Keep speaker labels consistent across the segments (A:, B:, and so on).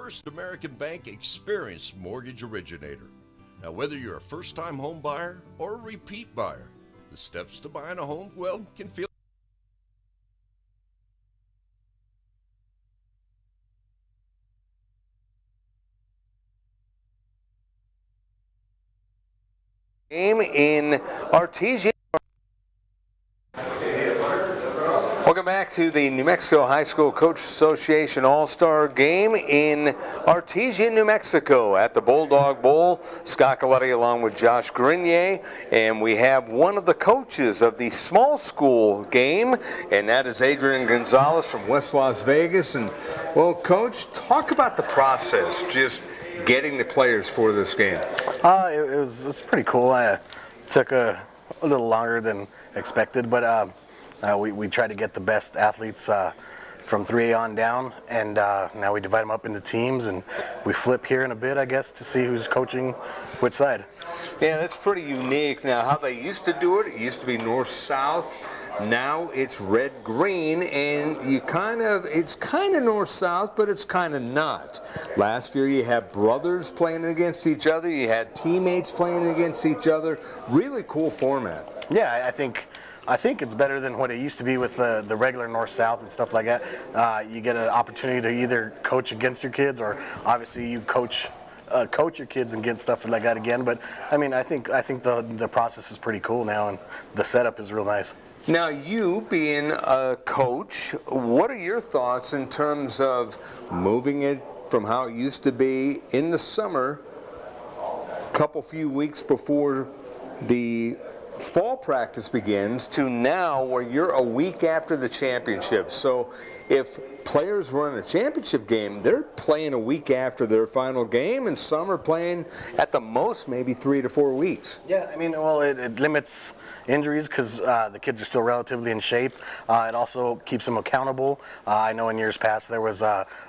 A: First American Bank experienced mortgage originator. Now, whether you're a first-time home buyer or a repeat buyer, the steps to buying a home, well, can feel
B: game in Artesia. Welcome back to the New Mexico High School Coach Association All-Star Game in Artesia, New Mexico at the Bulldog Bowl. Scott Coletti along with Josh Grenier, and we have one of the coaches of the small school game, and that is Adrian Gonzalez from West Las Vegas. And, well, Coach, talk about the process, just getting the players for this game.
C: It was pretty cool. It took a little longer than expected, but we tried to get the best athletes from 3A on down, and now we divide them up into teams, and we flip here in a bit, I guess, to see who's coaching which side.
B: Yeah, that's pretty unique. Now, how they used to do it used to be north-south. Now it's red-green, and it's kind of north-south, but it's kind of not. Last year you had brothers playing against each other. You had teammates playing against each other. Really cool format.
C: Yeah, I think it's better than what it used to be with the regular north-south and stuff like that. You get an opportunity to either coach against your kids, or obviously you coach your kids and get stuff like that again. But I mean, I think the process is pretty cool now, and the setup is real nice.
B: Now, you being a coach, what are your thoughts in terms of moving it from how it used to be in the summer, a few weeks before the fall practice begins, to now where you're a week after the championship? So if players run a championship game, they're playing a week after their final game, and some are playing at the most maybe 3 to 4 weeks.
C: Yeah, I mean, well, it limits injuries because the kids are still relatively in shape. It also keeps them accountable. I know in years past there was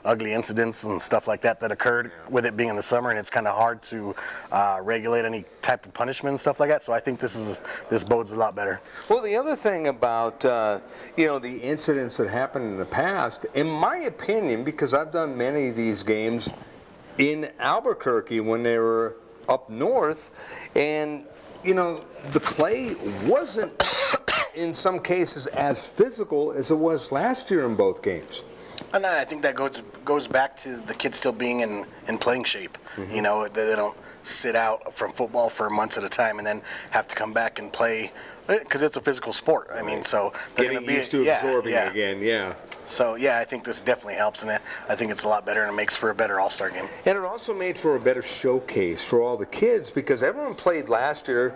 C: ugly incidents and stuff like that occurred with it being in the summer, and it's kind of hard to regulate any type of punishment and stuff like that. So I think this bodes a lot better.
B: Well, the other thing about the incidents that happened in the past, in my opinion, because I've done many of these games in Albuquerque when they were up north, and the play wasn't in some cases as physical as it was last year in both games.
C: And I think that goes back to the kids still being in playing shape. Mm-hmm. They don't sit out from football for months at a time and then have to come back and play, because it's a physical sport. I mean, so they're
B: getting used to absorbing it again. Yeah.
C: So yeah, I think this definitely helps, and I think it's a lot better, and it makes for a better All-Star game.
B: And it also made for a better showcase for all the kids, because everyone played last year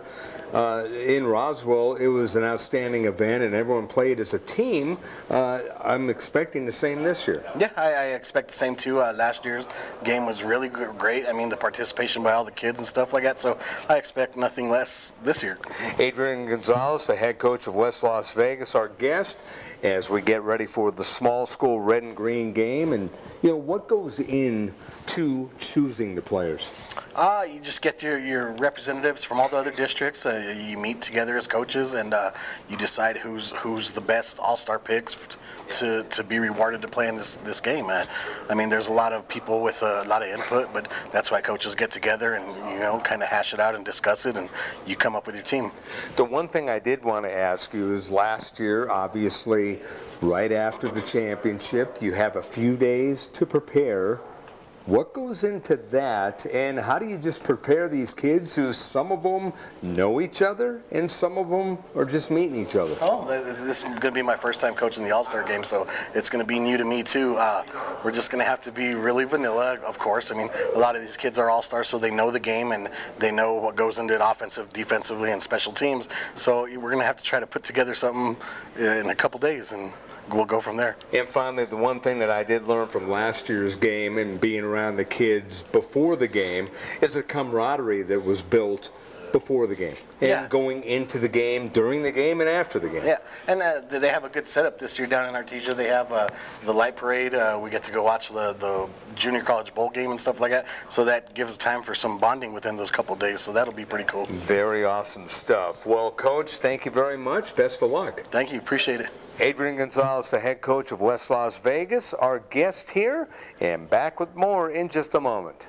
B: in Roswell. It was an outstanding event, and everyone played as a team. I'm expecting the same this year.
C: Yeah, I expect the same too. Last year's game was really great. I mean, the participation by all the kids and stuff like that. So I expect nothing less this year.
B: Adrian Gonzalez, the head coach of West Las Vegas, our guest as we get ready for the small school red and green game. And what goes into choosing the players?
C: You just get your representatives from all the other districts. You meet together as coaches, and you decide who's the best all-star picks to be rewarded to play in this game. I mean, there's a lot of people with a lot of input, but that's why coaches get together and kind of hash it out and discuss it, and you come up with your team.
B: The one thing I did want to ask you is, last year, obviously, right after the championship, you have a few days to prepare. What goes into that, and how do you just prepare these kids who some of them know each other and some of them are just meeting each other?
C: Oh, this is going to be my first time coaching the All-Star game, so it's going to be new to me too. We're just going to have to be really vanilla, of course. I mean, a lot of these kids are All-Stars, so they know the game and they know what goes into it offensive, defensively, and special teams. So we're going to have to try to put together something in a couple days, and we'll go from there.
B: And finally, the one thing that I did learn from last year's game and being around the kids before the game is a camaraderie that was built before the game and
C: Yeah.
B: going into the game, during the game, and after the game.
C: Yeah, and they have a good setup this year down in Artesia. They have the light parade. We get to go watch the junior college bowl game and stuff like that. So that gives time for some bonding within those couple days. So that'll be pretty cool.
B: Very awesome stuff. Well, Coach, thank you very much. Best of luck.
C: Thank you. Appreciate it.
B: Adrian Gonzalez, the head coach of West Las Vegas, our guest here, and back with more in just a moment.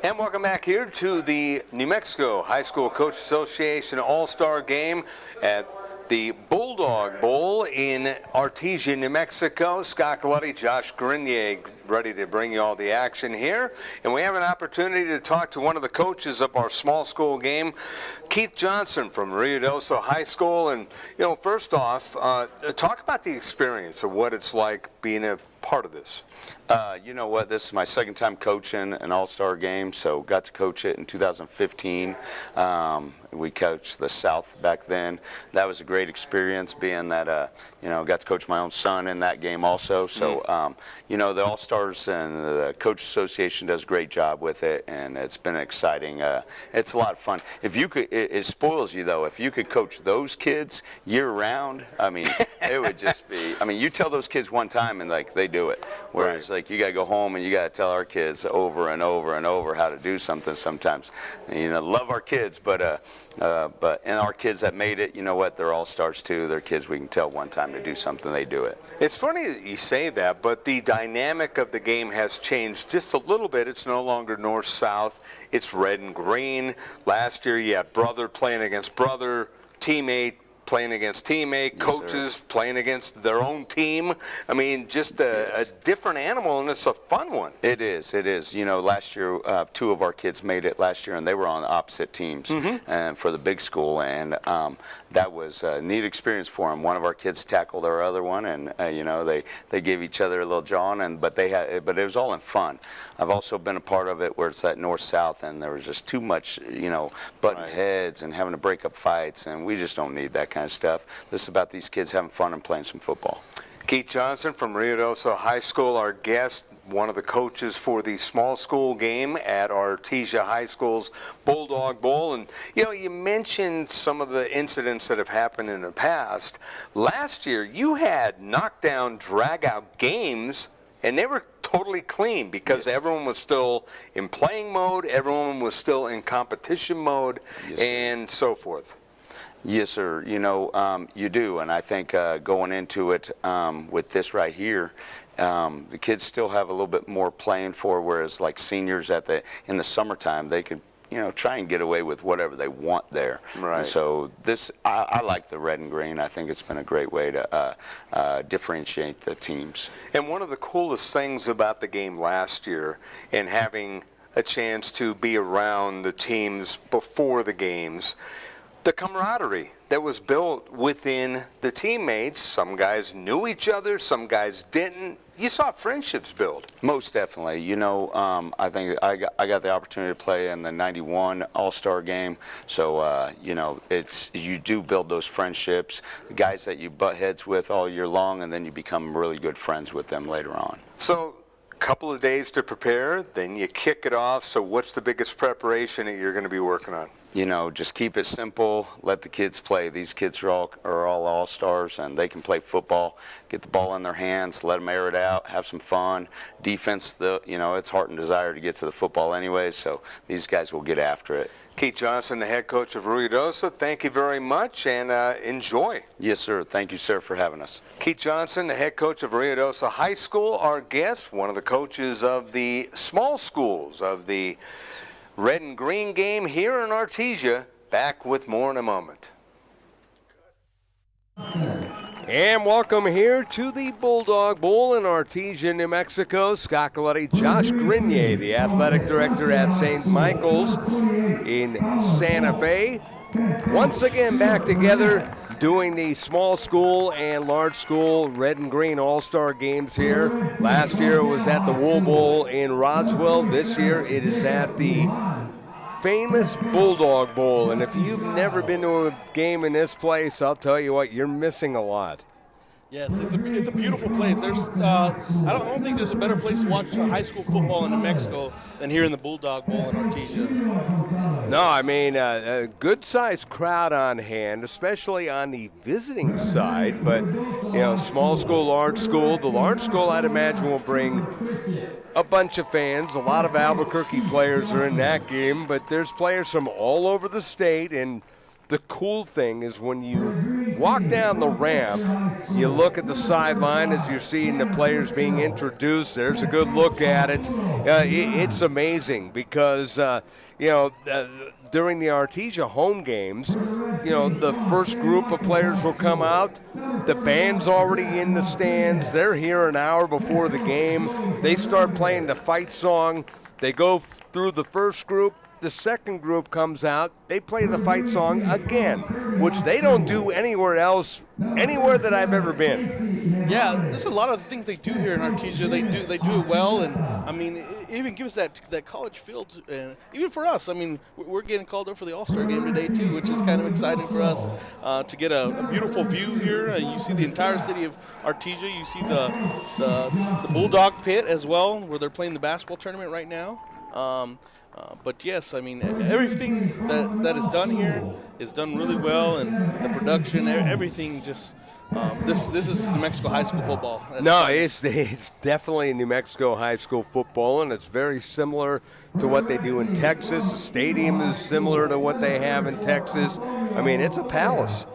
B: And welcome back here to the New Mexico High School Coach Association All-Star Game at the Bulldog Bowl in Artesia, New Mexico. Scott Galletti, Josh Grenier, ready to bring you all the action here. And we have an opportunity to talk to one of the coaches of our small school game, Keith Johnson from Ruidoso High School. And, you know, first off, talk about the experience of what it's like being a part of this.
D: You know what, this is my second time coaching an all-star game, so got to coach it in 2015. We coached the South back then. That was a great experience, being that, you know, got to coach my own son in that game also. So, you know, the All-Stars and the Coach Association does a great job with it, and it's been exciting. It's a lot of fun. If you could, it spoils you, though. If you could coach those kids year-round, I mean, it would just be, I mean, you tell those kids one time, and, like, they do it. Whereas, like, you got to go home and you got to tell our kids over and over and over how to do something sometimes. And, you know, love our kids, but and our kids that made it, you know what, they're all-stars too. They're kids we can tell one time to do something, they do it.
B: It's funny that you say that, but the dynamic of the game has changed just a little bit. It's no longer north-south. It's red and green. Last year you had brother playing against brother, teammate playing against teammate, coaches playing against their own team. I mean, just a different animal, and it's a fun one.
D: It is, it is. You know, last year, two of our kids made it last year, and they were on opposite teams and for the big school, and that was a neat experience for them. One of our kids tackled our other one, and, you know, they gave each other a little jawing, but it was all in fun. I've also been a part of it where it's that north-south, and there was just too much, you know, butting heads and having to break up fights, and we just don't need that kind of stuff. This is about these kids having fun and playing some football.
B: Keith Johnson from Ruidoso High School, our guest, one of the coaches for the small school game at Artesia High School's Bulldog Bowl. And, you know, you mentioned some of the incidents that have happened in the past. Last year, you had knockdown, drag-out games, and they were totally clean because everyone was still in playing mode, everyone was still in competition mode, and so forth.
D: Yes, sir. You know, you do, and I think going into it with this right here, the kids still have a little bit more playing for, whereas like seniors in the summertime, they could, you know, try and get away with whatever they want there.
B: Right.
D: And so I like the red and green. I think it's been a great way to differentiate the teams.
B: And one of the coolest things about the game last year, and having a chance to be around the teams before the games, the camaraderie that was built within the teammates. Some guys knew each other, some guys didn't. You saw friendships build.
D: Most definitely. You know, I think I got the opportunity to play in the '91 All-Star game. So, you know, you do build those friendships, the guys that you butt heads with all year long, and then you become really good friends with them later on.
B: So, a couple of days to prepare, then you kick it off. So what's the biggest preparation that you're going to be working on?
D: You know, just keep it simple. Let the kids play. These kids are all all-stars, and they can play football. Get the ball in their hands, let them air it out, have some fun. Defense, you know, it's heart and desire to get to the football anyway, so these guys will get after it.
B: Keith Johnson, the head coach of Ruidoso, thank you very much, and enjoy.
D: Yes, sir. Thank you, sir, for having us.
B: Keith Johnson, the head coach of Ruidoso High School, our guest, one of the coaches of the small schools of the red and green game here in Artesia. Back with more in a moment. And welcome here to the Bulldog Bowl in Artesia, New Mexico. Scott Galletti, Josh Grenier, the athletic director at St. Michael's in Santa Fe. Once again back together doing the small school and large school red and green all-star games here. Last year it was at the Wool Bowl in Roswell. This year it is at the famous Bulldog Bowl, and if you've never been to a game in this place, I'll tell you what, you're missing a lot.
E: Yes, it's a beautiful place. I don't think there's a better place to watch high school football in New Mexico than here in the Bulldog Bowl in Artesia.
F: No, I mean, a good-sized crowd on hand, especially on the visiting side. But, small school, large school. The large school, I'd imagine, will bring a bunch of fans. A lot of Albuquerque players are in that game, but there's players from all over the state. And the cool thing is when you walk down the ramp, you look at the sideline as you're seeing the players being introduced. There's a good look at it. It's amazing because, during the Artesia home games, the first group of players will come out. The band's already in the stands. They're here an hour before the game. They start playing the fight song. They go through the first group. The second group comes out, they play the fight song again, which they don't do anywhere else, anywhere that I've ever been.
E: Yeah, there's a lot of the things they do here in Artesia. They do it well, and I mean, it even gives that college feel. Even for us, I mean, we're getting called up for the All-Star game today too, which is kind of exciting for us to get a beautiful view here. You see the entire city of Artesia. You see the Bulldog pit as well, where they're playing the basketball tournament right now. But yes, I mean, everything that is done here is done really well, and the production, everything just this is New Mexico high school football.
F: No, it's definitely New Mexico high school football, and it's very similar to what they do in Texas. The stadium is similar to what they have in Texas. I mean, it's a palace.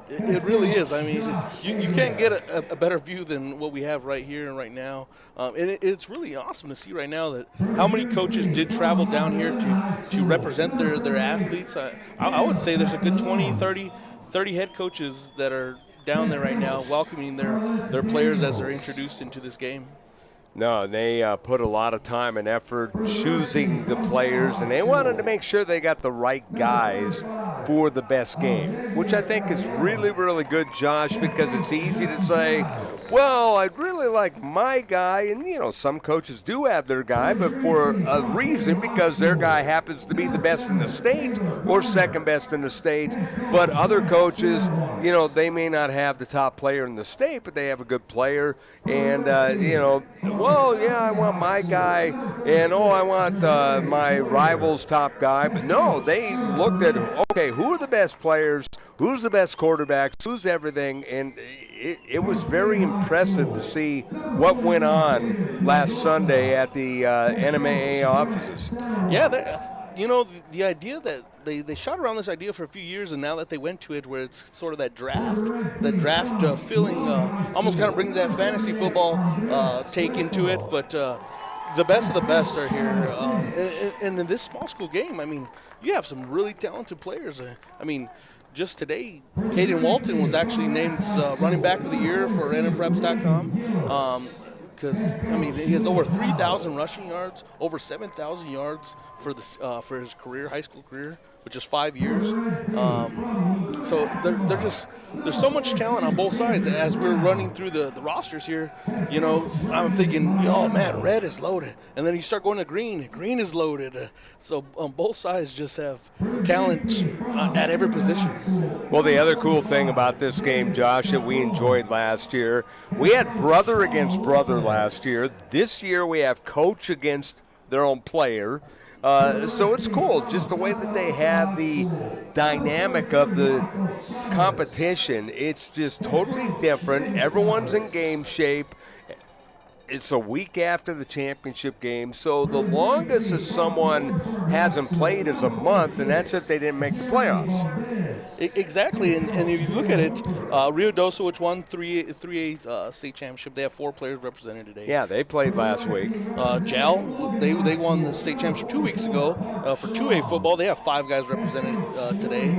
E: It really is. I mean, you can't get a better view than what we have right here and right now. And it's really awesome to see right now that how many coaches did travel down here to represent their athletes. I would say there's a good 20, 30 head coaches that are down there right now welcoming their players as they're introduced into this game.
F: No, they put a lot of time and effort choosing the players, and they wanted to make sure they got the right guys for the best game, which I think is really, really good, Josh, because it's easy to say, well, I'd really like my guy, and, some coaches do have their guy, but for a reason, because their guy happens to be the best in the state or second best in the state, but other coaches, they may not have the top player in the state, but they have a good player, and, well, yeah, I want my guy, and, I want my rival's top guy. But no, they looked at, okay, who are the best players, who's the best quarterbacks, who's everything, and it was very impressive to see what went on last Sunday at the NMAA offices.
E: Yeah, the idea that they shot around this idea for a few years, and now that they went to it where it's sort of that draft feeling almost kind of brings that fantasy football take into it. But the best of the best are here. And in this small school game, I mean, you have some really talented players. I mean, just today, Caden Walton was actually named running back of the year for NMPreps.com. Because, I mean, he has over 3,000 rushing yards, over 7,000 yards for his career, high school career, which is 5 years. So there's so much talent on both sides. As we're running through the rosters here, I'm thinking, oh man, red is loaded, and then you start going to green is loaded. So both sides just have talent at every position.
F: Well, the other cool thing about this game, Josh, that we enjoyed last year, we had brother against brother last year. This year we have coach against their own player. So it's cool, just the way that they have the dynamic of the competition. It's just totally different. Everyone's in game shape. It's a week after the championship game, so the longest that someone hasn't played is a month, and that's if they didn't make the playoffs.
E: Exactly, and if you look at it, Rio Dosa, which won 3A state championship, they have 4 players represented today.
F: Yeah, they played last week.
E: JAL, they won the state championship 2 weeks ago for 2A football. They have 5 guys represented today.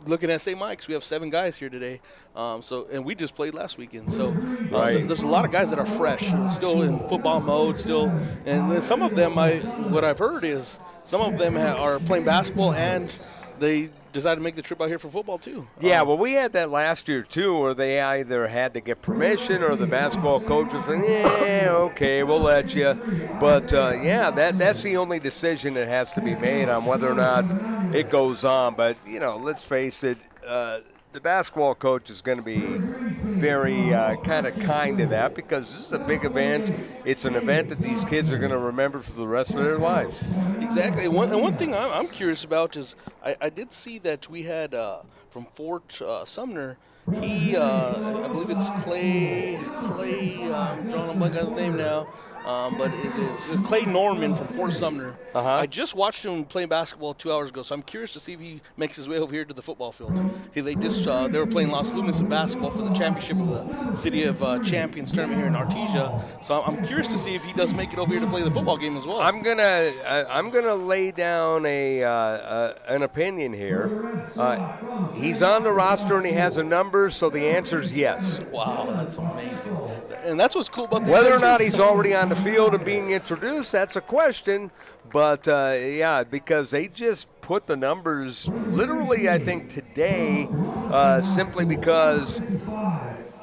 E: Looking at St. Mike's, we have 7 guys here today. And we just played last weekend. So there's a lot of guys that are fresh, still in football mode, and then some of them, what I've heard is some of them are playing basketball and they decided to make the trip out here for football too.
F: Yeah, well, we had that last year too, where they either had to get permission or the basketball coach was like, yeah, okay, we'll let you. But that's the only decision that has to be made on whether or not it goes on. But let's face it, the basketball coach is going to be very kind of kind to that, because this is a big event. It's an event that these kids are going to remember for the rest of their lives.
E: Exactly. One thing I'm curious about is I did see that we had from Fort Sumner. I believe it's Clay. I'm drawing a blank on his name now. But it is Clay Norman from Fort Sumner. I just watched him play basketball 2 hours ago, so I'm curious to see if he makes his way over here to the football field. They were playing Los Lunas in basketball for the championship of the City of Champions tournament here in Artesia. So I'm curious to see if he does make it over here to play the football game as well.
F: I'm gonna lay down an opinion here. He's on the roster and he has a number, so the answer is yes.
E: Wow, that's amazing. And that's what's cool about the
F: whether or not he's already on the field and being introduced, that's a question. But, yeah, because they just put the numbers literally, I think, today simply because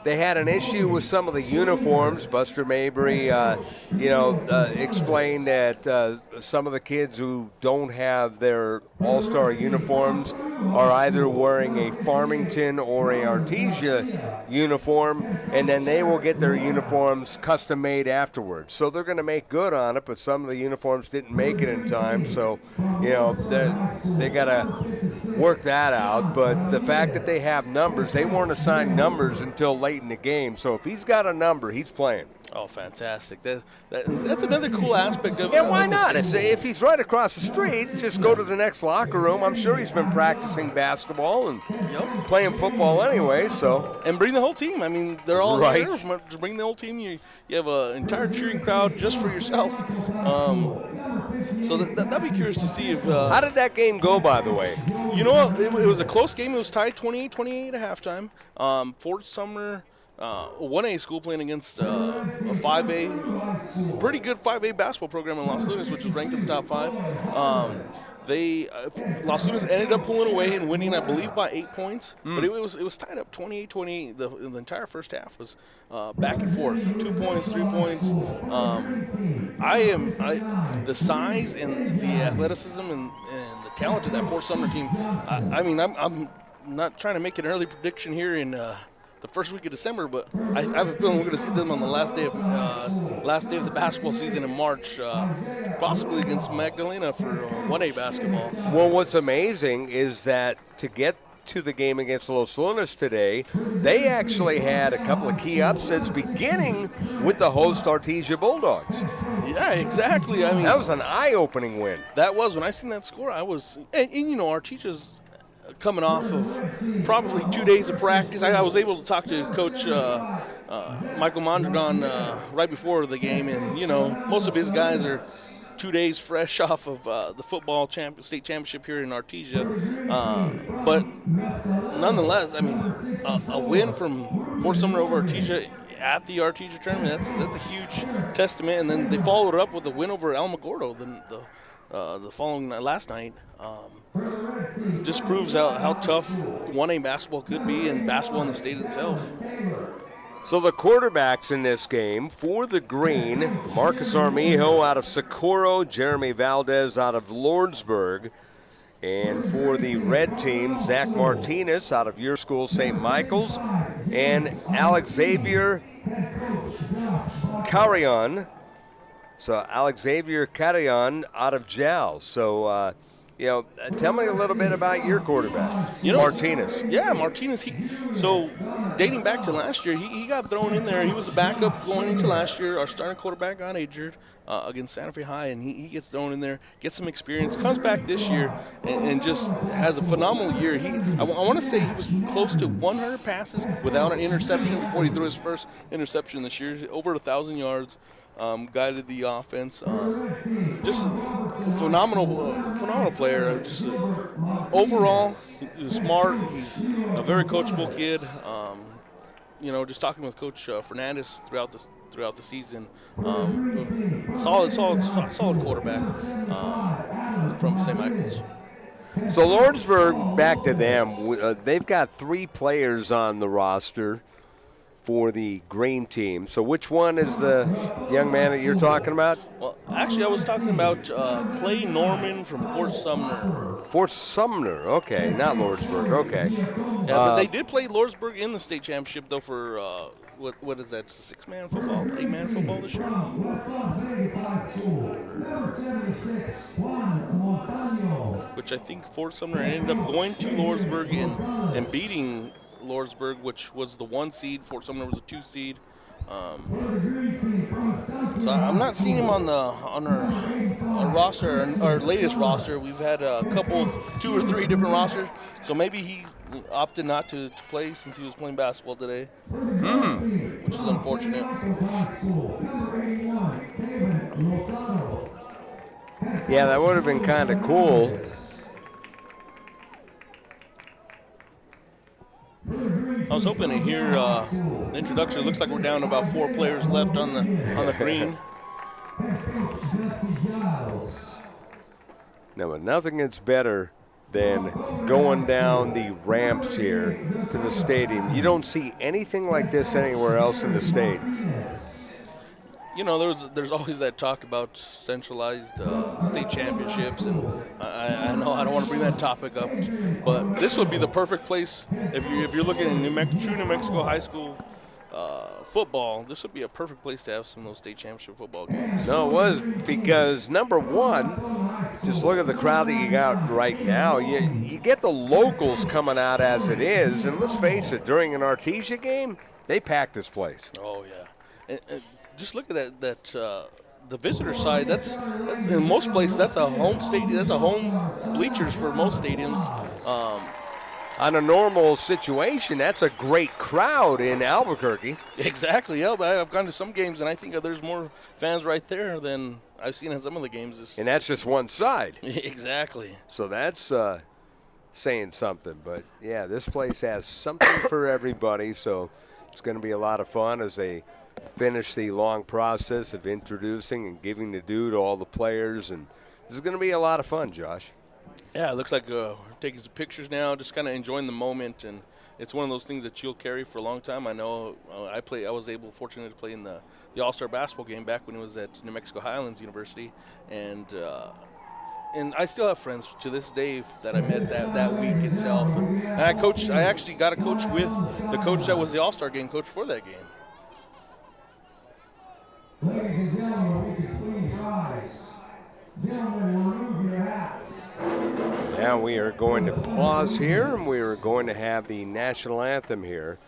F: they had an issue with some of the uniforms. Buster Mabry, explained that some of the kids who don't have their all-star uniforms are either wearing a Farmington or a Artesia uniform, and then they will get their uniforms custom-made afterwards. So they're going to make good on it, but some of the uniforms didn't make it in time, so, they got to work that out. But the fact that they have numbers, they weren't assigned numbers until late in the game. So if he's got a number, he's playing.
E: Oh, fantastic. That's another cool aspect of it.
F: Yeah, why not? If he's right across the street, just go to the next locker room. I'm sure he's been practicing basketball and playing football anyway. So
E: and bring the whole team. I mean, they're all
F: right.
E: here. Just bring the whole team. You have an entire cheering crowd just for yourself. So that'd be curious to see if.
F: How did that game go, by the way?
E: You know what? It was a close game. It was tied 28-28 at halftime. Fort Sumner. 1A school playing against a 5A, pretty good 5A basketball program in Los Lunas, which was ranked in the top 5. Los Lunas ended up pulling away and winning, I believe, by 8 points. But it was tied up 28-28. The entire first half was back and forth, 2 points, 3 points. The size and the athleticism and the talent of that Fort Sumner team. I'm not trying to make an early prediction here in. The first week of December, but I have a feeling we're going to see them on the last day of the basketball season in March, possibly against Magdalena for 1A basketball.
F: Well, what's amazing is that to get to the game against Los Lunas today, they actually had a couple of key upsets, beginning with the host Artesia Bulldogs.
E: Yeah, exactly. I mean,
F: that was an eye-opening win.
E: That was. When I seen that score, I was, and Artesia's coming off of probably 2 days of practice. I was able to talk to Coach Michael Mondragon right before the game, and most of his guys are 2 days fresh off of the football state championship here in Artesia. But nonetheless, I mean, a win from Fort Sumner over Artesia at the Artesia tournament, that's a huge testament. And then they followed it up with a win over Alamogordo the following last night. Just proves how tough 1A basketball could be, and basketball in the state itself.
F: So the quarterbacks in this game for the green, Marcus Armijo out of Socorro, Jeremy Valdez out of Lordsburg. And for the red team, Zach Martinez out of your school, St. Michael's, and Alex Xavier Carrion. So Alex Xavier Carrion out of Jal. So, tell me a little bit about your quarterback, Martinez.
E: Yeah, Martinez. So dating back to last year, he got thrown in there. He was a backup going into last year. Our starting quarterback got injured against Santa Fe High, and he gets thrown in there, gets some experience, comes back this year, and just has a phenomenal year. I want to say he was close to 100 passes without an interception before he threw his first interception this year, over 1,000 yards. Guided the offense. Just phenomenal player. Just overall, he's smart. He's a very coachable kid. Just talking with Coach Fernandez throughout the season. Solid quarterback from St. Michael's.
F: So Lordsburg, back to them. They've got 3 players on the roster for the green team. So which one is the young man that you're talking about?
E: Well, Actually, I was talking about Clay Norman from Fort Sumner.
F: Fort Sumner, okay, not Lordsburg, okay.
E: Yeah, but they did play Lordsburg in the state championship, though, for what is that, 6-man football, 8-man football this year? Which I think Fort Sumner ended up going to Lordsburg and beating Lordsburg, which was the 1 seed. Fort Sumner was a 2 seed. So I'm not seeing him on our roster, our latest roster. We've had a couple, 2 or 3 different rosters. So maybe he opted not to play since he was playing basketball today, which is unfortunate.
F: Yeah, that would have been kind of cool.
E: I was hoping to hear the introduction. It looks like we're down to about 4 players left on the green.
F: No, but nothing is better than going down the ramps here to the stadium. You don't see anything like this anywhere else in the state.
E: You know, there's always that talk about centralized state championships, and I know I don't want to bring that topic up, but this would be the perfect place if you're looking at true New Mexico high school football. This would be a perfect place to have some of those state championship football games.
F: No, it was because, number one, just look at the crowd that you got right now. You get the locals coming out as it is, and let's face it, during an Artesia game, they pack this place.
E: Oh, yeah. And just look at that the visitor side. That's in most places. That's a home stadium. That's a home bleachers for most stadiums.
F: On a normal situation, that's a great crowd in Albuquerque.
E: Exactly. Yeah, but I've gone to some games, and I think there's more fans right there than I've seen in some of the games.
F: And that's just one side.
E: Exactly.
F: So that's saying something. But, yeah, this place has something for everybody, so it's going to be a lot of fun as they finish the long process of introducing and giving the due to all the players. And this is going to be a lot of fun, Josh.
E: Yeah, it looks like we're taking some pictures now, just kind of enjoying the moment, and it's one of those things that you'll carry for a long time. I know I was fortunate to play in the All-Star basketball game back when it was at New Mexico Highlands University, and I still have friends to this day that I met that week itself. And I actually got to coach with the coach that was the All-Star game coach for that game.
G: Ladies and gentlemen, we can please rise. Gentlemen, remove your hats.
F: Now we are going to pause here, and we are going to have the national anthem here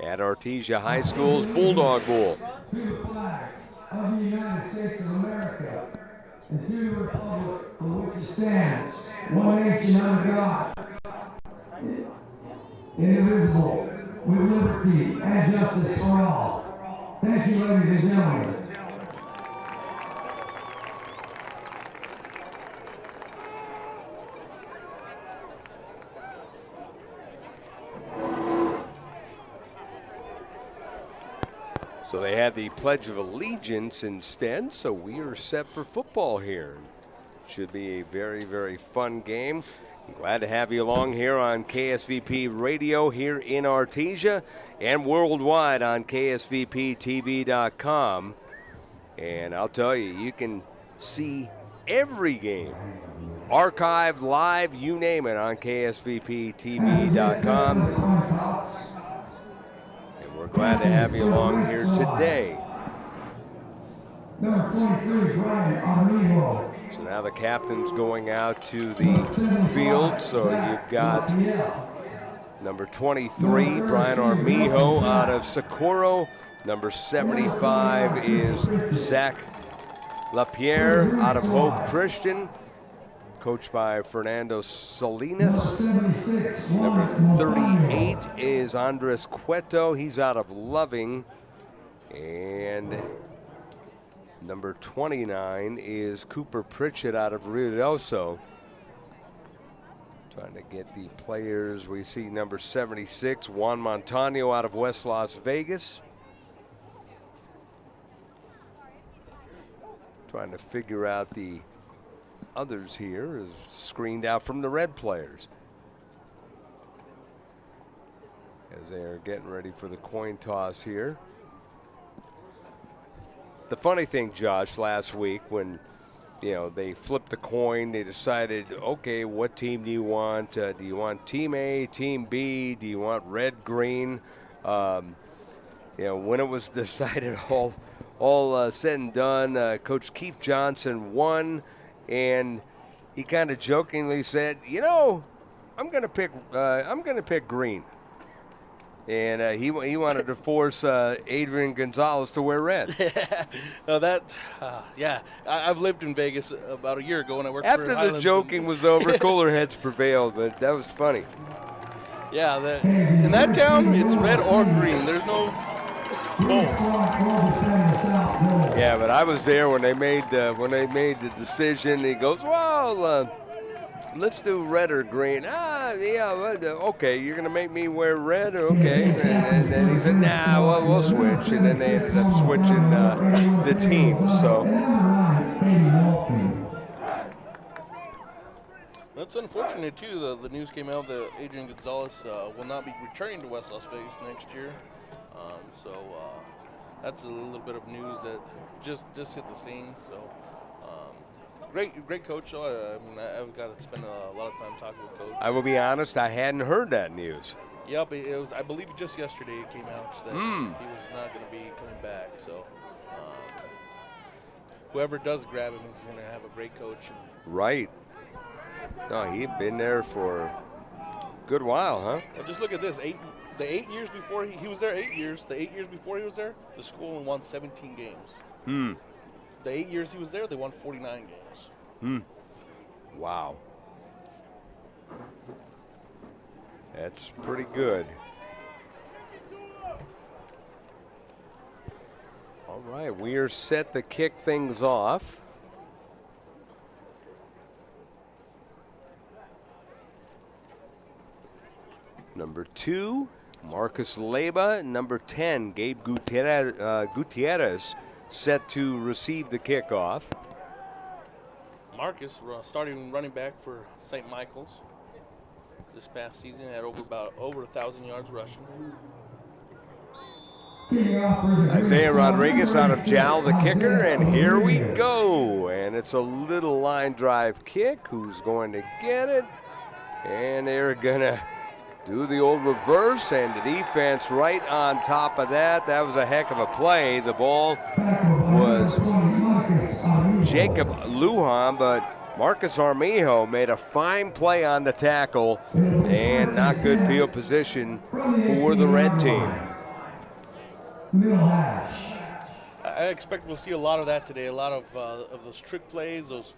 F: at Artesia High School's Bulldog Bowl.
G: To the flag of the United States of America and to the republic for which it stands, one nation under God, indivisible, with liberty and justice for all. Thank you, ladies and gentlemen.
F: So they had the Pledge of Allegiance instead, so we are set for football here. Should be a very, very fun game. I'm glad to have you along here on KSVP Radio here in Artesia and worldwide on KSVPTV.com. And I'll tell you, you can see every game, archived, live, you name it, on KSVPTV.com. We're glad to have you along here today.
G: Number 23, Brian Armijo.
F: So now the captain's going out to the field. So you've got number 23, Brian Armijo out of Socorro. Number 75 is Zach LaPierre out of Hope Christian, coached by Fernando Salinas. Number 38 is Andres Cueto. He's out of Loving. And number 29 is Cooper Pritchett out of Ruidoso. Trying to get the players. We see number 76, Juan Montano out of West Las Vegas. Trying to figure out the others here, is screened out from the red players as they are getting ready for the coin toss here. the funny thing, Josh, last week when they flipped the coin, they decided, okay, what team do you want? Do you want Team A, Team B? Do you want red, green? When it was decided, all said and done, Coach Keith Johnson won, and he kind of jokingly said, I'm gonna pick green. And he wanted to force Adrian Gonzalez to wear red.
E: No, I've lived in Vegas about a year ago when I worked
F: After
E: for
F: the
E: Highlands
F: joking was over, cooler heads prevailed, but that was funny.
E: Yeah, in that town, it's red or green. There's no both.
F: Yeah, but I was there when they made the decision. He goes, well, let's do red or green. Okay, you're going to make me wear red? Okay. And then he said, nah, we'll switch. And then they ended up switching the teams. So
E: that's unfortunate, too. The news came out that Adrian Gonzalez will not be returning to West Las Vegas next year. That's a little bit of news that just hit the scene. So Great coach. I've got to spend a lot of time talking with Coach.
F: I will be honest, I hadn't heard that news.
E: Yep, it was. I believe just yesterday it came out that he was not going to be coming back. So whoever does grab him is going to have a great coach.
F: Right. No, he'd been there for a good while, huh?
E: Well, just look at this. The 8 years before he was there, 8 years. The 8 years before he was there, the school only won 17 games. The 8 years he was there, they won 49 games.
F: Wow. That's pretty good. All right, we are set to kick things off. Number 2, Marcus Leyba. Number 10, Gabe Gutierrez, set to receive the kickoff.
E: Marcus, starting running back for St. Michael's this past season, had over 1,000 yards rushing.
F: Isaiah Rodriguez out of Jal, the kicker, and here we go. And it's a little line drive kick. Who's going to get it? And they're going to do the old reverse, and the defense right on top of that. That was a heck of a play. The ball was Jacob Lujan, but Marcus Armijo made a fine play on the tackle, and not good field position for the red team.
E: I expect we'll see a lot of that today. A lot of those trick plays, those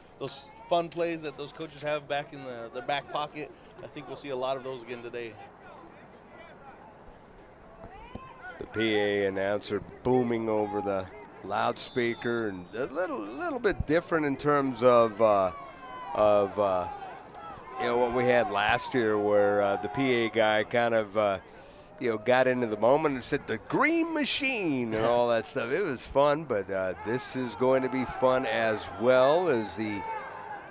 E: fun plays that those coaches have back in the back pocket. I think we'll see a lot of those again today.
F: The PA announcer booming over the loudspeaker, and a little bit different in terms of what we had last year, where the PA guy kind of got into the moment and said the green machine and all that stuff. It was fun, but this is going to be fun as well, as the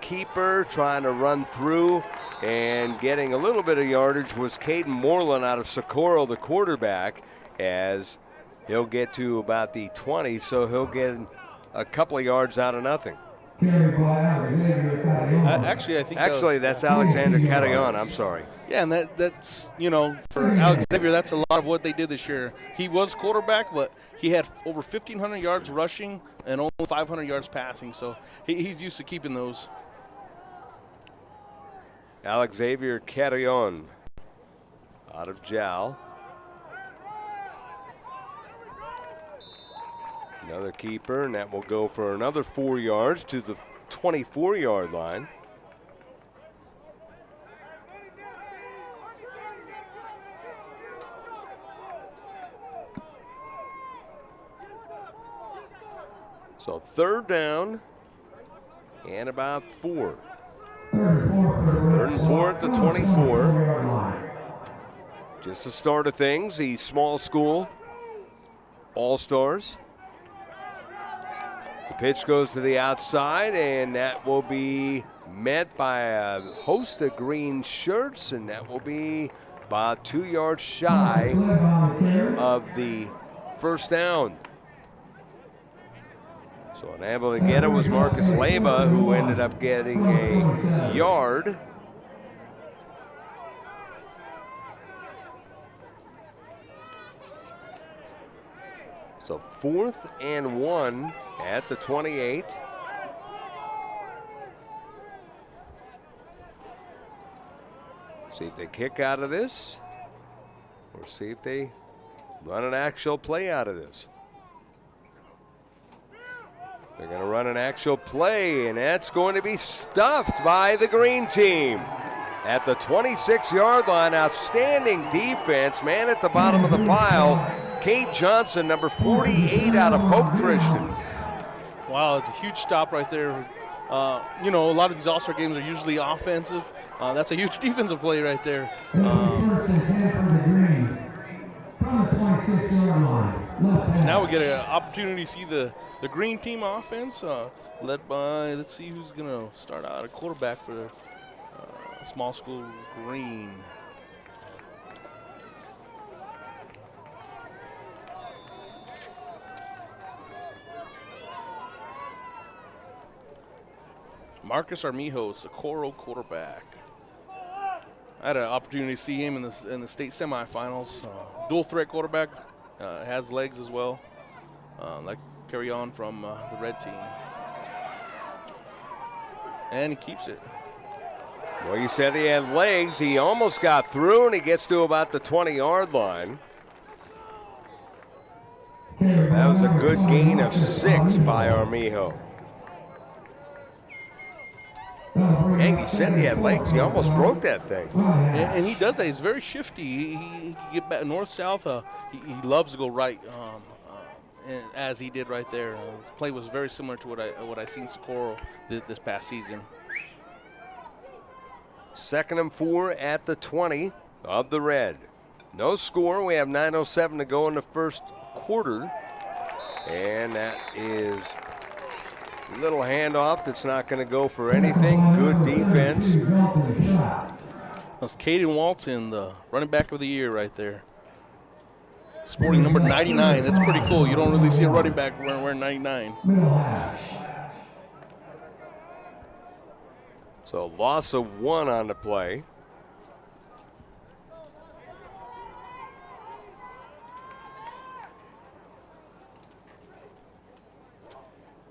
F: keeper trying to run through and getting a little bit of yardage was Caden Moreland out of Socorro, the quarterback, as he'll get to about the 20, so he'll get a couple of yards out of nothing.
E: Actually,
F: that's Alexander Carrion. I'm sorry.
E: Yeah, and that's for Alex Xavier, that's a lot of what they did this year. He was quarterback, but he had over 1,500 yards rushing and only 500 yards passing, so he's used to keeping those.
F: Alex Xavier Carrion out of Jal. Another keeper, and that will go for another 4 yards to the 24-yard line. So third down and about 4. Third and 4 at the 24. Just the start of things, the small school All-Stars. The pitch goes to the outside, and that will be met by a host of green shirts, and that will be about 2 yards shy of the first down. So unable to get it was Marcus Leyva, who ended up getting a yard. So 4th and 1 at the 28. See if they kick out of this, or see if they run an actual play out of this. They're going to run an actual play, and that's going to be stuffed by the green team. At the 26-yard line, outstanding defense. Man at the bottom of the pile, Kate Johnson, number 48 out of Hope Christian.
E: Wow, it's a huge stop right there. You know, a lot of these All-Star games are usually offensive. That's a huge defensive play right there. So now we get an opportunity to see the green team offense led by, let's see who's going to start out a quarterback for small school green. Marcus Armijo, Socorro quarterback. I had an opportunity to see him in the state semifinals. Dual threat quarterback, has legs as well. Like carry on from the red team. And he keeps it.
F: Well, you said he had legs. He almost got through, and he gets to about the 20-yard line. So that was a good gain of 6 by Armijo. And he said he had legs. He almost broke that thing.
E: And he does that. He's very shifty. He can get back north-south. He loves to go right, as he did right there. His play was very similar to what I seen Socorro this past season.
F: 2nd and 4 at the 20 of the red. No score. We have 9:07 to go in the first quarter. And that is a little handoff that's not going to go for anything. Good defense.
E: That's Caden Walton, the running back of the year right there. Sporting number 99. That's pretty cool. You don't really see a running back wearing 99.
F: So loss of 1 on the play.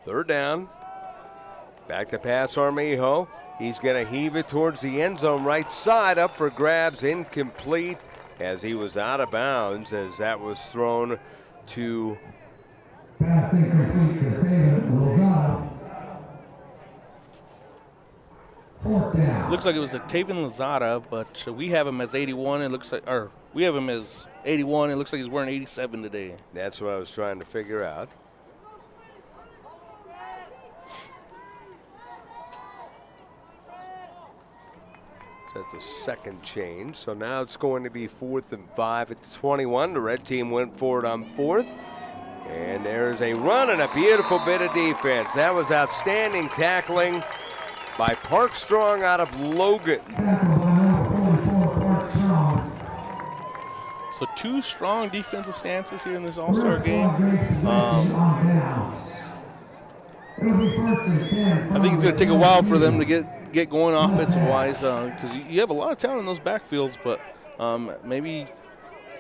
F: Third down. Back to pass Armijo. He's going to heave it towards the end zone right side. Up for grabs. Incomplete as he was out of bounds as that was thrown to
E: Looks like it was a Taven Lozada, but we have him as 81. It looks like, or we have him as 81. It looks like he's wearing 87 today.
F: That's what I was trying to figure out. So that's a second change. So now it's going to be 4th and 5 at the 21. The red team went for it on 4th. And there's a run and a beautiful bit of defense. That was outstanding tackling by Park Strong out of Logan.
E: So 2 strong defensive stances here in this All-Star game. I think it's going to take a while for them to get going offensive-wise because you have a lot of talent in those backfields, but maybe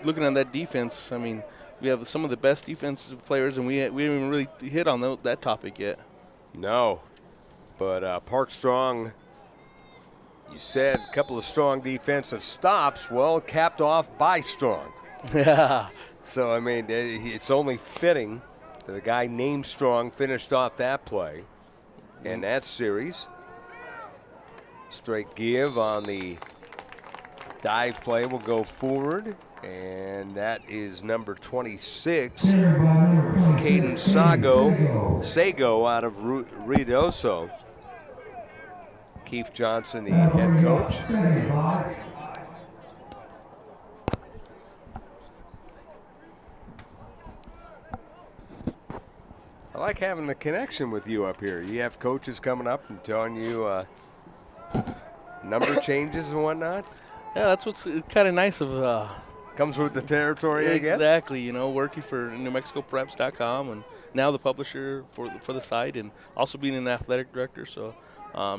E: looking at that defense, I mean, we have some of the best defensive players, and we haven't even really hit on that topic yet.
F: No. But Park Strong, you said a couple of strong defensive stops, well, capped off by Strong.
E: Yeah.
F: So, I mean, it's only fitting that a guy named Strong finished off that play and that series. Straight give on the dive play will go forward, and that is number 26, Caden Sago out of Ruidoso. Keith Johnson, the head coach. I like having the connection with you up here. You have coaches coming up and telling you number changes and whatnot.
E: Yeah, that's what's kind of nice of
F: Comes with the territory, I guess.
E: Exactly. You know, working for NewMexicoPreps.com and now the publisher for the site, and also being an athletic director. So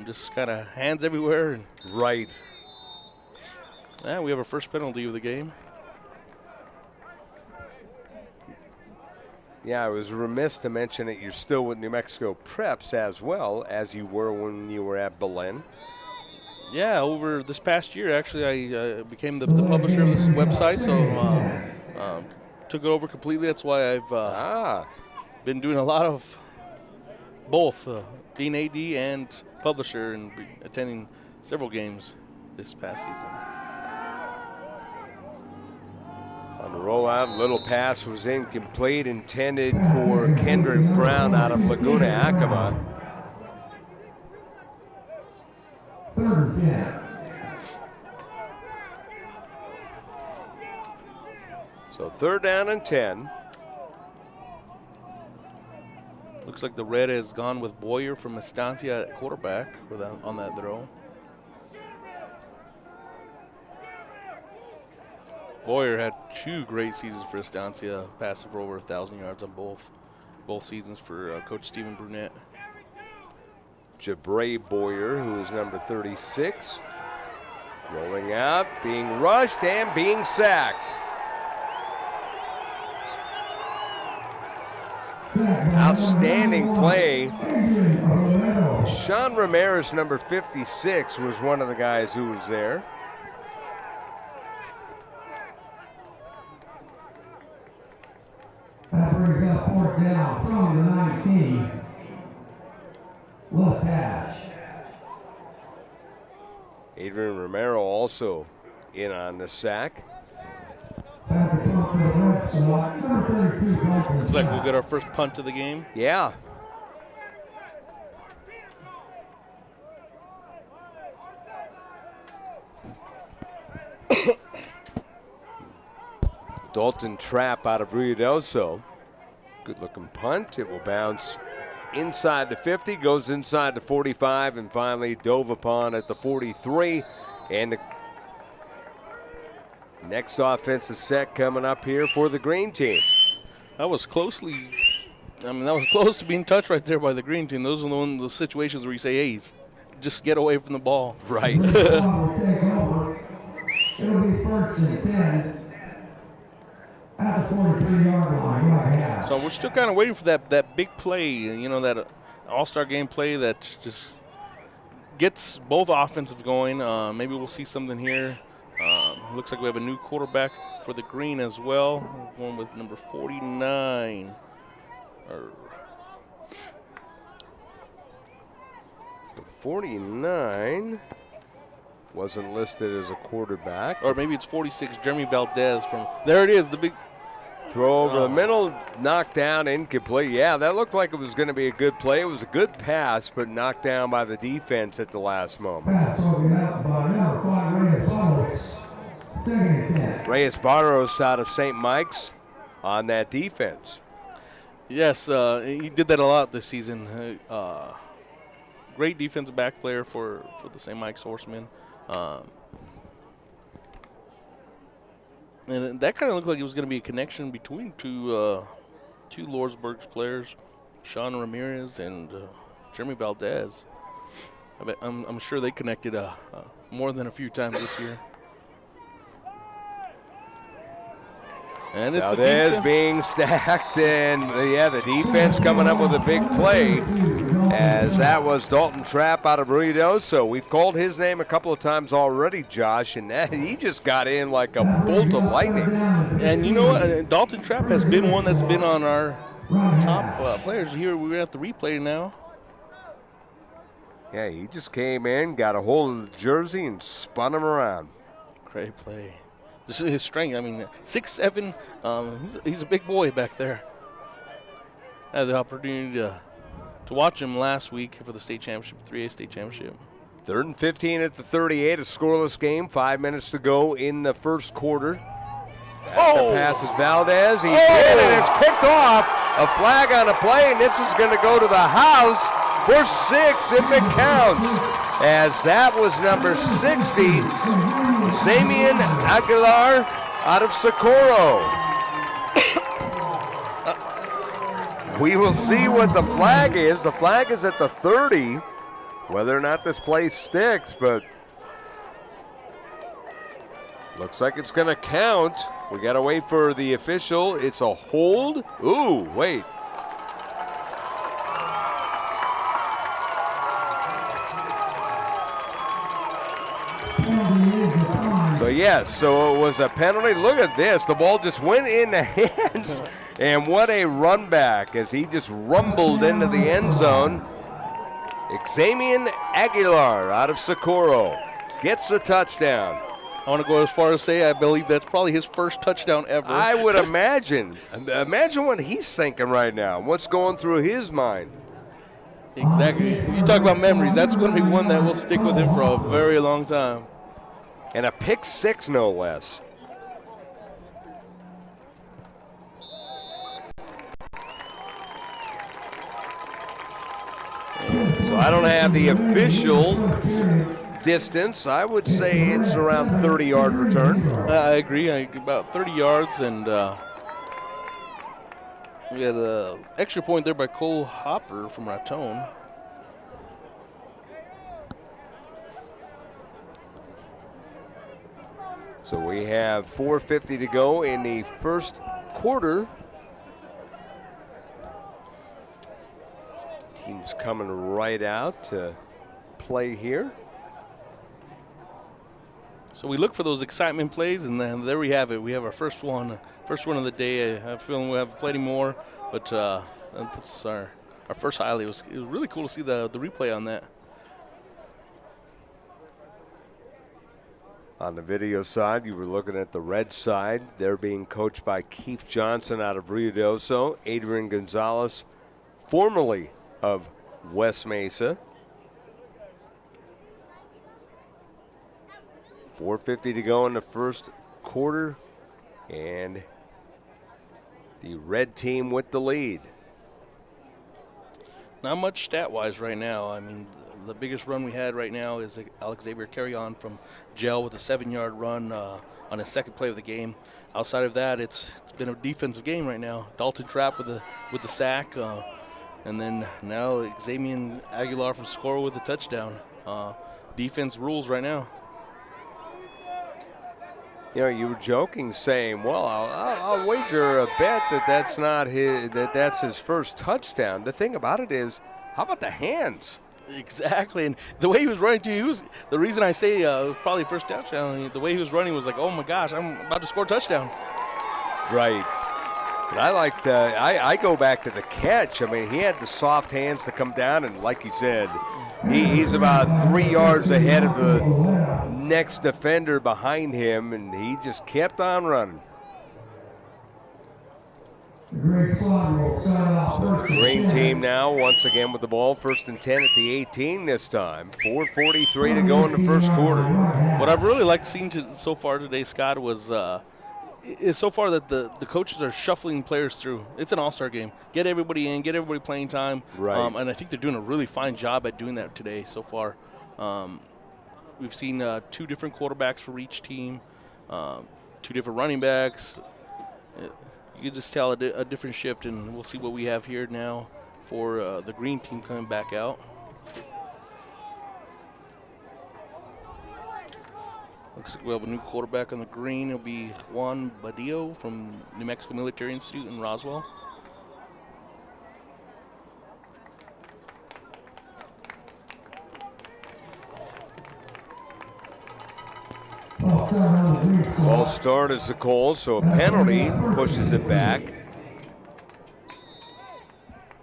E: just kind of hands everywhere. And
F: Right.
E: yeah, we have our first penalty of the game.
F: Yeah, I was remiss to mention that you're still with New Mexico Preps as well as you were when you were at Belen.
E: Yeah, over this past year, actually, I became the publisher of this website, so took it over completely. That's why I've been doing a lot of both, being AD and publisher, and attending several games this past season.
F: On the rollout, little pass was incomplete, intended for Kendrick Brown out of Laguna Acoma.
G: 3rd and 10.
F: So 3rd down and 10.
E: Looks like the red has gone with Boyer from Estancia at quarterback on that throw. Boyer had 2 great seasons for Estancia, passing for over 1,000 yards on both seasons for Coach Stephen Brunette.
F: Jabray Boyer, who is number 36, rolling out, being rushed and being sacked. Outstanding play. Sean Ramirez, number 56, was one of the guys who was there.
G: That brings up 4th down from the 19. Left hash.
F: Adrian Romero also in on the sack.
E: Looks like we'll get our first punt of the game.
F: Yeah. Dalton Trapp out of Ruidoso. Good looking punt. It will bounce inside the 50, goes inside the 45, and finally dove upon at the 43. And the next offensive set coming up here for the green team.
E: That was close to being touched right there by the green team. Those are those situations where you say, hey, just get away from the ball.
F: Right.
G: It'll be 1st and 10 at the 43-yard line. Right half.
E: So we're still kind of waiting for that big play, you know, that all-star game play that just gets both offensive going. Maybe we'll see something here. Looks like we have a new quarterback for the green as well, one with number 49.
F: 49 wasn't listed as a quarterback.
E: Or maybe it's 46, Jeremy Valdez from, there it is, the big.
F: Throw over the middle, knocked down, incomplete. Yeah, that looked like it was going to be a good play. It was a good pass, but knocked down by the defense at the last moment.
G: Pass over out by number 5, Reyes Barros. 2nd and 10.
F: Reyes Barros out of St. Mike's on that defense.
E: Yes, he did that a lot this season. Great defensive back player for the St. Mike's Horsemen. And that kind of looked like it was going to be a connection between two Lordsburg's players, Sean Ramirez and Jeremy Valdez. I'm sure they connected more than a few times this year. And it's
F: Valdez being stacked, and the defense coming up with a big play, as that was Dalton Trapp out of Ruidoso. We've called his name a couple of times already, Josh, and he just got in like a bolt of lightning.
E: And you know what? Dalton Trapp has been one that's been on our top players here. We're at the replay now.
F: Yeah, he just came in, got a hold of the jersey, and spun him around.
E: Great play. This is his strength. I mean, 6'7", he's a big boy back there. I had the opportunity to watch him last week for the state championship, 3A state championship.
F: 3rd and 15 at the 38, a scoreless game, 5 minutes to go in the first quarter. After passes Valdez, he did, and it's picked off. A flag on a play, and this is going to go to the house for 6 if it counts. As that was number 60, Samian Aguilar out of Socorro. We will see what the flag is. The flag is at the 30. Whether or not this play sticks, but looks like it's going to count. We got to wait for the official. It's a hold. Ooh, wait. So yes, so it was a penalty. Look at this. The ball just went in the hands. And what a run back as he just rumbled into the end zone. Xamian Aguilar out of Socorro gets the touchdown.
E: I want to go as far as say I believe that's probably his first touchdown ever.
F: I would imagine. Imagine what he's thinking right now. What's going through his mind.
E: Exactly. You talk about memories. That's going to be one that will stick with him for a very long time.
F: And a pick six, no less. So I don't have the official distance. I would say it's around 30-yard return.
E: I agree. About 30 yards, and we had an extra point there by Cole Hopper from Raton.
F: So we have 4:50 to go in the first quarter. Team's coming right out to play here.
E: So we look for those excitement plays, and then there we have it. We have our first one of the day. I have a feeling we'll have plenty more, but that's our first highlight. It was really cool to see the replay on that.
F: On the video side, you were looking at the red side. They're being coached by Keith Johnson out of Ruidoso, Adrian Gonzalez, formerly of West Mesa. 4:50 to go in the first quarter, and the red team with the lead.
E: Not much stat-wise right now. I mean, the biggest run we had right now is Alex Xavier carry on from jail with a 7-yard run on his second play of the game. Outside of that, it's been a defensive game right now. Dalton Trapp with the sack, and then now Xamian Aguilar from Socorro with a touchdown. Defense rules right now.
F: You know, you were joking, saying, "Well, I'll wager a bet that's not his, that's his first touchdown." The thing about it is, how about the hands?
E: Exactly, and the way he was running too. The reason I say it was probably first touchdown. The way he was running was like, "Oh my gosh, I'm about to score a touchdown."
F: Right. But I like I go back to the catch. I mean, he had the soft hands to come down, and like you said, he's about 3 yards ahead of the next defender behind him, and he just kept on running. So the green team now once again with the ball, 1st and 10 at the 18 this time. 4:43 to go in the first quarter.
E: What I've really liked seeing so far today, Scott, is so far that the coaches are shuffling players through. It's an all-star game. Get everybody in, get everybody playing time.
F: Right.
E: And I think they're doing a really fine job at doing that today so far. We've seen 2 different quarterbacks for each team, 2 different running backs. You can just tell a different shift, and we'll see what we have here now for the green team coming back out. Looks like we have a new quarterback on the green. It'll be Juan Badillo from New Mexico Military Institute in Roswell.
F: Ball start is the call, so a penalty pushes it back.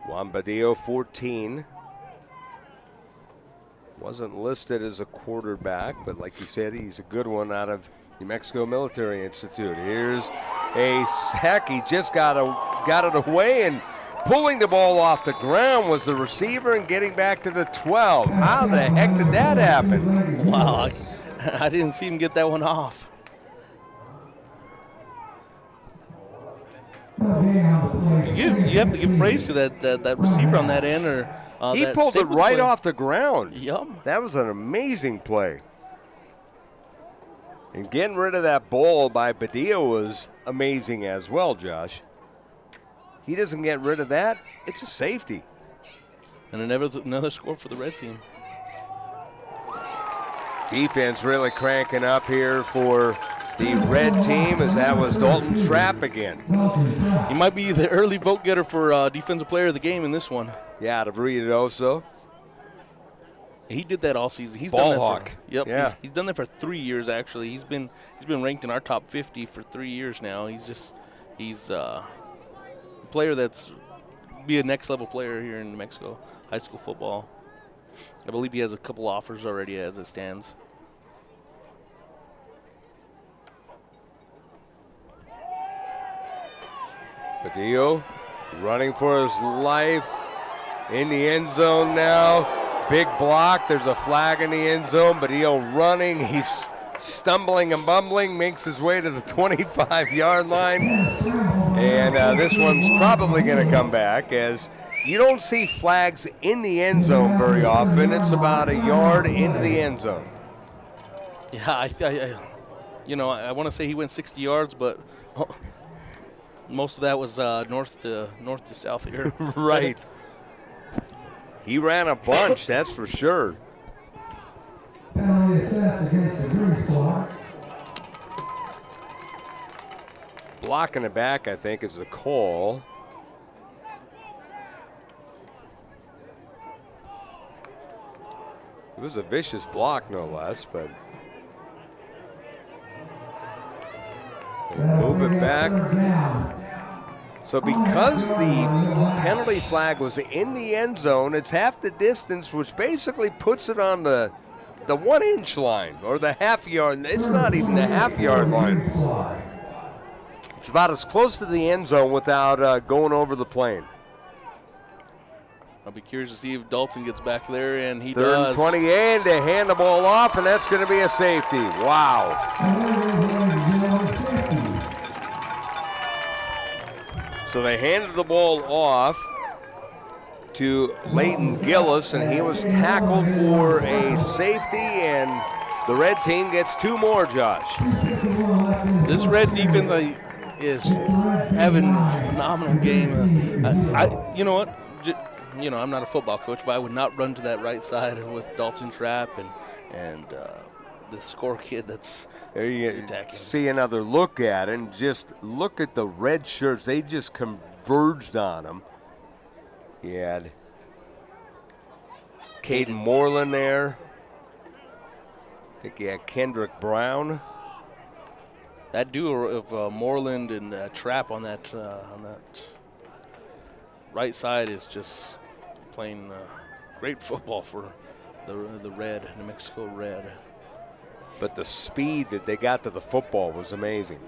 F: Juan Badillo, 14. Wasn't listed as a quarterback, but like you said, he's a good one out of New Mexico Military Institute. Here's a sack. He just got it away, and pulling the ball off the ground was the receiver and getting back to the 12. How the heck did that happen?
E: Wow, I didn't see him get that one off. You have to give praise to that receiver on that end, or
F: he pulled it right off the ground.
E: Yep.
F: That was an amazing play. And getting rid of that ball by Badillo was amazing as well, Josh. He doesn't get rid of that, it's a safety.
E: And another score for the red team.
F: Defense really cranking up here for the red team, as that was Dalton Trapp again.
E: He might be the early vote getter for defensive player of the game in this one.
F: Yeah, out of Ruidoso.
E: He did that all season. He's
F: Ball
E: done that
F: hawk.
E: Yep.
F: Yeah.
E: He's done that for 3 years actually. He's been ranked in our top 50 for 3 years now. He's a player that's be a next level player here in New Mexico high school football. I believe he has a couple offers already as it stands.
F: Badillo running for his life in the end zone now. Big block. There's a flag in the end zone. Badillo running. He's stumbling and bumbling, makes his way to the 25-yard line. And this one's probably going to come back, as you don't see flags in the end zone very often. It's about a yard into the end zone.
E: Yeah, I want to say he went 60 yards, but most of that was north to south here.
F: Right. He ran a bunch, that's for sure.
G: Penalty assessed against the Green Sox.
F: Blocking it back, I think, is the call. It was a vicious block, no less, but they move it back. So because the penalty flag was in the end zone, it's half the distance, which basically puts it on the 1 inch line, or the half yard. It's not even the half yard line. It's about as close to the end zone without going over the plane.
E: I'll be curious to see if Dalton gets back there, and he
F: Third
E: does.
F: and 28, they hand the ball off, and that's going to be a safety. Wow. So they handed the ball off to Leighton Gillis, and he was tackled for a safety, and the red team gets 2 more, Josh.
E: This red defense is having a phenomenal game. You know what? I'm not a football coach, but I would not run to that right side with Dalton Trapp and the score kid that's
F: there you
E: attacking.
F: See another look at it, and just look at the red shirts. They just converged on him. He had Caden Moreland there. I think he had Kendrick Brown.
E: That duo of Moreland and Trapp on that right side is just playing great football for the Red, New Mexico Red.
F: But the speed that they got to the football was amazing.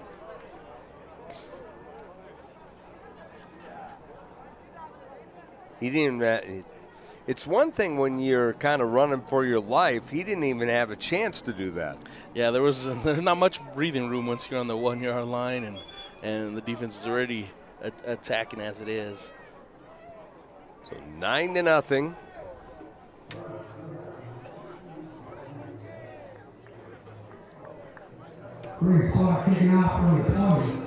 F: He didn't. It's one thing when you're kind of running for your life. He didn't even have a chance to do that.
E: Yeah, there's not much breathing room once you're on the 1 yard line, and the defense is already attacking as it is.
F: So 9-0.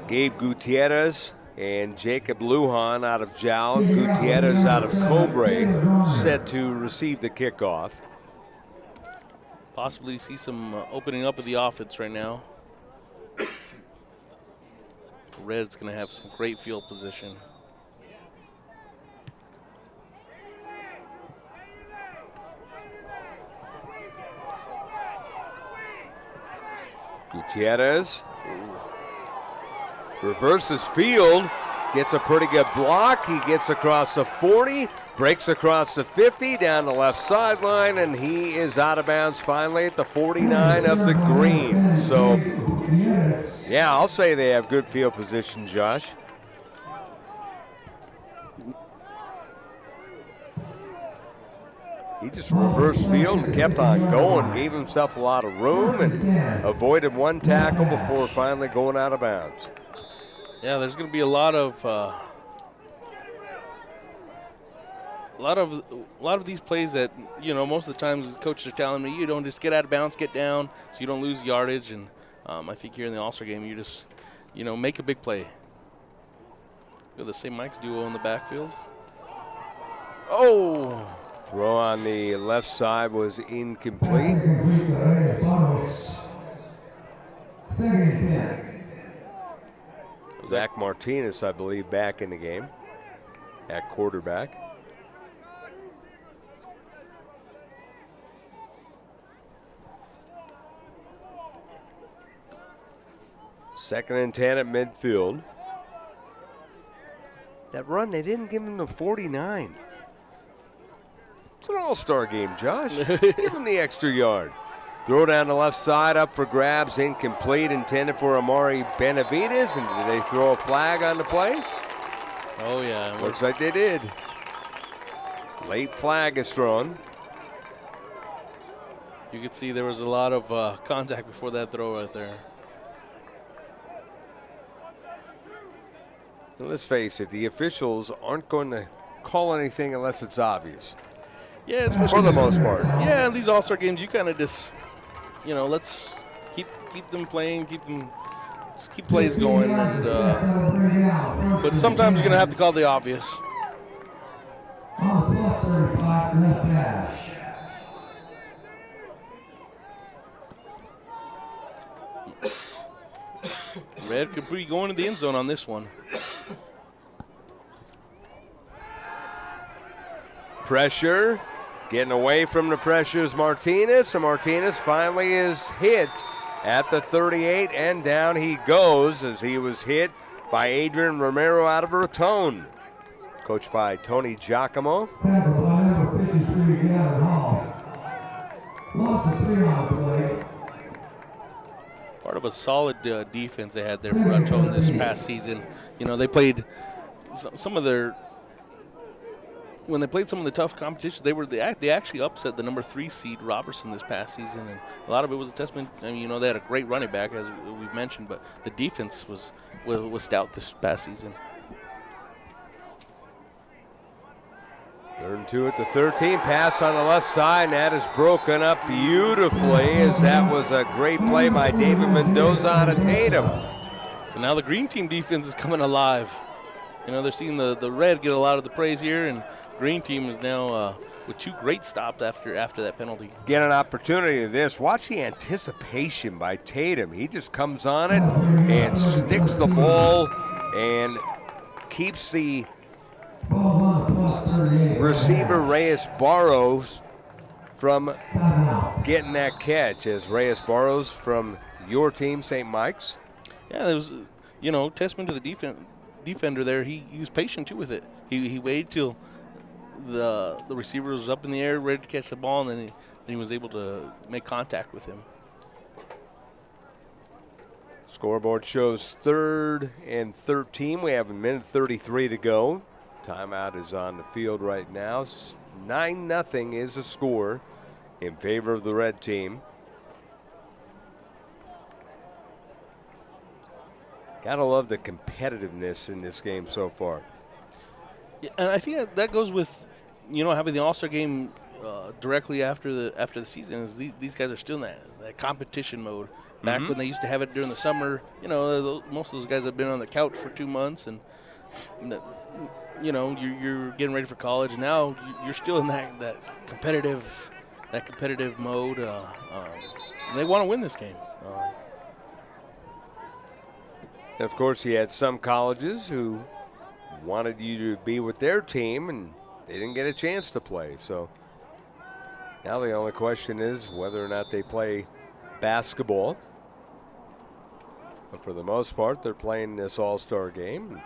F: Gabe Gutierrez and Jacob Lujan out of Jowl. Gutierrez out of Cobre, set to receive the kickoff.
E: Possibly see some opening up of the offense right now. Red's going to have some great field position.
F: Gutierrez reverses field, gets a pretty good block. He gets across the 40, breaks across the 50, down the left sideline, and he is out of bounds finally at the 49 of the green. So, yeah, I'll say they have good field position, Josh. He just reversed field and kept on going, gave himself a lot of room, and avoided one tackle before finally going out of bounds.
E: Yeah, there's going to be a lot of these plays that, most of the times coaches are telling me, you don't just get out of bounds, get down, so you don't lose yardage. And I think here in the All-Star game, you just, make a big play. Got the St. Mike's duo in the backfield. Oh!
F: Throw on the left side was incomplete.
G: Second and 10.
F: Zach Martinez, I believe, back in the game at quarterback. Second and 10 at midfield. That run, they didn't give him the 49. It's an all-star game, Josh. Give him the extra yard. Throw down the left side, up for grabs, incomplete, intended for Amari Benavides. And did they throw a flag on the play?
E: Oh, yeah.
F: Looks like they did. Late flag is thrown.
E: You could see there was a lot of contact before that throw right there.
F: Let's face it, the officials aren't going to call anything unless it's obvious.
E: Yeah, especially
F: for the most part.
E: Yeah, in these All-Star games, you kind of just, let's keep them playing, keep plays going, and but sometimes you're gonna have to call the obvious.
G: On the plus 35, left hash.
E: Red could be going to the end zone on this one.
F: Pressure. Getting away from the pressure is Martinez. And Martinez finally is hit at the 38, and down he goes as he was hit by Adrian Romero out of Raton. Coached by Tony Giacomo.
G: Tackled by number 53, Gavin Hall. Lost 3 on the play.
E: Part of a solid defense they had there for Raton this past season. They played some of their. When they played some of the tough competition, they actually upset the number 3 seed Robertson this past season, and a lot of it was a testament. I mean, they had a great running back, as we've mentioned, but the defense was stout this past season.
F: 3rd and 2 at the 13. Pass on the left side, and that is broken up beautifully, as that was a great play by David Mendoza out of Tatum.
E: So now the green team defense is coming alive. They're seeing the red get a lot of the praise here, and green team is now with 2 great stops after that penalty.
F: Get an opportunity to this. Watch the anticipation by Tatum. He just comes on it and sticks the ball and keeps the receiver Reyes Barros from getting that catch, as Reyes Barros from your team, St. Mike's.
E: Yeah, there was, testament to the defender there. He was patient too with it. He waited till the receiver was up in the air, ready to catch the ball, and then he was able to make contact with him.
F: Scoreboard shows 3rd and 13. We have 1:33 to go. Timeout is on the field right now. 9-0 is the score in favor of the red team. Gotta love the competitiveness in this game so far.
E: Yeah, and I think that goes with, having the All-Star game directly after the season. Is these guys are still in that competition mode. Back when they used to have it during the summer, most of those guys have been on the couch for 2 months, and you're getting ready for college. Now you're still in that competitive mode. They want to win this game.
F: Of course, you had some colleges who wanted you to be with their team, and they didn't get a chance to play. So now the only question is whether or not they play basketball. But for the most part, they're playing this all-star game.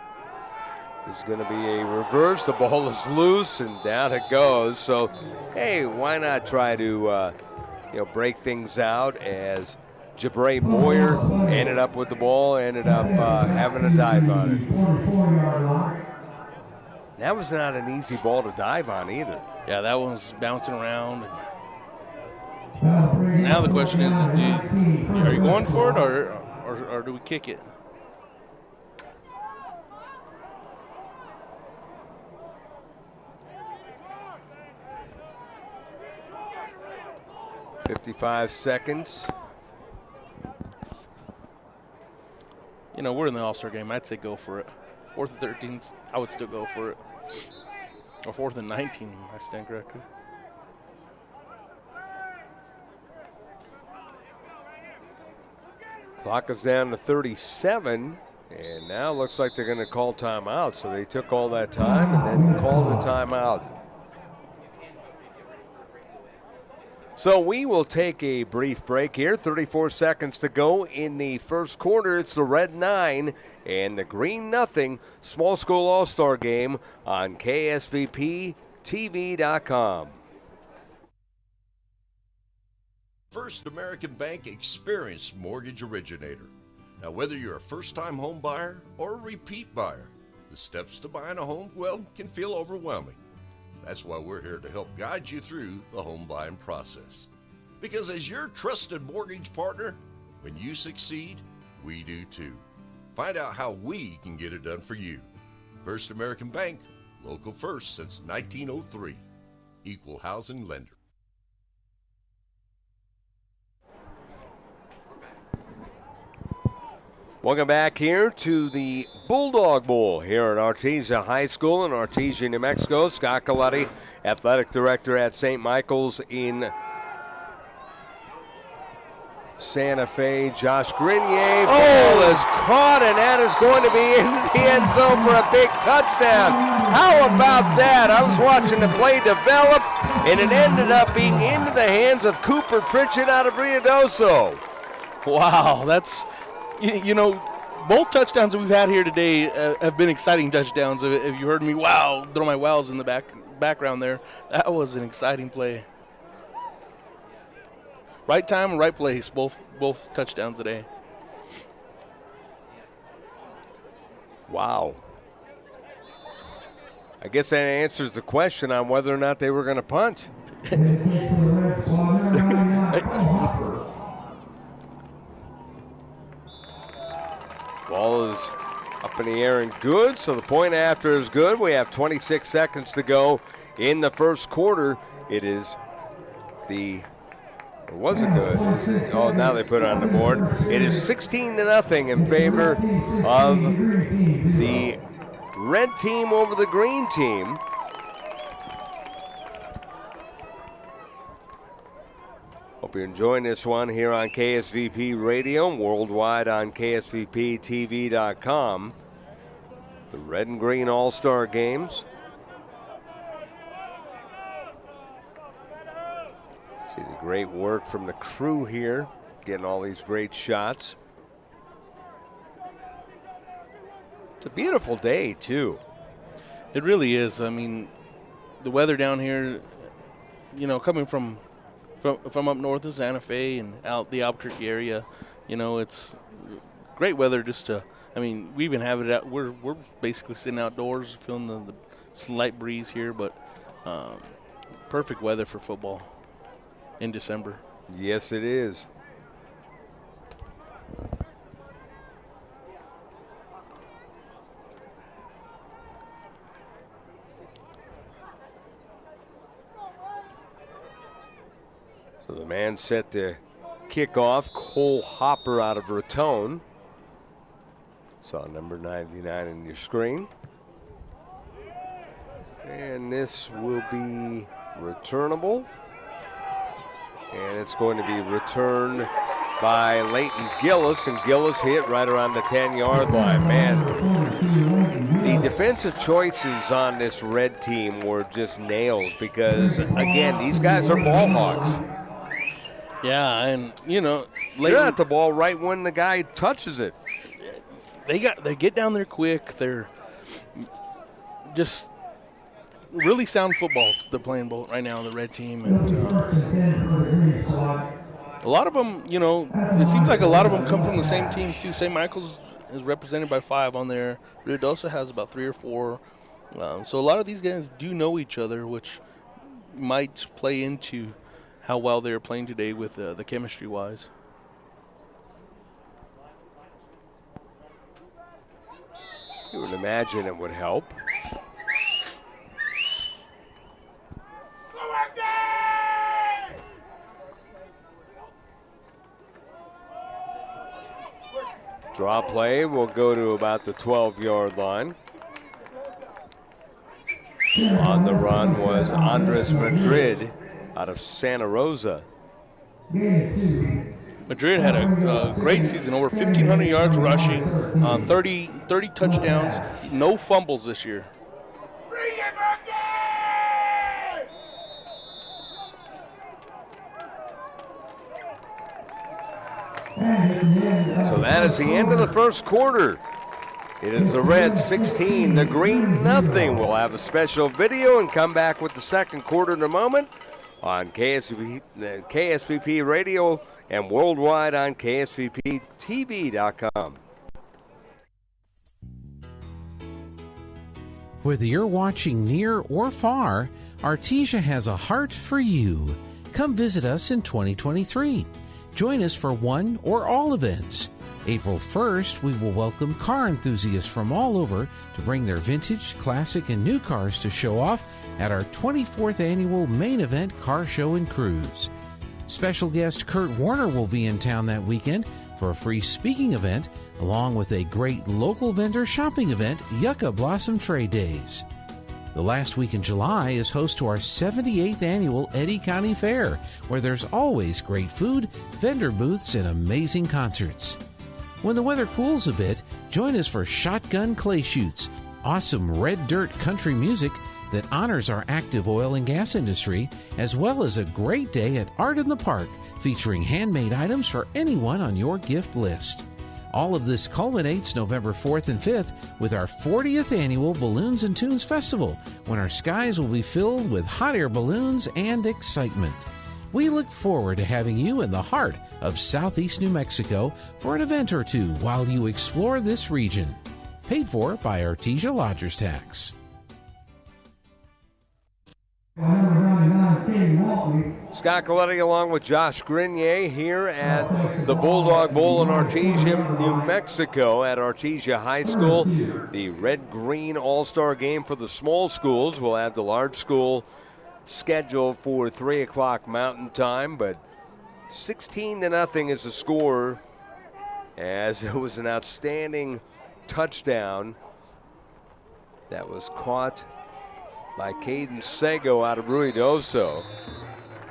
F: There's going to be a reverse. The ball is loose, and down it goes. So, hey, why not try to break things out, as Jabray Boyer ended up with the ball, ended up having a dive on it. That was not an easy ball to dive on either.
E: Yeah, that one was bouncing around. And now the question is, are you going for it, or do we kick it?
F: "55 seconds
E: we're in the All-Star game. I'd say go for it. 4th and 13, I would still go for it. Or 4th and 19, I stand corrected.
F: Clock is down to 37, and now looks like they're going to call timeout. So they took all that time and then called a timeout. So we will take a brief break here. 34 seconds to go in the first quarter. It's the Red 9 and the Green nothing. Small School All-Star Game on KSVPTV.com.
A: First American Bank experienced mortgage originator. Now, whether you're a first-time home buyer or a repeat buyer, the steps to buying a home, can feel overwhelming. That's why we're here to help guide you through the home buying process. Because as your trusted mortgage partner, when you succeed, we do too. Find out how we can get it done for you. First American Bank, local first since 1903. Equal housing lender.
F: Welcome back here to the Bulldog Bowl here at Artesia High School in Artesia, New Mexico. Scott Coletti, athletic director at St. Michael's in Santa Fe. Josh Grenier, ball is caught, and that is going to be in the end zone for a big touchdown. How about that? I was watching the play develop, and it ended up being into the hands of Cooper Pritchett out of Ruidoso.
E: Wow, that's... both touchdowns that we've had here today have been exciting touchdowns. If you heard me throw my wows in the background there, that was an exciting play. Right time, right place, both touchdowns today.
F: Wow. I guess that answers the question on whether or not they were going to punt. Ball is up in the air and good, so the point after is good. We have 26 seconds to go in the first quarter. It is or was it good? Oh, now they put it on the board. It is 16-0 in favor of the red team over the green team. Hope you're enjoying this one here on KSVP Radio and worldwide on KSVPTV.com. The Red and Green All-Star Games. See the great work from the crew here, getting all these great shots. It's a beautiful day, too.
E: It really is. I mean, the weather down here, coming from up north of Santa Fe and out the Albuquerque area, it's great weather we even have it out. We're basically sitting outdoors, feeling the slight breeze here, but perfect weather for football in December.
F: Yes, it is. So the man set to kick off, Cole Hopper out of Raton. Saw number 99 in your screen. And this will be returnable. And it's going to be returned by Leighton Gillis, and Gillis hit right around the 10-yard line. Man, the defensive choices on this red team were just nails because, again, these guys are ball hawks.
E: Yeah, and, Leighton,
F: they're at the ball right when the guy touches it.
E: They get down there quick. They're just really sound football they're playing both right now, the red team. And a lot of them, it seems like a lot of them come from the same teams too. St. Michael's is represented by 5 on there. Ruidoso has about 3 or 4. So a lot of these guys do know each other, which might play into how well they're playing today with the chemistry-wise.
F: You would imagine it would help. Draw play will go to about the 12-yard line. On the run was Andres Madrid out of Santa Rosa.
E: Madrid had a great season, over 1,500 yards rushing, 30 touchdowns, no fumbles this year.
F: So that is the end of the first quarter. It is the Red 16, the Green nothing. We'll have a special video and come back with the second quarter in a moment on KSVP Radio and worldwide on KSVPTV.com.
H: Whether you're watching near or far, Artesia has a heart for you. Come visit us in 2023. Join us for one or all events. April 1st, we will welcome car enthusiasts from all over to bring their vintage, classic, and new cars to show off at our 24th annual main event car show and cruise. Special guest Kurt Warner will be in town that weekend for a free speaking event, along with a great local vendor shopping event, Yucca Blossom Trade Days. The last week in July is host to our 78th annual Eddy County Fair, where there's always great food, vendor booths, and amazing concerts. When the weather cools a bit, join us for Shotgun Clay Shoots, awesome red dirt country music that honors our active oil and gas industry, as well as a great day at Art in the Park, featuring handmade items for anyone on your gift list. All of this culminates November 4th and 5th with our 40th annual Balloons and Tunes Festival, when our skies will be filled with hot air balloons and excitement. We look forward to having you in the heart of Southeast New Mexico for an event or two while you explore this region. Paid for by Artesia Lodgers Tax.
F: Scott Coletti along with Josh Grenier here at the Bulldog Bowl in Artesia, New Mexico at Artesia High School. The red-green all-star game for the small schools. We'll have the large school scheduled for 3 o'clock Mountain Time, but 16-0 is the score, as it was an outstanding touchdown that was caught by Caden Sego out of Ruidoso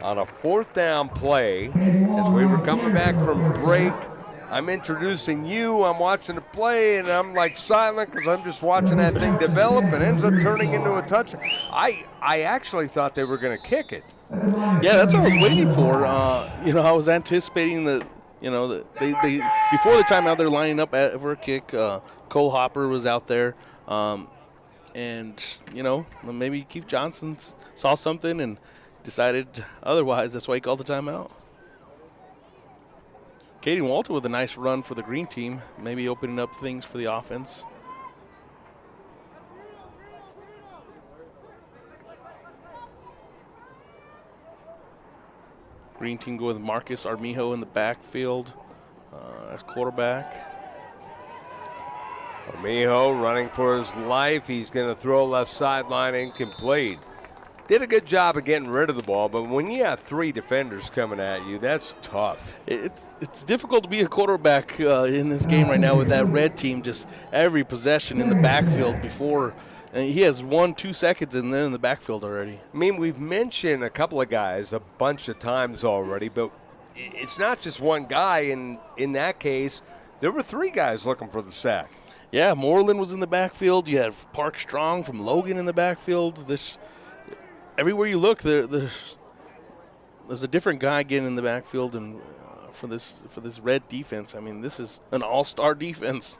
F: on a 4th down play. As we were coming back from break, I'm introducing you, I'm watching the play, and I'm like silent because I'm just watching that thing develop, and ends up turning into a touchdown. I actually thought they were going to kick it.
E: Yeah, that's what I was waiting for. I was anticipating that, they before the timeout, they're lining up for a kick. Cole Hopper was out there. And, maybe Keith Johnson saw something and decided otherwise. That's why he called the timeout. Caden Walter with a nice run for the green team, maybe opening up things for the offense. Green team go with Marcus Armijo in the backfield as quarterback.
F: Armijo running for his life. He's going to throw left sideline, incomplete. Did a good job of getting rid of the ball, but when you have 3 defenders coming at you, that's tough.
E: It's difficult to be a quarterback in this game right now with that red team, just every possession in the backfield before. And he has 1-2 seconds and then in the backfield already.
F: I mean, we've mentioned a couple of guys a bunch of times already, but it's not just one guy. In that case, there were 3 guys looking for the sack.
E: Yeah, Moreland was in the backfield. You have Park Strong from Logan in the backfield. Everywhere you look, there's a different guy getting in the backfield, and for this red defense, I mean, this is an all-star defense.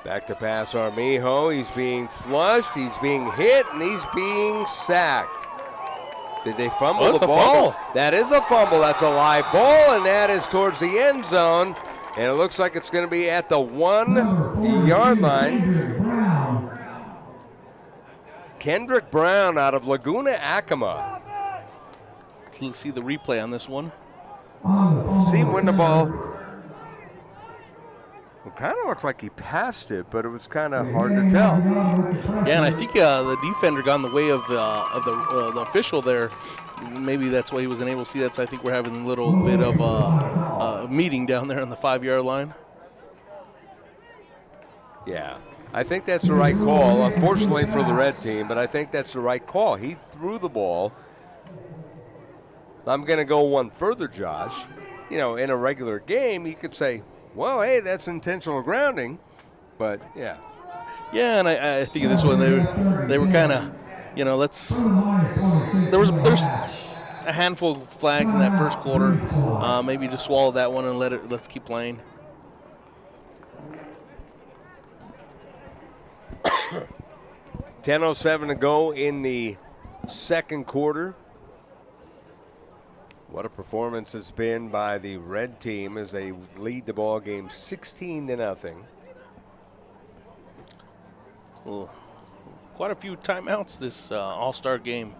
F: Back to pass Armijo. He's being flushed, he's being hit, and he's being sacked. Did they fumble the ball? That is a fumble. That's a live ball, and that is towards the end zone. And it looks like it's going to be at the 1-yard line. Kendrick Brown out of Laguna Acoma.
E: Let's see the replay on this one.
F: See him win the ball. It kind of looked like he passed it, but it was kind of hard to tell.
E: Yeah, and I think the defender got in the way of the official there. Maybe that's why he wasn't able to see that. So I think we're having a little bit of a meeting down there on the 5-yard line.
F: Yeah, I think that's the right call, unfortunately for the red team, but I think that's the right call. He threw the ball. I'm going to go one further, Josh. In a regular game, you could say, well, hey, that's intentional grounding, but yeah.
E: Yeah, and I think of this one, they were kind of, let's. There's a handful of flags in that first quarter. Maybe just swallow that one and let's keep playing.
F: .10:07 to go in the second quarter. What a performance it's been by the red team as they lead the ball game 16-0.
E: Well, quite a few timeouts this All-Star game.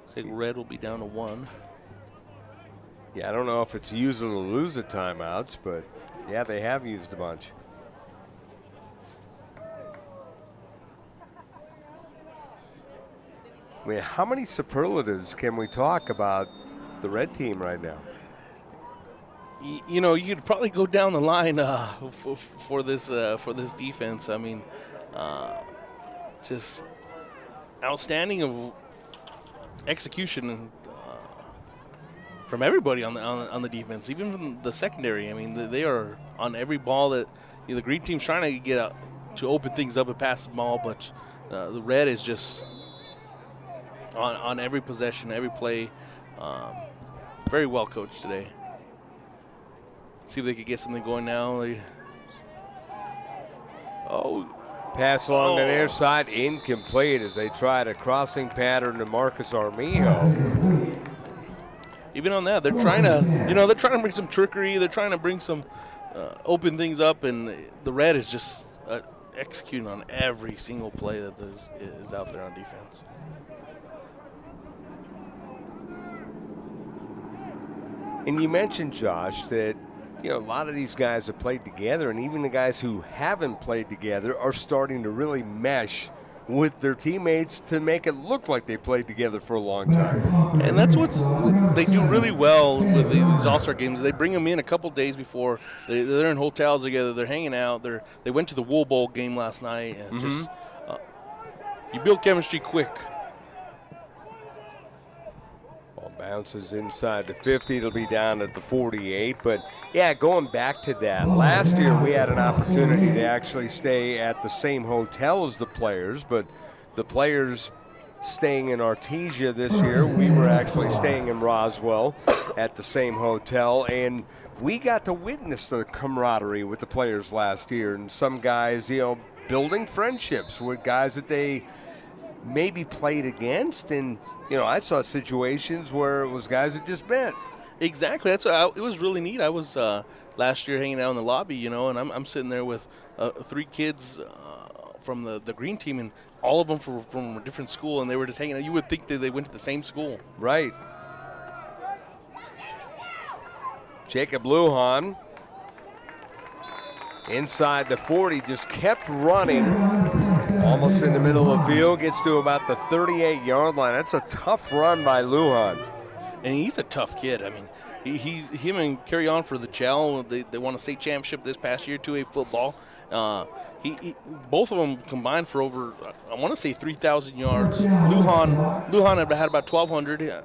E: Looks like red will be down to 1.
F: Yeah, I don't know if it's use it or lose it timeouts, but yeah, they have used a bunch. I mean, how many superlatives can we talk about the red team right now?
E: You could probably go down the line for this defense. I mean, just outstanding of execution from everybody on the defense, even from the secondary. I mean, they are on every ball that the green team's trying to get out to open things up and pass the ball, but the red is just on every possession, every play. Very well coached today. Let's see if they could get something going now.
F: Pass along the near side, incomplete as they tried a crossing pattern to Marcus Armijo.
E: Even on that, they're trying to bring some trickery. They're trying to bring some open things up, and the red is just executing on every single play that is out there on defense.
F: And you mentioned, Josh, that a lot of these guys have played together, and even the guys who haven't played together are starting to really mesh with their teammates to make it look like they played together for a long time.
E: And that's what they do really well with these All-Star games. They bring them in a couple days before. They're in hotels together. They're hanging out. They went to the Wool Bowl game last night. And just you build chemistry quick.
F: Bounces inside the 50. It'll be down at the 48. But, yeah, going back to that, last year we had an opportunity to actually stay at the same hotel as the players, but the players staying in Artesia this year, we were actually staying in Roswell at the same hotel, and we got to witness the camaraderie with the players last year, and some guys, building friendships with guys that they maybe played against, and I saw situations where it was guys that just met.
E: Exactly. It was really neat. I was last year hanging out in the lobby, and I'm sitting there with 3 kids from the green team, and all of them from a different school, and they were just hanging out. You would think that they went to the same school.
F: Right. Jacob Lujan inside the 40, just kept running. Almost in the middle of the field, gets to about the 38-yard line. That's a tough run by Lujan.
E: And he's a tough kid. I mean, him and Carry On for the Gel. They won a state championship this past year, 2A football. Both of them combined for over, I want to say 3,000 yards. Lujan had about 1,200.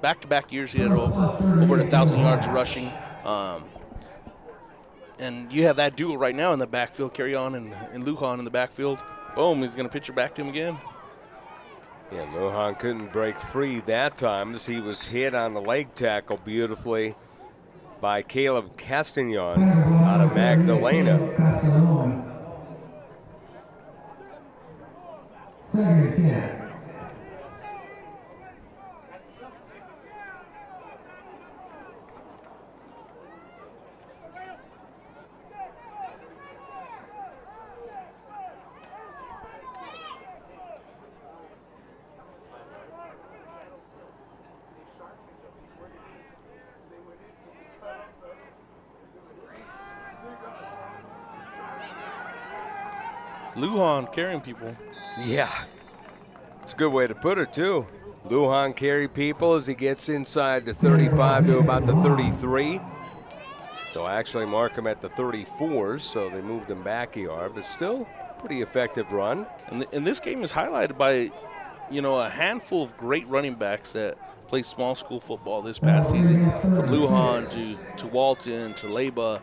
E: Back-to-back years, he had over 1,000 yards rushing. And you have that duo right now in the backfield, Carry On and Lujan in the backfield. Boom, he's going to pitch it back to him again.
F: Yeah, Lujan couldn't break free that time as he was hit on the leg tackle beautifully by Caleb Castagnon out of Magdalena.
E: Lujan carrying people.
F: Yeah. It's a good way to put it, too. Lujan carry people as he gets inside the 35 to about the 33. They'll actually mark him at the 34s, so they moved him back a yard, but still pretty effective run.
E: And this game is highlighted by, a handful of great running backs that played small school football this past season, from Lujan to Walton to Leba.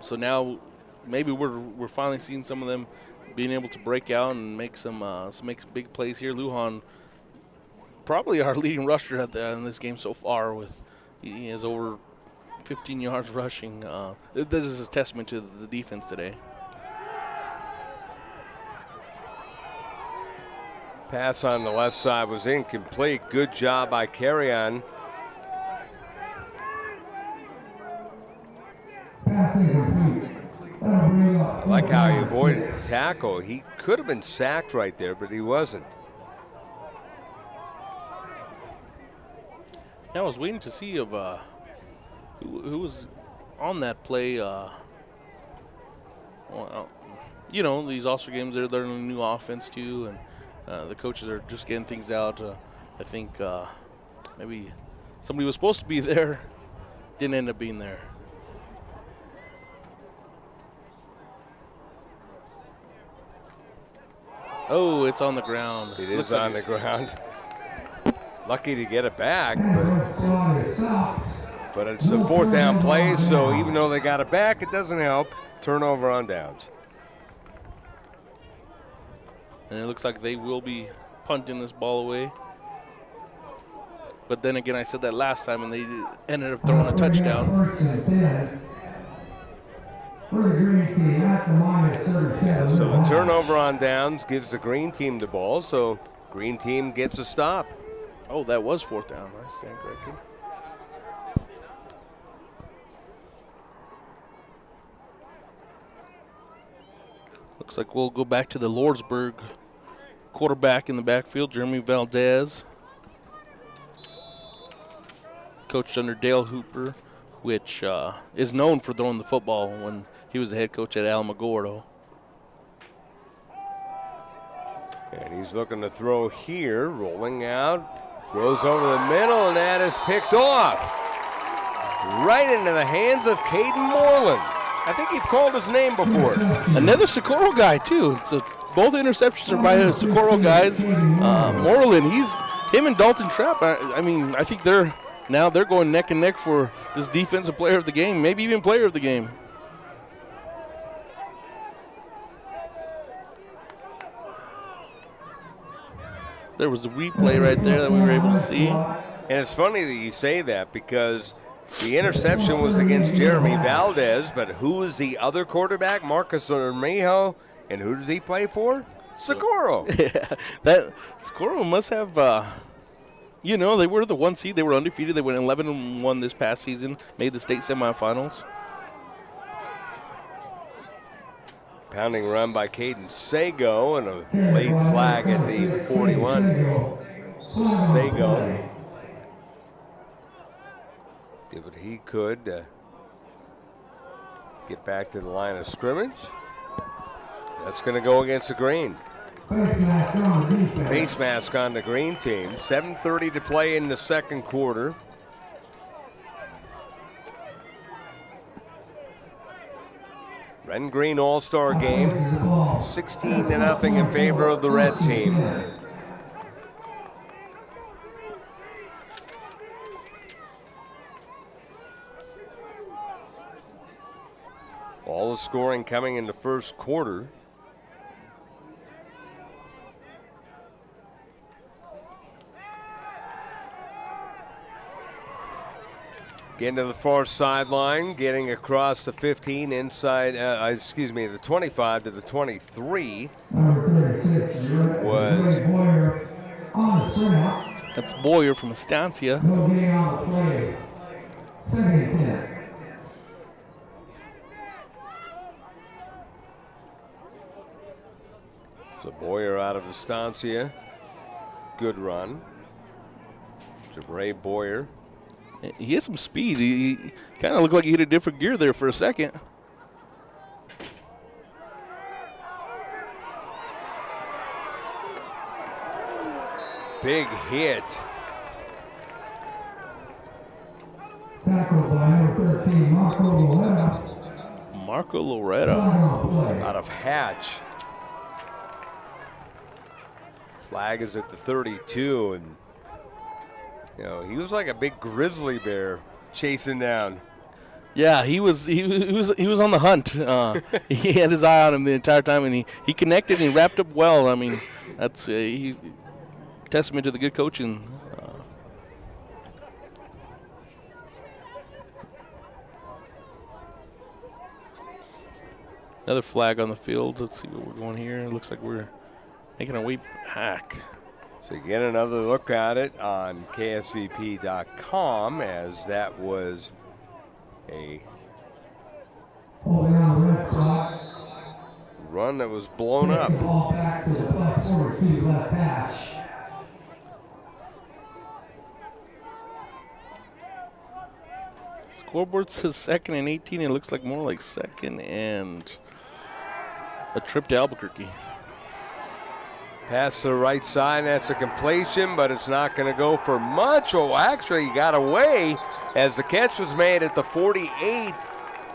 E: So now maybe we're finally seeing some of them being able to break out and make some big plays here. Lujan, probably our leading rusher in this game so far. He has over 15 yards rushing. This is a testament to the defense today.
F: Pass on the left side was incomplete. Good job by Carrion. I like how he avoided the tackle. He could have been sacked right there, but he wasn't.
E: Yeah, I was waiting to see if who was on that play. These All-Star games, they're learning a new offense too, and the coaches are just getting things out. I think maybe somebody was supposed to be there, didn't end up being there. Oh, it's on the ground.
F: It is on the ground. Lucky to get it back, but it's a fourth down play, so even though they got it back, it doesn't help. Turnover on downs.
E: And it looks like they will be punting this ball away. But then again, I said that last time, and they ended up throwing a touchdown.
F: So a turnover on downs gives the green team the ball, so green team gets a stop.
E: Oh, that was fourth down. I stand corrected. Looks like we'll go back to the Lordsburg quarterback in the backfield, Jeremy Valdez. Coached under Dale Hooper, which is known for throwing the football when he was the head coach at Alamogordo.
F: And he's looking to throw here, rolling out. Throws over the middle, and that is picked off. Right into the hands of Caden Moreland. I think he's called his name before.
E: Another Socorro guy, too. So both interceptions are by Socorro guys. Moreland, him and Dalton Trapp, I think they're going neck and neck for this defensive player of the game, maybe even player of the game. There was a replay right there that we were able to see.
F: And it's funny that you say that because the interception was against Jeremy Valdez, but who is the other quarterback? Marcus Armijo. And who does he play for? Socorro.
E: Yeah, that Socorro must have, they were the 1 seed. They were undefeated. They went 11-1 this past season, made the state semifinals.
F: Pounding run by Caden Sago and a late flag at the 41. So Sago did what he could to get back to the line of scrimmage. That's going to go against the green. Face mask on the green team. 7:30 to play in the second quarter. Red and green all-star game. 16-0 in favor of the red team. All the scoring coming in the first quarter. Getting to the far sideline, getting across the 15 inside, the 25 to the 23 was.
E: That's Boyer from Estancia.
F: So Boyer out of Estancia. Good run. Jabray Boyer.
E: He has some speed. He kind of looked like he hit a different gear there for a second.
F: big hit.
G: Tackled by number 13, Marco Loretta.
E: Marco Loretta.
F: Out of Hatch. Flag is at the 32, and he was like a big grizzly bear chasing down.
E: Yeah, he was on the hunt. He had his eye on him the entire time, and he connected and he wrapped up well. I mean, that's testament to the good coaching. Another flag on the field. Let's see what we're going here. It looks like we're making our way back.
F: So you get another look at it on KSVP.com, as that was a run that was blown up.
E: Scoreboard says 2nd and 18. It looks like more like 2nd and a trip to Albuquerque.
F: Pass to the right side, that's a completion, but it's not going to go for much. Oh, actually, he got away as the catch was made at the 48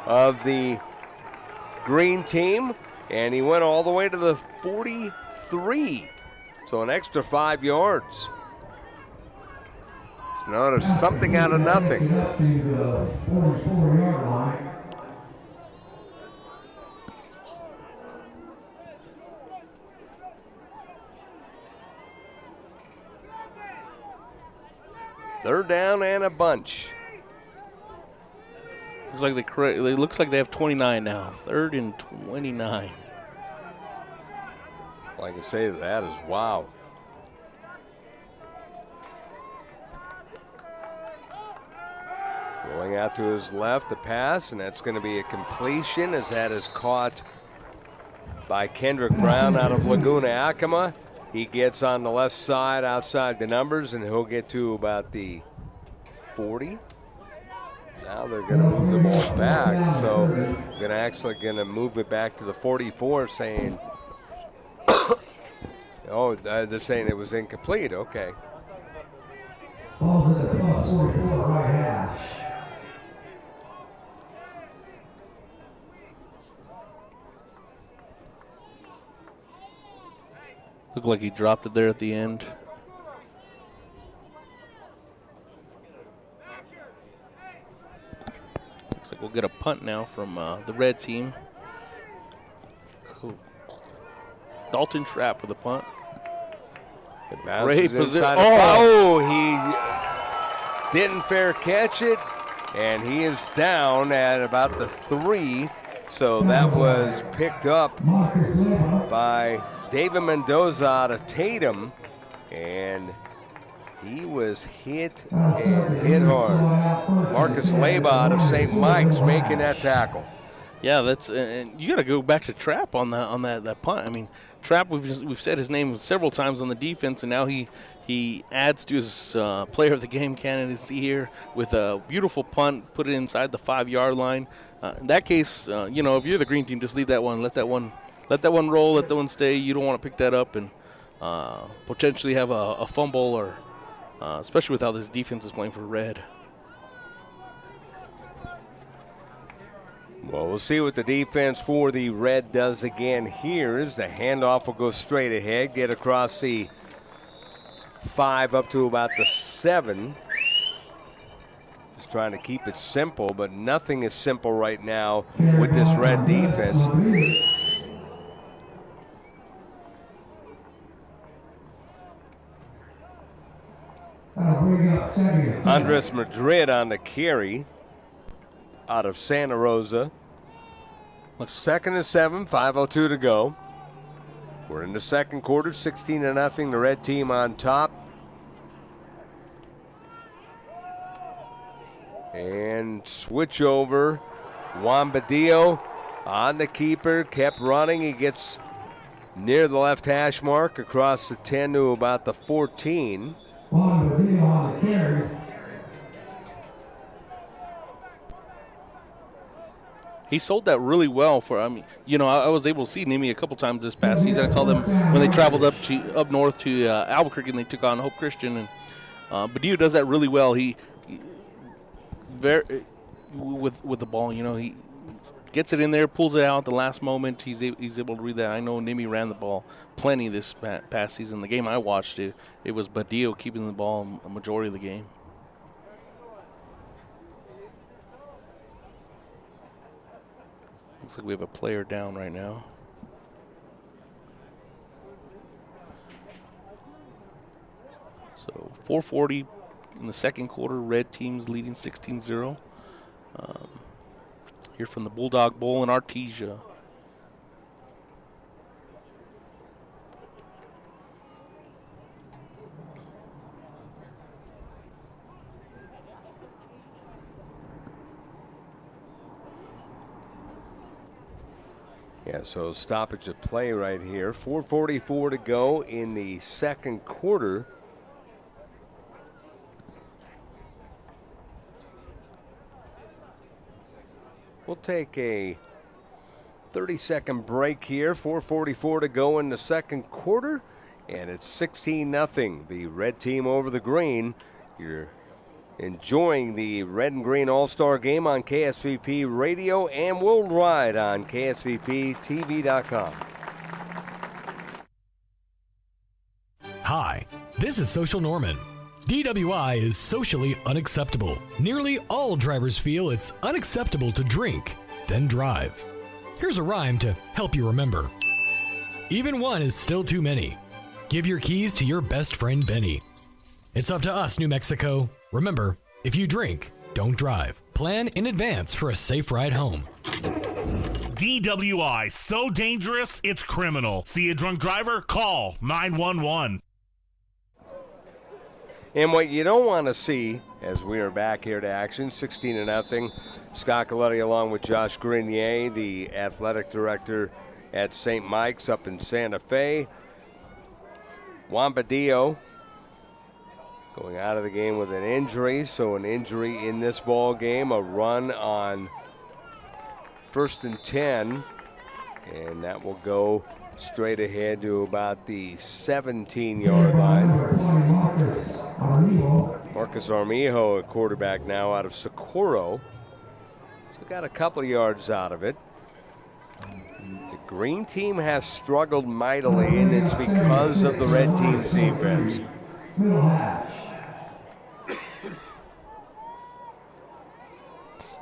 F: of the green team, and he went all the way to the 43. So an extra 5 yards. So now there's something out of nothing.
G: Up to the 44-yard line.
F: Third down and a bunch.
E: Looks like they have 29 now. 3rd and 29.
F: All I can say to that is wow. Rolling out to his left, the pass, and that's going to be a completion, as that is caught by Kendrick Brown out of Laguna Acoma. He gets on the left side outside the numbers, and he'll get to about the 40. Now they're going to move the ball back, so going to move it back to the 44, saying, they're saying it was incomplete. Okay.
G: Ball is at the 44 right hash.
E: Looked like he dropped it there at the end. Looks like we'll get a punt now from the red team. Cool. Dalton Trapp with a punt.
F: It bounces inside. Oh, he didn't fair catch it, and he is down at about the 3. So that was picked up by David Mendoza out of Tatum, and he was hit and hit hard. Marcus Leba out of St. Mike's making that tackle.
E: Yeah, that's and you got to go back to Trapp on that punt. I mean, Trapp, we've said his name several times on the defense, and now he adds to his player of the game candidacy here with a beautiful punt, put it inside the 5-yard line. In that case, if you're the green team, just leave that one, let that one roll, let that one stay. You don't want to pick that up and potentially have a fumble, or especially with how this defense is playing for red.
F: Well, we'll see what the defense for the red does again here. As the handoff will go straight ahead, get across the 5 up to about the 7. Just trying to keep it simple, but nothing is simple right now with this red defense. Andres Madrid on the carry out of Santa Rosa. 2nd and 7, 5:02 to go. We're in the second quarter, 16-0, the red team on top. And switch over. Wambadillo on the keeper, kept running. He gets near the left hash mark, across the 10 to about the 14.
G: Wambadillo on the carry.
E: He sold that really well for. I mean, I was able to see Nimi a couple times this past season. I saw them when they traveled up north to Albuquerque and they took on Hope Christian. And Badillo does that really well. He very with the ball. He gets it in there, pulls it out at the last moment. He's able to read that. I know Nimi ran the ball plenty this past season. The game I watched, it was Badillo keeping the ball a majority of the game. Looks like we have a player down right now. So 4:40 in the second quarter. Red team's leading 16-0. Here from the Bulldog Bowl in Artesia.
F: Yeah, so stoppage of play right here. 4:44 to go in the second quarter. We'll take a 30-second break here. 4:44 to go in the second quarter, and it's 16-0. The red team over the green. You're enjoying the Red and Green All-Star Game on KSVP Radio and worldwide on KSVPTV.com.
I: Hi, this is Social Norman. DWI is socially unacceptable. Nearly all drivers feel it's unacceptable to drink, then drive. Here's a rhyme to help you remember. Even one is still too many. Give your keys to your best friend Benny. It's up to us, New Mexico. Remember, if you drink, don't drive. Plan in advance for a safe ride home.
J: DWI, so dangerous, it's criminal. See a drunk driver? Call 911.
F: And what you don't want to see, as we are back here to action, 16-0. Scott Coletti along with Josh Grenier, the athletic director at St. Mike's up in Santa Fe. Juan Badillo going out of the game with an injury, so an injury in this ball game, a run on 1st and 10, and that will go straight ahead to about the 17-yard line. Marcus Armijo, a quarterback now out of Socorro, so got a couple of yards out of it. The green team has struggled mightily, and it's because of the red team's defense.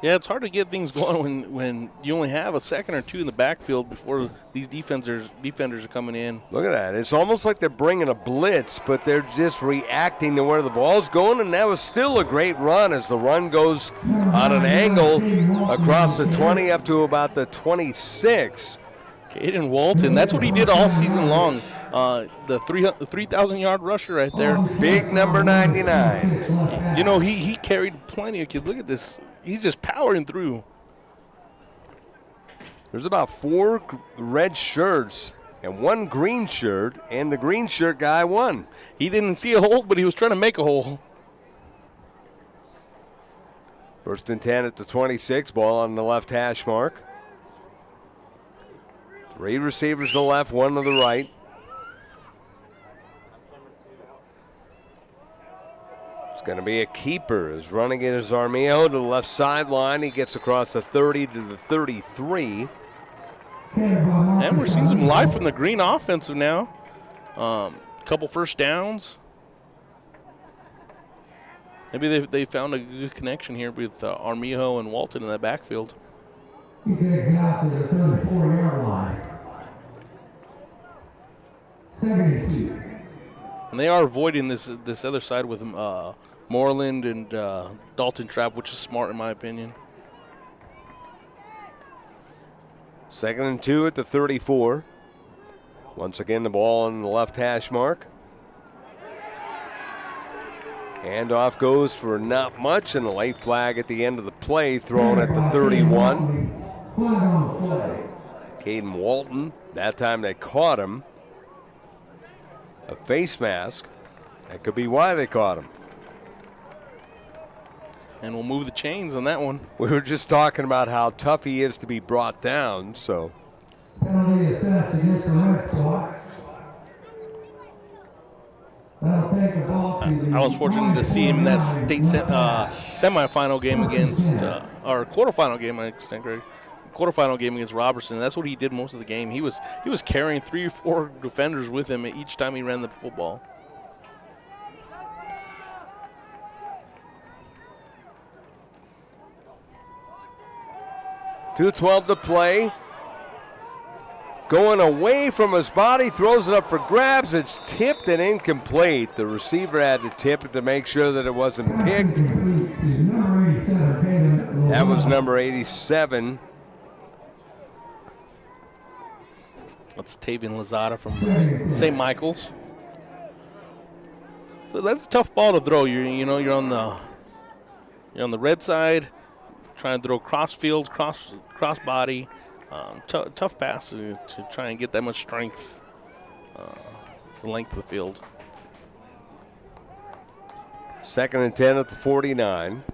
E: Yeah, it's hard to get things going when you only have a second or two in the backfield before these defenders are coming in.
F: Look at that. It's almost like they're bringing a blitz, but they're just reacting to where the ball's going, and that was still a great run as the run goes on an angle across the 20 up to about the 26.
E: Caden Walton, that's what he did all season long. The 3,000-yard rusher right there.
F: Big number 99.
E: He carried plenty of kids. Look at this. He's just powering through.
F: There's about 4 red shirts and 1 green shirt, and the green shirt guy won.
E: He didn't see a hole, but he was trying to make a hole.
F: 1st and 10 at the 26, ball on the left hash mark. 3 receivers to the left, 1 to the right. It's going to be a keeper. Is running it as Armijo to the left sideline. He gets across the 30 to the 33.
E: And we're seeing some life from the green offensive now. Couple first downs. Maybe they found a good connection here with Armijo and Walton in that backfield.
G: He takes out to the 34-yard line. 72.
E: And they are avoiding this other side with Moreland and Dalton Trapp, which is smart in my opinion.
F: 2nd and 2 at the 34. Once again, the ball on the left hash mark. Handoff goes for not much, and a late flag at the end of the play thrown at the 31. Caden Walton, that time they caught him. A face mask. That could be why they caught him.
E: and will move the chains on that one.
F: We were just talking about how tough he is to be brought down, so.
G: Penalty assessed against the red spot. That'll take the ball to the
E: I was fortunate to see him in that state semifinal game against, or quarterfinal game, I stand corrected. Quarterfinal game against Robertson. That's what he did most of the game. He was carrying 3 or 4 defenders with him each time he ran the football.
F: .212 to play. Going away from his body, throws it up for grabs. It's tipped and incomplete. The receiver had to tip it to make sure that it wasn't picked. That was number 87.
E: That's Tavian Lozada from St. Michael's. So that's a tough ball to throw. You're on the red side, trying to throw cross field, cross body. Tough pass to try and get that much strength, the length of the field.
F: 2nd and 10 at the 49.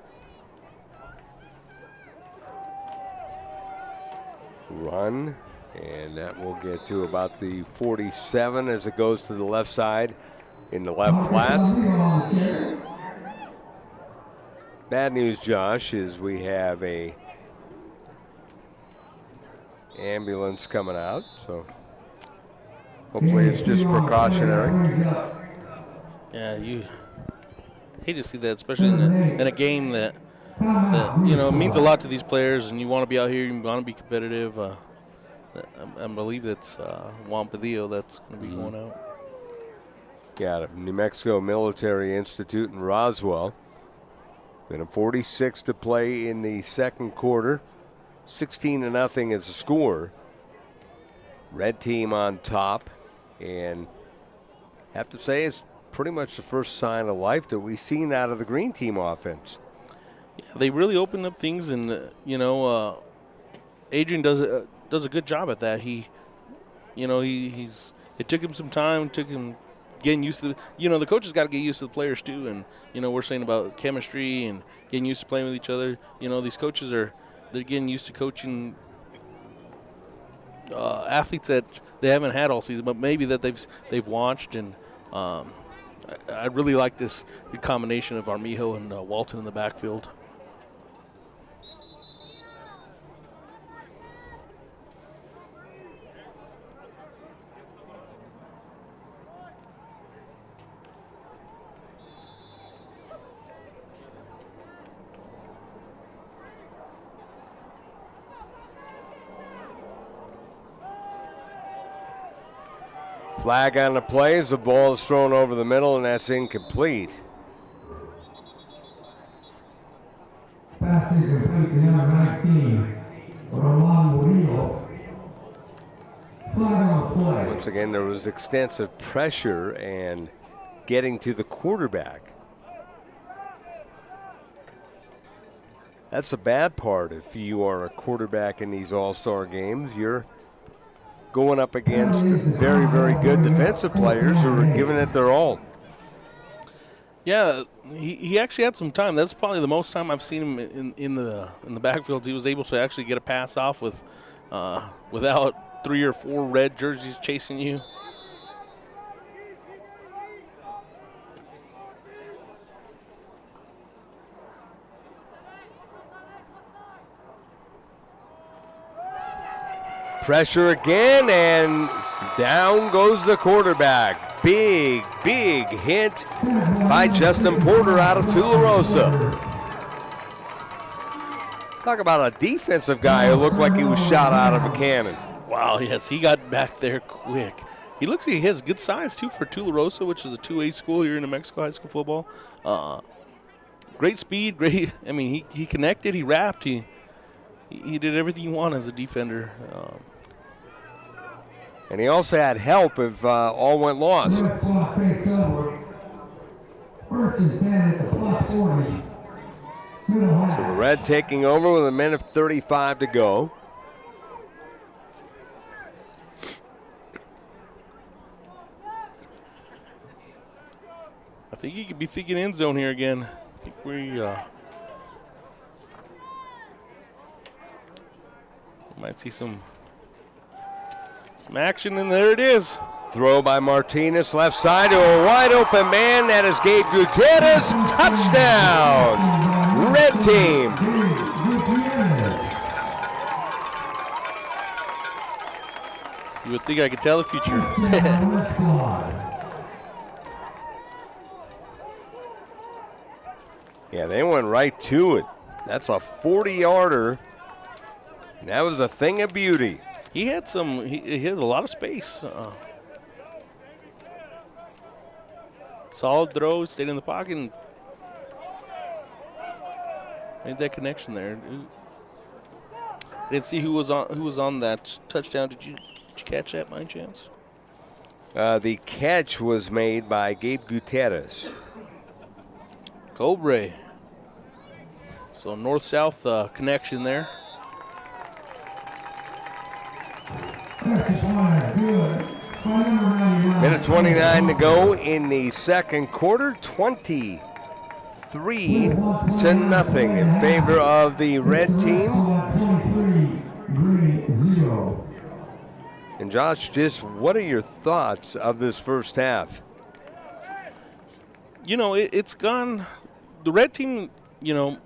F: Run, and that will get to about the 47 as it goes to the left side in the left flat. Bad news, Josh, is we have a ambulance coming out, so hopefully it's just precautionary.
E: Yeah, you hate to see that, especially in a game that means a lot to these players, and you want to be out here, you want to be competitive. I believe that's Juan Padillo that's going to be going out.
F: Yeah, New Mexico Military Institute in Roswell. Been a 46 to play in the second quarter. 16-0 is the score. Red team on top, and have to say it's pretty much the first sign of life that we've seen out of the green team offense.
E: Yeah, they really opened up things, and Adrian does a good job at that. It took him some time, took him getting used to the coaches got to get used to the players too, and we're saying about chemistry and getting used to playing with each other. These coaches they're getting used to coaching athletes that they haven't had all season, but maybe that they've watched. And I really like this combination of Armijo and Walton in the backfield.
F: Flag on the play as the ball is thrown over the middle, and that's incomplete.
G: Pass incomplete to number 19, Roman Murillo. Flag on the play.
F: Once again, there was extensive pressure and getting to the quarterback. That's the bad part. If you are a quarterback in these all-star games, you're going up against very, very good defensive players who are giving it their all.
E: Yeah, he actually had some time. That's probably the most time I've seen him in the backfield. He was able to actually get a pass off without 3 or 4 red jerseys chasing you.
F: Pressure again, and down goes the quarterback. Big, big hit by Justin Porter out of Tularosa. Talk about a defensive guy who looked like he was shot out of a cannon.
E: Wow, yes, he got back there quick. He looks like he has good size, too, for Tularosa, which is a 2A school here in New Mexico high school football. Great speed, great. I mean, he connected, he wrapped, he did everything you want as a defender.
F: And he also had help if all went lost. So the red taking over with a minute 35 to go.
E: I think he could be thinking end zone here again. I think we Might see some action, and there it is.
F: Throw by Martinez, left side to a wide open man. That is Gabe Gutierrez. Touchdown, red team.
E: You would think I could tell the future.
F: Yeah, they went right to it. That's a 40-yarder. That was a thing of beauty.
E: He had he had a lot of space. Solid throw, stayed in the pocket, and made that connection there. I didn't see who was on that touchdown. Did you catch that by any chance?
F: The catch was made by Gabe Gutierrez.
E: Cobre. So north-south connection there.
F: Minute 29 to go in the second quarter. 23-0 in favor of the red team. And Josh, just what are your thoughts of this first half?
E: You know, it's gone. The red team, you know,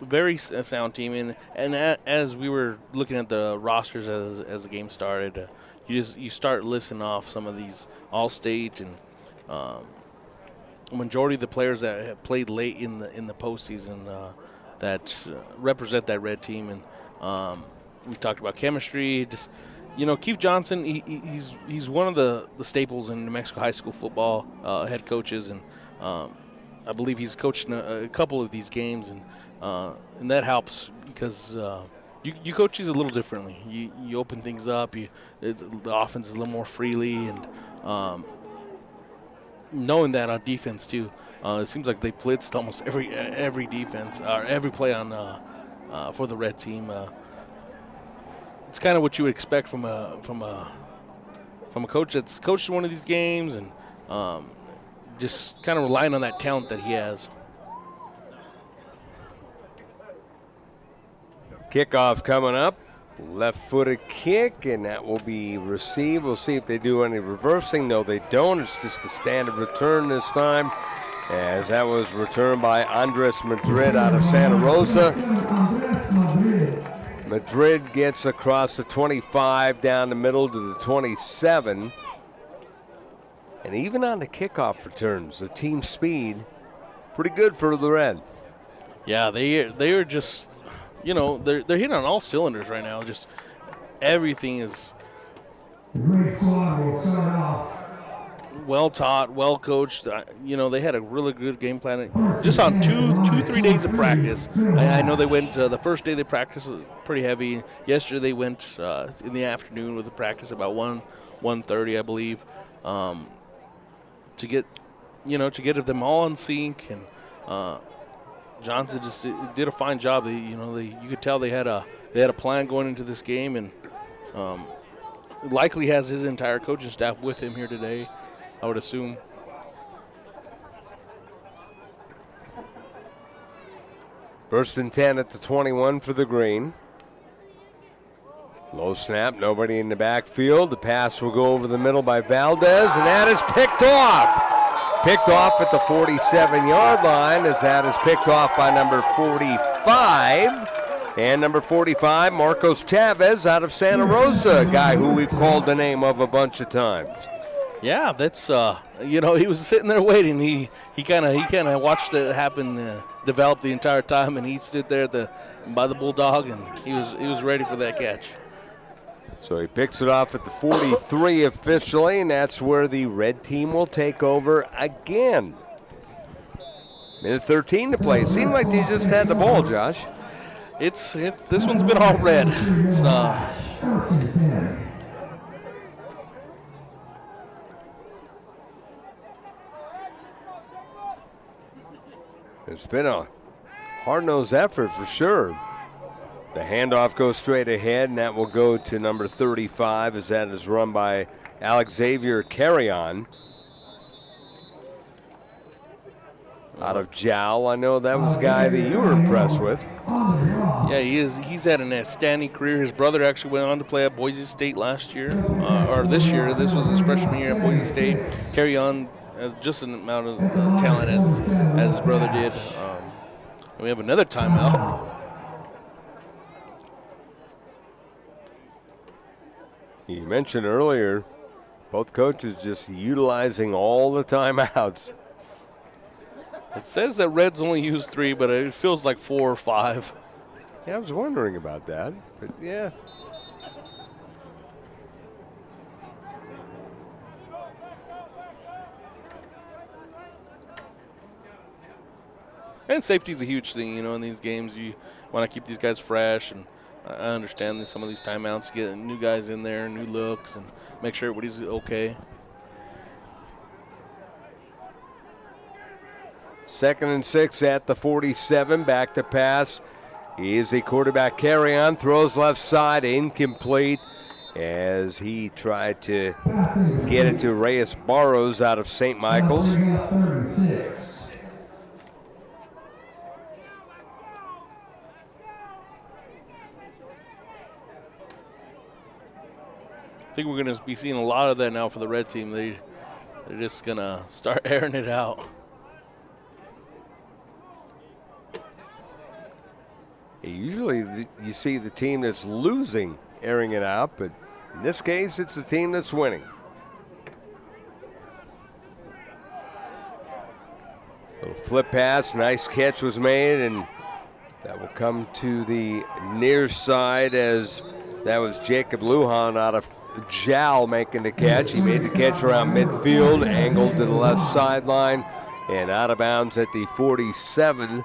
E: very sound team, and as we were looking at the rosters as the game started, you start listing off some of these all-state and majority of the players that have played late in the postseason that represent that red team, and we talked about chemistry. Just, you know, Keith Johnson, he's one of the staples in New Mexico high school football head coaches, and I believe he's coached in a couple of these games, and that helps because you coach these a little differently. You open things up. The offense is a little more freely, and knowing that on defense too, it seems like they blitzed almost every defense or every play on for the red team. It's kind of what you would expect from a coach that's coached one of these games, and just kind of relying on that talent that he has.
F: Kickoff coming up. Left-footed kick, and that will be received. We'll see if they do any reversing. No, they don't. It's just a standard return this time, as that was returned by Andres Madrid out of Santa Rosa. Madrid gets across the 25 down the middle to the 27. And even on the kickoff returns, the team speed, pretty good for the Red.
E: Yeah, they are just, you know, they're hitting on all cylinders right now. Just everything is well taught, well coached. You know, they had a really good game plan. Just on 3 days of practice. I know they went the first day they practiced pretty heavy. Yesterday they went in the afternoon with a practice about 1:30, I believe, to get them all in sync. And Johnson just did a fine job. You could tell they had a plan going into this game, and likely has his entire coaching staff with him here today, I would assume.
F: First and 10 at the 21 for the Green. Low snap, nobody in the backfield. The pass will go over the middle by Valdez, and that is picked off. Picked off at the 47-yard line, as that is picked off by number 45. And number 45, Marcos Chavez out of Santa Rosa, a guy who we've called the name of a bunch of times.
E: Yeah, that's he was sitting there waiting. He kind of watched it happen, develop the entire time, and he stood there by the Bulldog, and he was ready for that catch.
F: So he picks it off at the 43 officially, and that's where the red team will take over again. Minute 13 to play. Seemed like they just had the ball, Josh.
E: It's this one's been all red.
F: It's been a hard-nosed effort for sure. The handoff goes straight ahead, and that will go to number 35, as that is run by Alex Xavier Carrion. Out of Jowl, I know that was a guy that you were impressed with.
E: Yeah, Yeah, he's had an outstanding career. His brother actually went on to play at Boise State last year, or this year. This was his freshman year at Boise State. Carry on as just an amount of talent as his brother did. And we have another timeout.
F: You mentioned earlier, both coaches just utilizing all the timeouts.
E: It says that Reds only use 3, but it feels like 4 or 5.
F: Yeah, I was wondering about that, but yeah.
E: And safety is a huge thing, in these games. You want to keep these guys fresh, and I understand that some of these timeouts, get new guys in there, new looks, and make sure everybody's okay.
F: 2nd and 6 at the 47. Back to pass. Is a quarterback carry on. Throws left side. Incomplete as he tried to get it to Reyes Barrows out of St. Michael's.
E: I think we're going to be seeing a lot of that now for the red team. They're just going to start airing it out.
F: Usually you see the team that's losing airing it out, but in this case it's the team that's winning. Little flip pass, nice catch was made, and that will come to the near side as that was Jacob Lujan out of Jal making the catch. He made the catch around midfield, angled to the left sideline, and out of bounds at the 47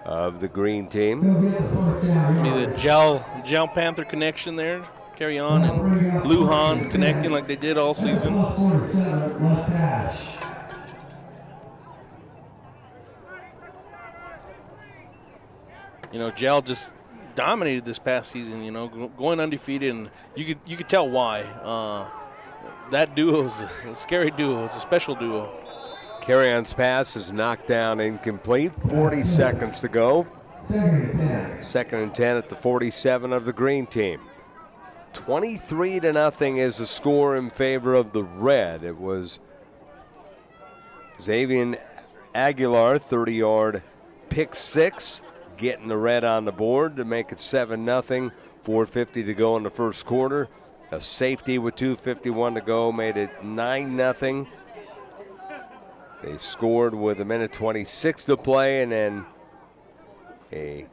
F: of the green team.
E: Be the Jal Panther connection there. Carry on, and Lujan connecting like they did all season. Jal just dominated this past season, going undefeated, and you could tell why. That duo is a scary duo. It's a special duo.
F: Carry-on's pass is knocked down incomplete. 40 seconds to go. 2nd and 10 at the 47 of the green team. 23-0 is the score in favor of the red. It was Xavier Aguilar, 30-yard pick six, getting the red on the board to make it 7-0. 4:50 to go in the first quarter. A safety with 2:51 to go made it 9-0. They scored with 1:26 to play, and then a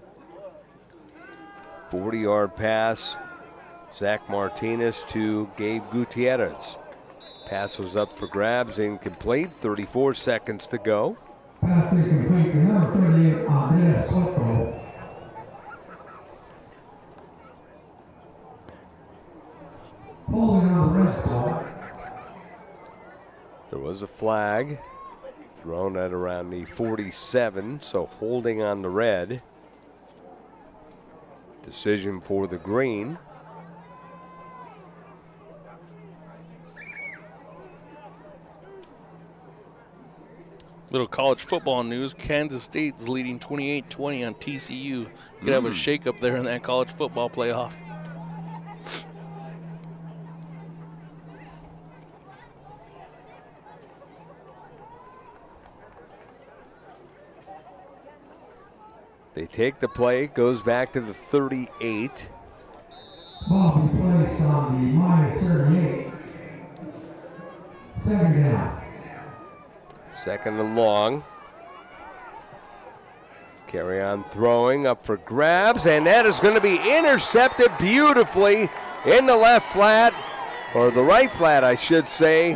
F: 40-yard pass. Zach Martinez to Gabe Gutierrez. Pass was up for grabs, incomplete. 34 seconds to go.
G: Pass incomplete to number 38, Andrea Soto. Holding on the red side.
F: There was a flag thrown at around the 47, so holding on the red. Decision for the green.
E: Little college football news. Kansas State's leading 28-20 on TCU. Could have a shakeup there in that college football playoff.
F: They take the play, goes back to the 38.
G: Bobby plays on the -38. 2nd down.
F: 2nd and long. Carry on throwing, up for grabs, and that is going to be intercepted beautifully in the left flat, or the right flat, I should say.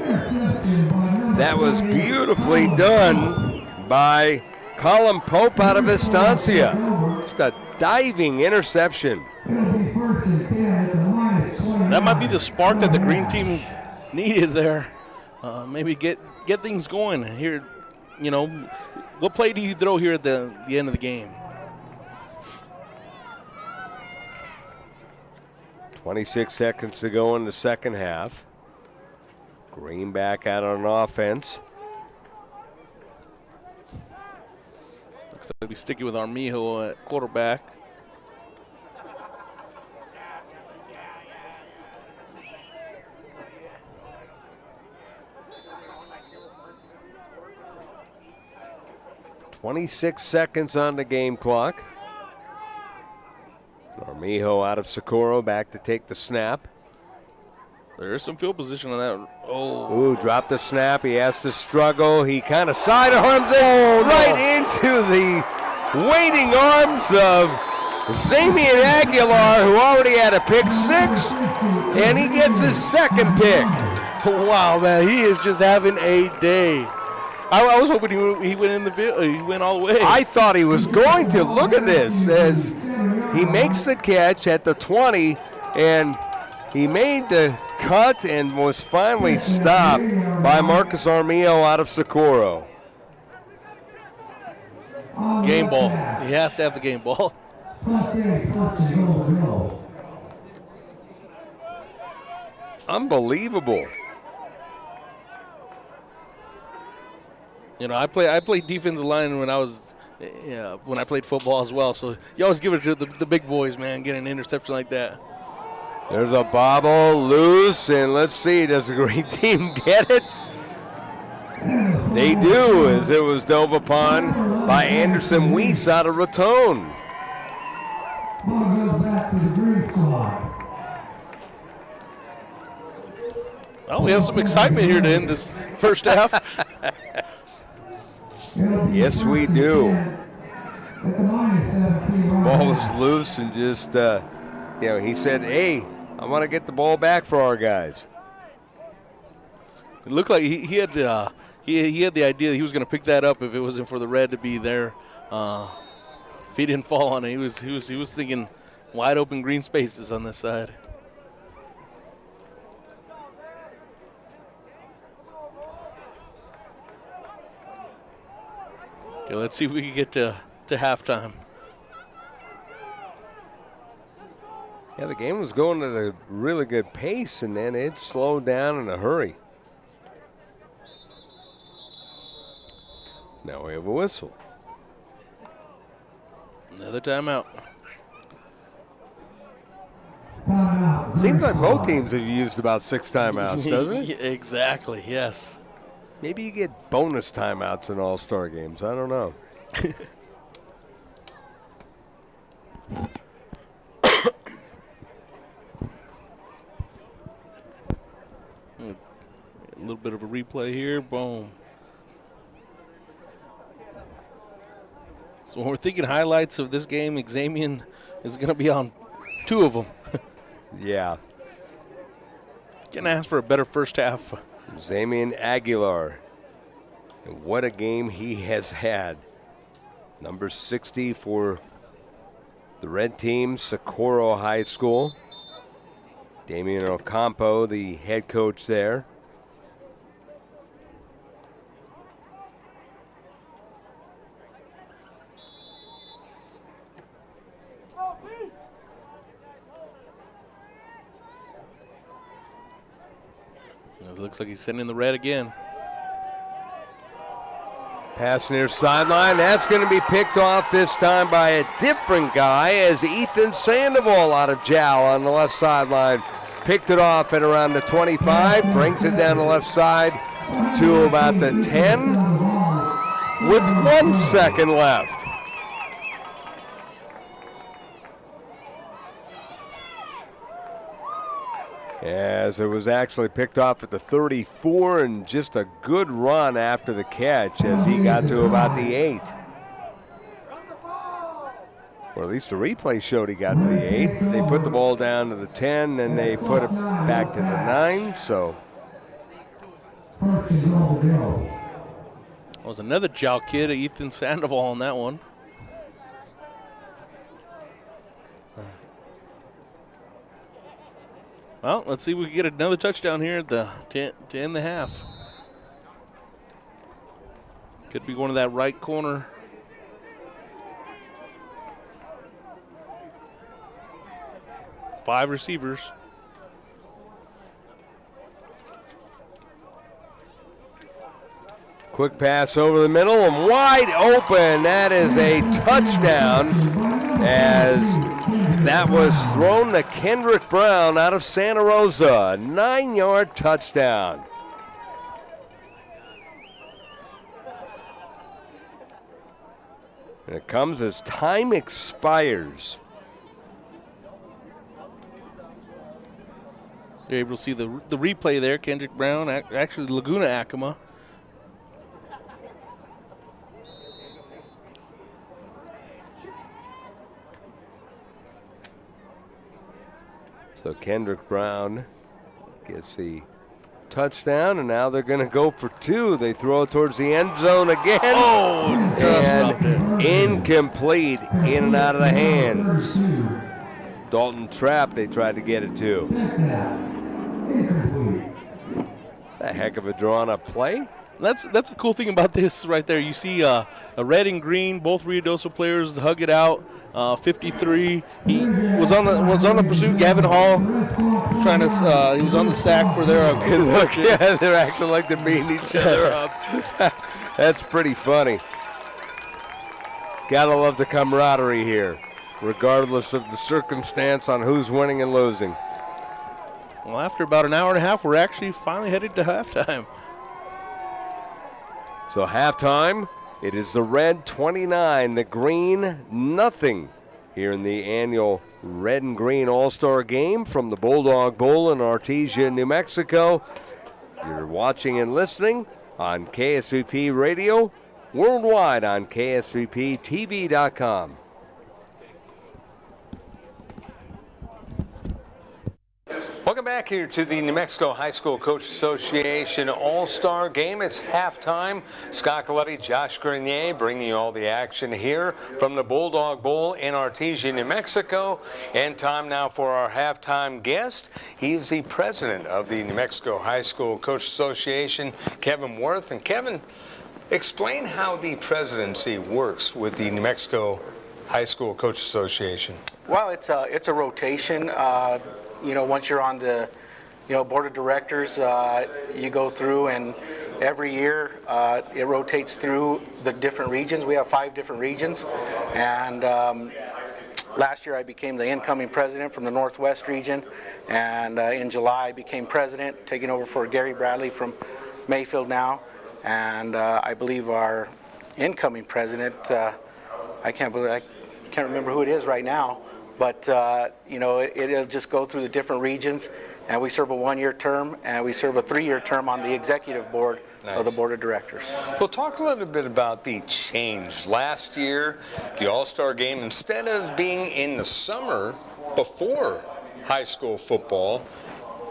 F: That was beautifully done by Colin Pope out of Estancia. Just a diving interception.
E: That might be the spark that the green team needed there. Maybe get things going here. What play do you throw here at the end of the game?
F: 26 seconds to go in the second half. Green back out on offense.
E: Looks like we sticking with Armijo at quarterback.
F: "26 seconds on the game clock." Armijo out of Socorro, back to take the snap.
E: There's some field position on that. Oh.
F: Ooh, dropped the snap. He has to struggle. He kind of sidearms it right into the waiting arms of Zamian Aguilar, who already had a pick six, and he gets his second pick.
E: Wow, man, he is just having a day. I was hoping he went in the field. He went all the way.
F: I thought he was going to. Look at this as he makes the catch at the 20, and he made the cut and was finally stopped by Marcus Armijo out of Socorro.
E: Game ball. He has to have the game ball.
F: Unbelievable.
E: You know, I played defensive line when I played football as well. So you always give it to the big boys, man, get an interception like that.
F: There's a bobble loose, and let's see, does the green team get it? They do, as it was dove upon by Anderson Weiss out of Raton.
E: Well, we have some excitement here to end this first half.
F: Yes, we do. Ball was loose and just, he said, "Hey, I want to get the ball back for our guys."
E: It looked like he had the idea that he was going to pick that up if it wasn't for the red to be there. If he didn't fall on it, he was thinking wide open green spaces on this side. Okay, let's see if we can get to halftime.
F: Yeah, the game was going at a really good pace, and then it slowed down in a hurry. Now we have a whistle.
E: Another timeout.
F: Seems like both teams have used about 6 timeouts, doesn't it?
E: Exactly, yes.
F: Maybe you get bonus timeouts in all-star games. I don't know.
E: A little bit of a replay here. Boom. So when we're thinking highlights of this game, Xamian is going to be on 2 of them.
F: Yeah.
E: Can't ask for a better first half.
F: Zamian Aguilar. And what a game he has had. Number 60 for the red team, Socorro High School. Damian Ocampo, the head coach there.
E: It looks like he's sending the red again.
F: Pass near sideline. That's going to be picked off this time by a different guy as Ethan Sandoval out of Jow on the left sideline. Picked it off at around the 25. Brings it down the left side to about the 10 with 1 second left. As it was actually picked off at the 34, and just a good run after the catch as he got to about the 8. Or at least the replay showed he got to the 8. They put the ball down to the 10, and they put it back to the 9, so.
E: Was another Jow kid, Ethan Sandoval on that one. Well, let's see if we can get another touchdown here at to end the half. Could be going to that right corner. Five receivers.
F: Quick pass over the middle and wide open. That is a touchdown, as that was thrown to Kendrick Brown out of Santa Rosa. 9-yard touchdown. And it comes as time expires.
E: You're able to see the replay there. Kendrick Brown, actually Laguna Acoma.
F: So Kendrick Brown gets the touchdown, and now they're going to go for 2. They throw it towards the end zone again.
E: Oh,
F: and incomplete, in and out of the hands. Dalton Trapp, they tried to get it to. It's a heck of a drawn-up play.
E: That's a cool thing about this right there. You see a red and green, both Ruidoso players hug it out. 53. He was on the pursuit. Gavin Hall trying to. He was on the sack for their.
F: Look, yeah, they're acting like they're beating each other up. That's pretty funny. Gotta love the camaraderie here, regardless of the circumstance on who's winning and losing.
E: Well, after about an hour and a half, we're actually finally headed to halftime.
F: So halftime, it is the red 29, the green nothing here in the annual Red and Green All-Star Game from the Bulldog Bowl in Artesia, New Mexico. You're watching and listening on KSVP Radio, worldwide on KSVPTV.com. Welcome back here to the New Mexico High School Coach Association All-Star Game. It's halftime. Scott Coletti, Josh Grenier bringing you all the action here from the Bulldog Bowl in Artesia, New Mexico. And time now for our halftime guest. He is the president of the New Mexico High School Coach Association, Kevin Worth. And Kevin, explain how the presidency works with the New Mexico High School Coach Association.
C: Well, it's a rotation. Once you're on the, board of directors, you go through, and every year it rotates through the different regions. We have 5 different regions, and last year I became the incoming president from the Northwest region, and in July I became president, taking over for Gary Bradley from Mayfield now, and I believe our incoming president, I can't remember who it is right now. But, it'll just go through the different regions, and we serve a 1-year term, and we serve a 3-year term on the executive board of the board of directors.
F: Well, talk a little bit about the change. Last year, the All-Star Game, instead of being in the summer before high school football,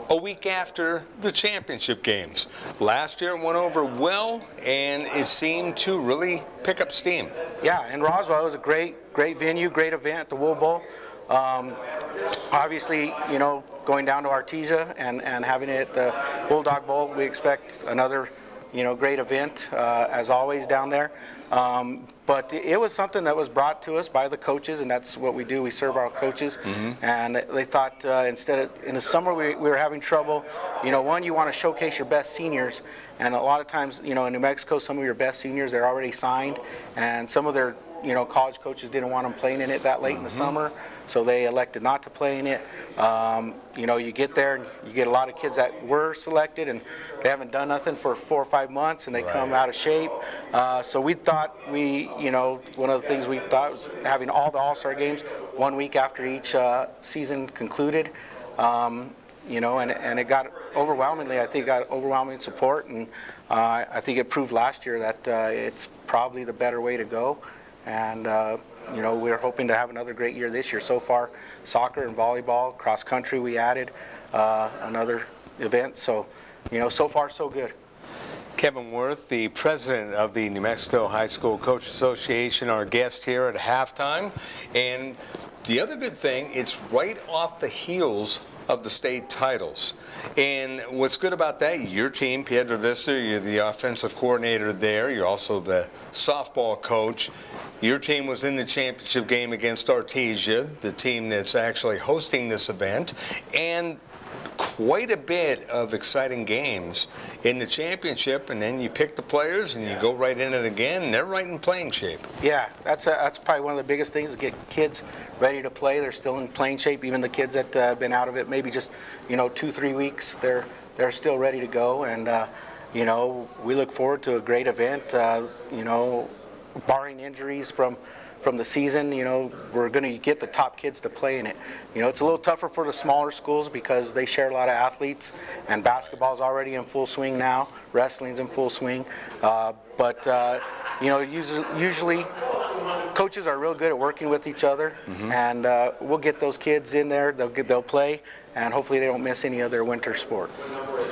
F: a week after the championship games. Last year it went over well, and it seemed to really pick up steam.
C: Yeah, in Roswell it was a great venue, great event, the Wool Bowl. Obviously, going down to Artesia and having it at the Bulldog Bowl, we expect another, great event as always down there. But it was something that was brought to us by the coaches, and that's what we do. We serve our coaches, and they thought instead of in the summer we were having trouble. One, you want to showcase your best seniors, and a lot of times, in New Mexico, some of your best seniors, they're already signed, and some of their college coaches didn't want them playing in it that late in the summer, so they elected not to play in it. You get there and you get a lot of kids that were selected and they haven't done nothing for 4 or 5 months, and they come out of shape. So we thought one of the things we thought was having all the All-Star games 1 week after each season concluded. And it got overwhelmingly, I think, got overwhelming support, and I think it proved last year that it's probably the better way to go. And we're hoping to have another great year this year. So far, soccer and volleyball, cross country, we added another event. So, so far so good.
F: Kevin Worth, the president of the New Mexico High School Coach Association, our guest here at halftime. And the other good thing, it's right off the heels of the state titles. And what's good about that, your team, Piedra Vista, you're the offensive coordinator there. You're also the softball coach. Your team was in the championship game against Artesia, the team that's actually hosting this event. And
B: quite a bit of exciting games in the championship, and then you pick the players and you go right in it again, and they're right in playing shape.
C: Yeah, that's probably one of the biggest things, to get kids ready to play. They're still in playing shape. Even the kids that have been out of it maybe just 2-3 weeks, they're still ready to go. And we look forward to a great event. Barring injuries from the season, we're going to get the top kids to play in it. It's a little tougher for the smaller schools because they share a lot of athletes, and basketball's already in full swing now, wrestling's in full swing. Usually coaches are real good at working with each other, and we'll get those kids in there, they'll play, and hopefully they don't miss any of their winter sport.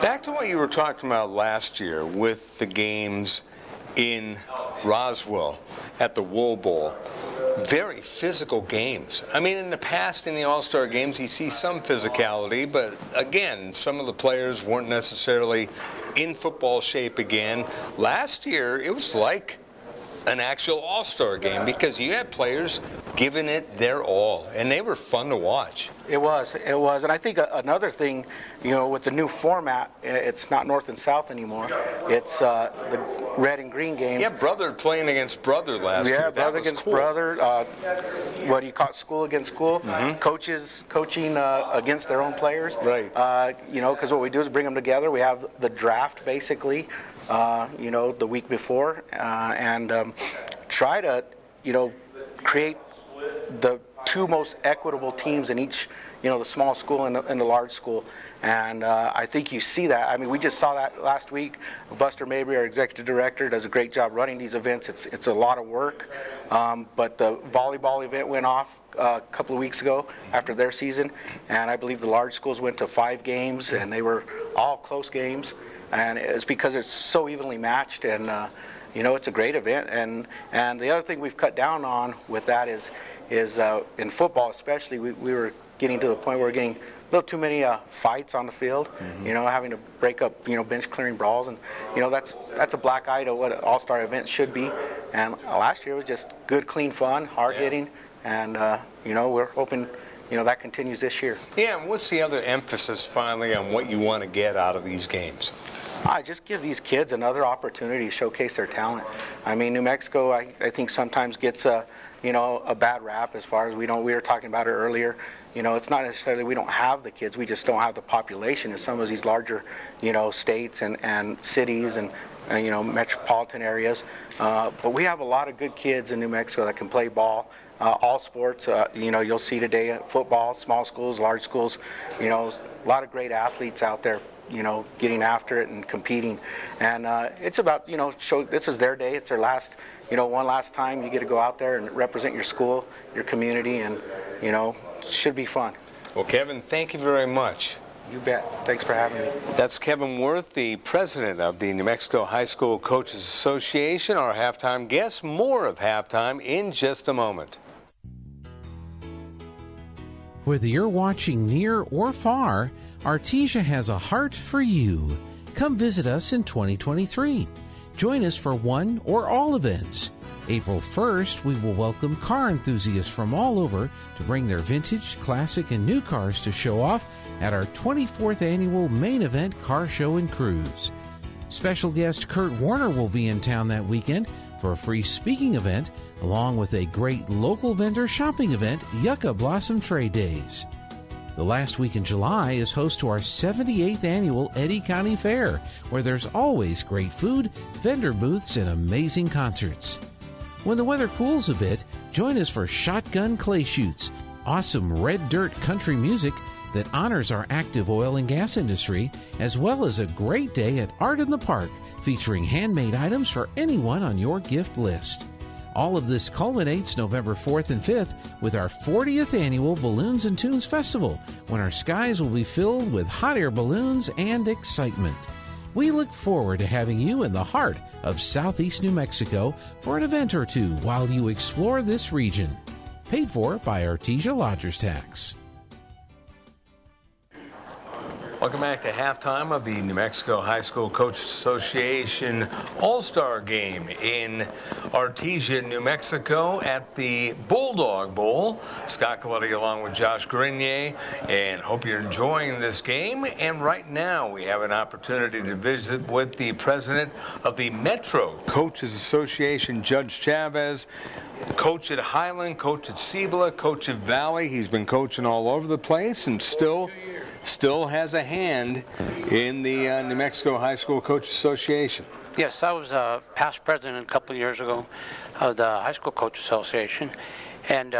B: Back to what you were talking about last year with the games in Roswell at the Wool Bowl. Very physical games. I mean, in the past, in the All-Star games, you see some physicality, but again, some of the players weren't necessarily in football shape again. Last year, it was like an actual All-Star game because you had players giving it their all, and they were fun to watch.
C: It was, and I think another thing, with the new format, it's not North and South anymore. It's the red and green games.
B: Yeah, brother playing against brother last year.
C: Yeah, brother against cool. Brother. What do you call it? School against school. Coaches coaching against their own players.
B: Right.
C: Because what we do is bring them together. We have the draft basically, the week before, and try to, create the two most equitable teams in each, the small school and the large school. And I think you see that. I mean, we just saw that last week. Buster Mabry, our executive director, does a great job running these events. It's a lot of work. But the volleyball event went off a couple of weeks ago after their season, and I believe the large schools went to 5 games, and they were all close games. And it's because it's so evenly matched, and it's a great event. And the other thing we've cut down on with that is in football especially, we were getting to the point where we're getting a little too many fights on the field, having to break up, bench clearing brawls, and that's a black eye to what an all-star event should be. And last year was just good, clean fun, hard hitting, and we're hoping that continues this year.
B: Yeah, and what's the other emphasis finally on what you want to get out of these games?
C: I just give these kids another opportunity to showcase their talent. I mean, New Mexico, I think sometimes gets a bad rap as far as we were talking about it earlier. It's not necessarily we don't have the kids, we just don't have the population in some of these larger, states and cities and metropolitan areas. But we have a lot of good kids in New Mexico that can play ball, all sports. You'll see today football, small schools, large schools, a lot of great athletes out there, getting after it and competing. And it's about, show this is their day. It's their last, one last time you get to go out there and represent your school, your community, and, should be fun.
B: Well, Kevin, thank you very much.
C: You bet. Thanks for having me.
B: That's Kevin Worth, the president of the New Mexico High School Coaches Association, our halftime guest. More of halftime in just a moment.
H: Whether you're watching near or far, Artesia has a heart for you. Come visit us in 2023. Join us for one or all events. April 1st, we will welcome car enthusiasts from all over to bring their vintage, classic, and new cars to show off at our 24th annual main event car show and cruise. Special guest Kurt Warner will be in town that weekend for a free speaking event, along with a great local vendor shopping event, Yucca Blossom Trade Days. The last week in July is host to our 78th annual Eddy County Fair, where there's always great food, vendor booths, and amazing concerts. When the weather cools a bit, join us for Shotgun Clay Shoots, awesome red dirt country music that honors our active oil and gas industry, as well as a great day at Art in the Park, featuring handmade items for anyone on your gift list. All of this culminates November 4th and 5th with our 40th annual Balloons and Tunes Festival, when our skies will be filled with hot air balloons and excitement. We look forward to having you in the heart of southeast New Mexico for an event or two while you explore this region. Paid for by Artesia Lodgers Tax.
B: Welcome back to halftime of the New Mexico High School Coaches Association All-Star Game in Artesia, New Mexico at the Bulldog Bowl. Scott Coletti along with Josh Grenier, and hope you're enjoying this game. And right now we have an opportunity to visit with the president of the Metro Coaches Association, Judge Chavez. Coach at Highland, coach at Cibola, coach at Valley. He's been coaching all over the place and still has a hand in the New Mexico High School Coaches Association.
K: Yes, I was past president a couple of years ago of the High School Coaches Association, and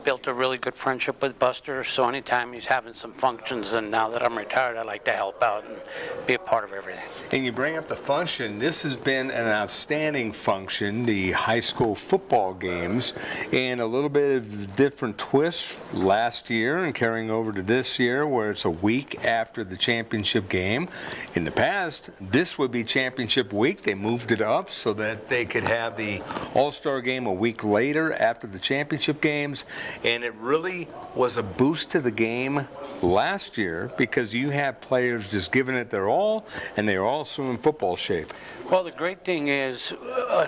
K: built a really good friendship with Buster. So anytime he's having some functions, and now that I'm retired, I like to help out and be a part of everything.
B: And you bring up the function. This has been an outstanding function, the high school football games, and a little bit of different twists last year and carrying over to this year, where it's a week after the championship game. In the past, this would be championship week. They moved it up so that they could have the All-Star game a week later after the championship games. And it really was a boost to the game last year because you have players just giving it their all, and they're also in football shape.
K: Well, the great thing is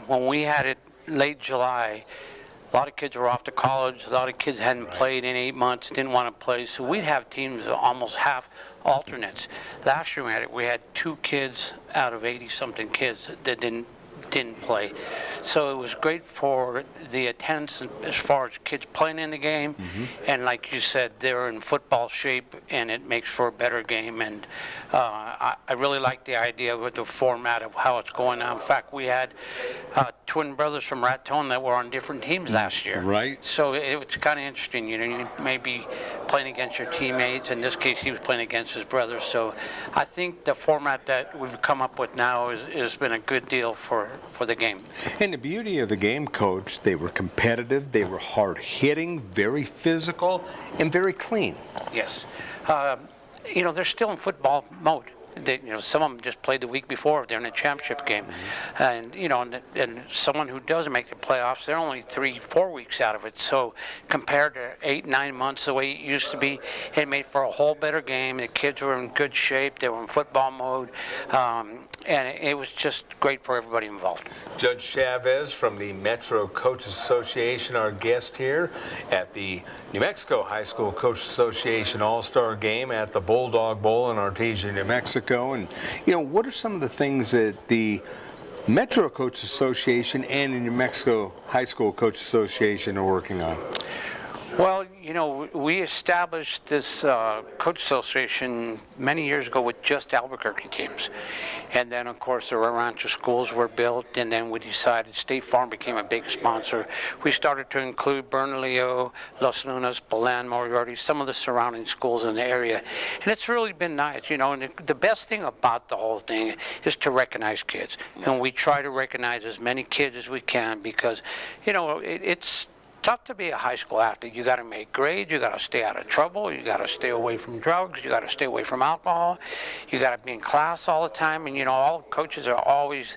K: when we had it late July, a lot of kids were off to college. A lot of kids hadn't played in 8 months, didn't want to play. So we'd have teams almost half alternates. Last year we had 2 kids out of 80-something kids that didn't play. So it was great for the attendance as far as kids playing in the game. And like you said, they're in football shape, and it makes for a better game. And I really like the idea with the format of how it's going on. In fact, we had twin brothers from Raton that were on different teams last year.
B: Right.
K: So it was kind of interesting. You may be playing against your teammates. In this case, he was playing against his brothers. So I think the format that we've come up with now has been a good deal for the game.
B: And the beauty of the game, Coach, they were competitive, they were hard-hitting, very physical, and very clean.
K: Yes. They're still in football mode. Some of them just played the week before. They're in a championship game. And someone who doesn't make the playoffs, they're only 3-4 weeks out of it. So compared to 8-9 months the way it used to be, it made for a whole better game. The kids were in good shape. They were in football mode. And it was just great for everybody involved.
B: Judge Chavez from the Metro Coaches Association, our guest here at the New Mexico High School Coaches Association All-Star Game at the Bulldog Bowl in Artesia, New Mexico. And, what are some of the things that the Metro Coaches Association and the New Mexico High School Coaches Association are working on?
K: Well, we established this coach association many years ago with just Albuquerque teams. And then, of course, the Rancho schools were built, and then we decided State Farm became a big sponsor. We started to include Bernalillo, Los Lunas, Belen, Moriarty, some of the surrounding schools in the area. And it's really been nice, and the best thing about the whole thing is to recognize kids. And we try to recognize as many kids as we can because, it's tough to be a high school athlete. You got to make grades. You got to stay out of trouble. You got to stay away from drugs. You got to stay away from alcohol. You got to be in class all the time. And all coaches are always,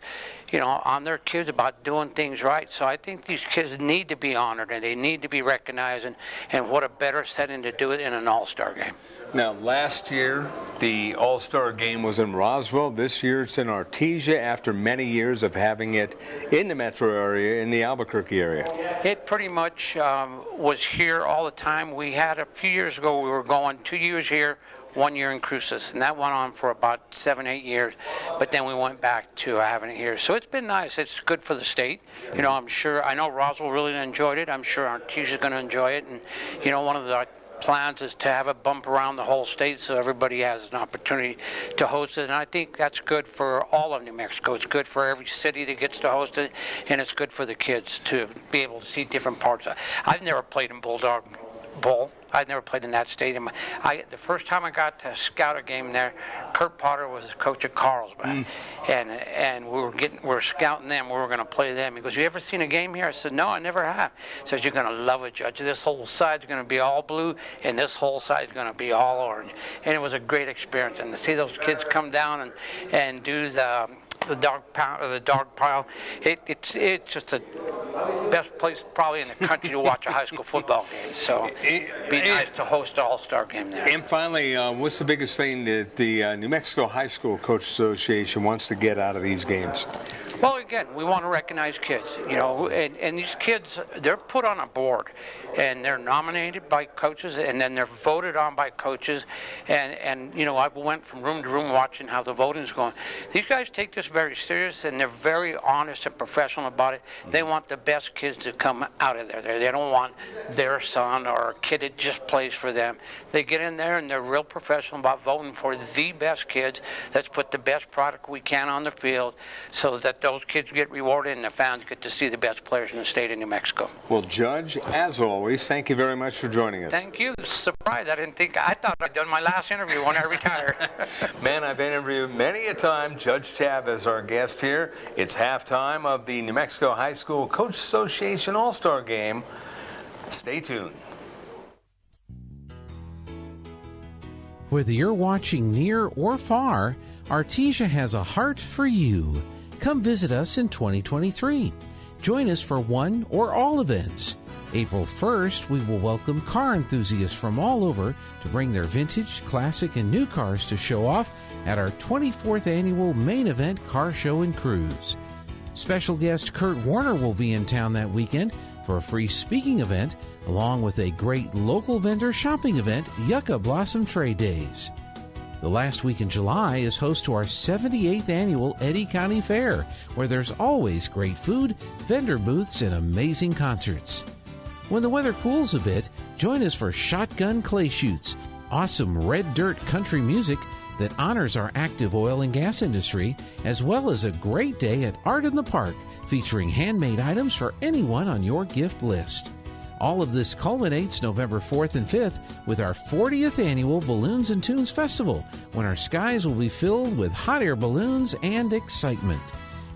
K: on their kids about doing things right. So I think these kids need to be honored and they need to be recognized. And what a better setting to do it in an all-star game.
B: Now, last year, the All-Star Game was in Roswell. This year, it's in Artesia after many years of having it in the metro area, in the Albuquerque area.
K: It pretty much was here all the time. We had a few years ago, we were going 2 years here, 1 year in Cruces, and that went on for about 7-8 years, but then we went back to having it here. So it's been nice. It's good for the state. I know Roswell really enjoyed it. I'm sure Artesia's going to enjoy it, and one of the plans is to have a bump around the whole state so everybody has an opportunity to host it. And I think that's good for all of New Mexico. It's good for every city that gets to host it, and it's good for the kids to be able to see different parts. I've never played in Bulldog Bowl. I'd never played in that stadium. The first time I got to scout a game there, Kurt Potter was the coach at Carlsbad, and we were scouting them. We were going to play them. He goes, "You ever seen a game here?" I said, "No, I never have." He says, "You're going to love it, Judge. This whole side's going to be all blue, and this whole side's going to be all orange." And it was a great experience. And to see those kids come down and do the dog pound or the dog pile. It's just the best place probably in the country to watch a high school football game. So it'd be nice to host an all-star game there.
B: And finally, what's the biggest thing that the New Mexico High School Coach Association wants to get out of these games?
K: Well, again, we want to recognize kids, and these kids, they're put on a board, and they're nominated by coaches, and then they're voted on by coaches, and I went from room to room watching how the voting's going. These guys take this very serious, and they're very honest and professional about it. They want the best kids to come out of there. They don't want their son or a kid that just plays for them. They get in there, and they're real professional about voting for the best kids. Let's put the best product we can on the field so that those kids get rewarded and the fans get to see the best players in the state of New Mexico.
B: Well, Judge, as always, thank you very much for joining us.
K: Thank you. Surprised. I thought I'd done my last interview when I retired.
B: Man, I've interviewed many a time Judge Chavez, our guest here. It's halftime of the New Mexico High School Coach Association All-Star Game. Stay tuned.
H: Whether you're watching near or far, Artesia has a heart for you. Come visit us in 2023. Join us for one or all events. April 1st, we will welcome car enthusiasts from all over to bring their vintage, classic, and new cars to show off at our 24th annual main event car show and cruise. Special guest Kurt Warner will be in town that weekend for a free speaking event, along with a great local vendor shopping event, Yucca Blossom Trade Days. The last week in July is host to our 78th annual Eddy County Fair, where there's always great food, vendor booths, and amazing concerts. When the weather cools a bit, join us for Shotgun Clay Shoots, awesome red dirt country music that honors our active oil and gas industry, as well as a great day at Art in the Park, featuring handmade items for anyone on your gift list. All of this culminates November 4th and 5th with our 40th annual Balloons and Tunes Festival, when our skies will be filled with hot air balloons and excitement.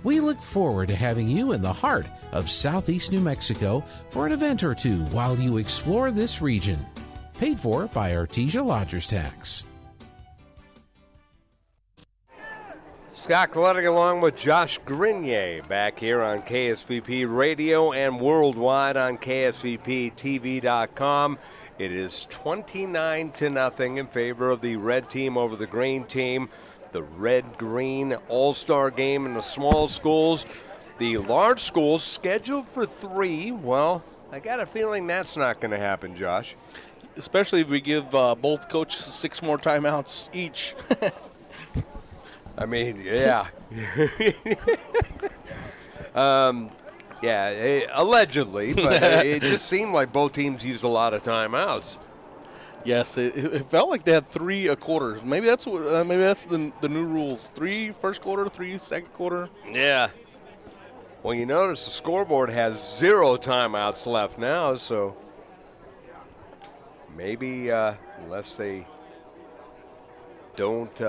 H: We look forward to having you in the heart of Southeast New Mexico for an event or two while you explore this region. Paid for by Artesia Lodgers Tax.
F: Scott Colletting along with Josh Grenier back here on KSVP Radio and worldwide on KSVPTV.com. It is 29-0 in favor of the red team over the green team. The red-green all-star game in the small schools. The large schools scheduled for 3. Well, I got a feeling that's not going to happen, Josh.
E: Especially if we give both coaches 6 more timeouts each.
F: I mean, yeah. Allegedly, but it just seemed like both teams used a lot of timeouts.
E: Yes, it felt like they had 3 a quarter. Maybe that's the new rules. 3 first quarter, 3 second quarter.
F: Yeah. Well, you notice the scoreboard has 0 timeouts left now, so maybe unless they don't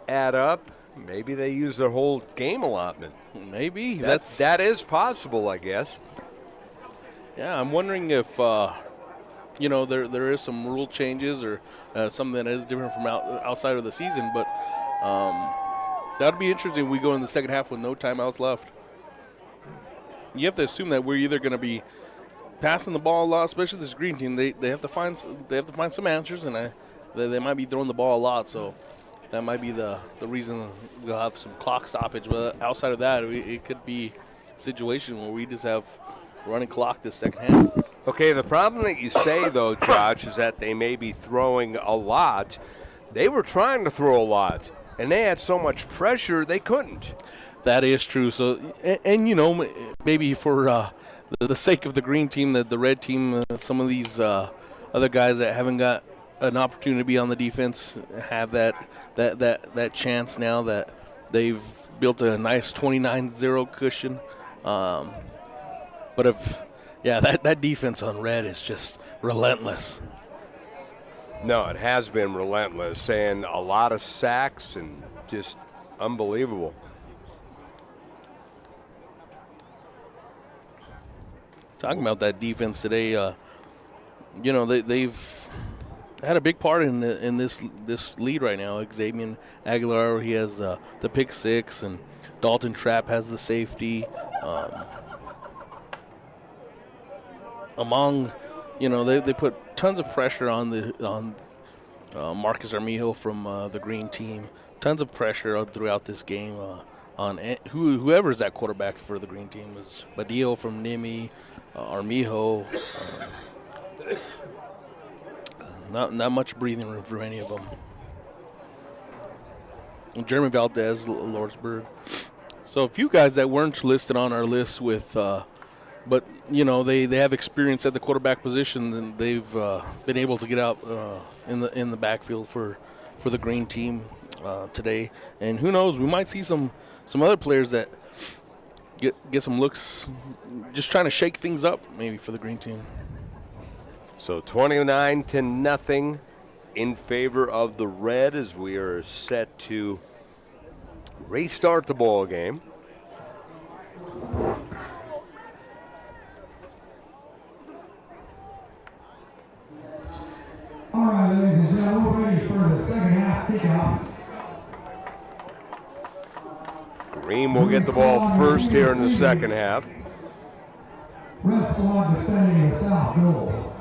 F: add up, maybe they use their whole game allotment.
E: Maybe
F: that is possible, I guess.
E: Yeah, I'm wondering if there is some rule changes or something that is different from outside of the season, but that'd be interesting if we go in the second half with no timeouts left. You have to assume that we're either going to be passing the ball a lot, especially this green team. They have to find some answers, and they might be throwing the ball a lot, so that might be the reason we'll have some clock stoppage. But outside of that, it could be a situation where we just have running clock this second half.
F: Okay, the problem that you say, though, Josh, is that they may be throwing a lot. They were trying to throw a lot, and they had so much pressure they couldn't.
E: That is true. So, and maybe for the sake of the green team, the red team, some of these other guys that haven't got an opportunity to be on the defense have that chance now that they've built a nice 29-0 cushion. But that defense on red is just relentless.
F: No, it has been relentless, and a lot of sacks and just unbelievable.
E: Talking about that defense today, they've had a big part in this lead right now. Xavier Aguilar, he has the pick six, and Dalton Trapp has the safety. They put tons of pressure on Marcus Armijo from the green team. Tons of pressure throughout this game on whoever's that quarterback for the green team. Is Badillo from Nimi, Armijo. Not much breathing room for any of them. And Jeremy Valdez, Lordsburg. So a few guys that weren't listed on our list with, but they have experience at the quarterback position, and they've been able to get out in the backfield for the green team today. And who knows, we might see some other players that get some looks, just trying to shake things up maybe for the green team.
F: So 29-0 in favor of the red as we are set to restart the ball game.
G: All right, ladies and gentlemen, we're ready for the second half kickoff.
F: Green will get the ball first here in the second half.
G: Red squad defending the south goal.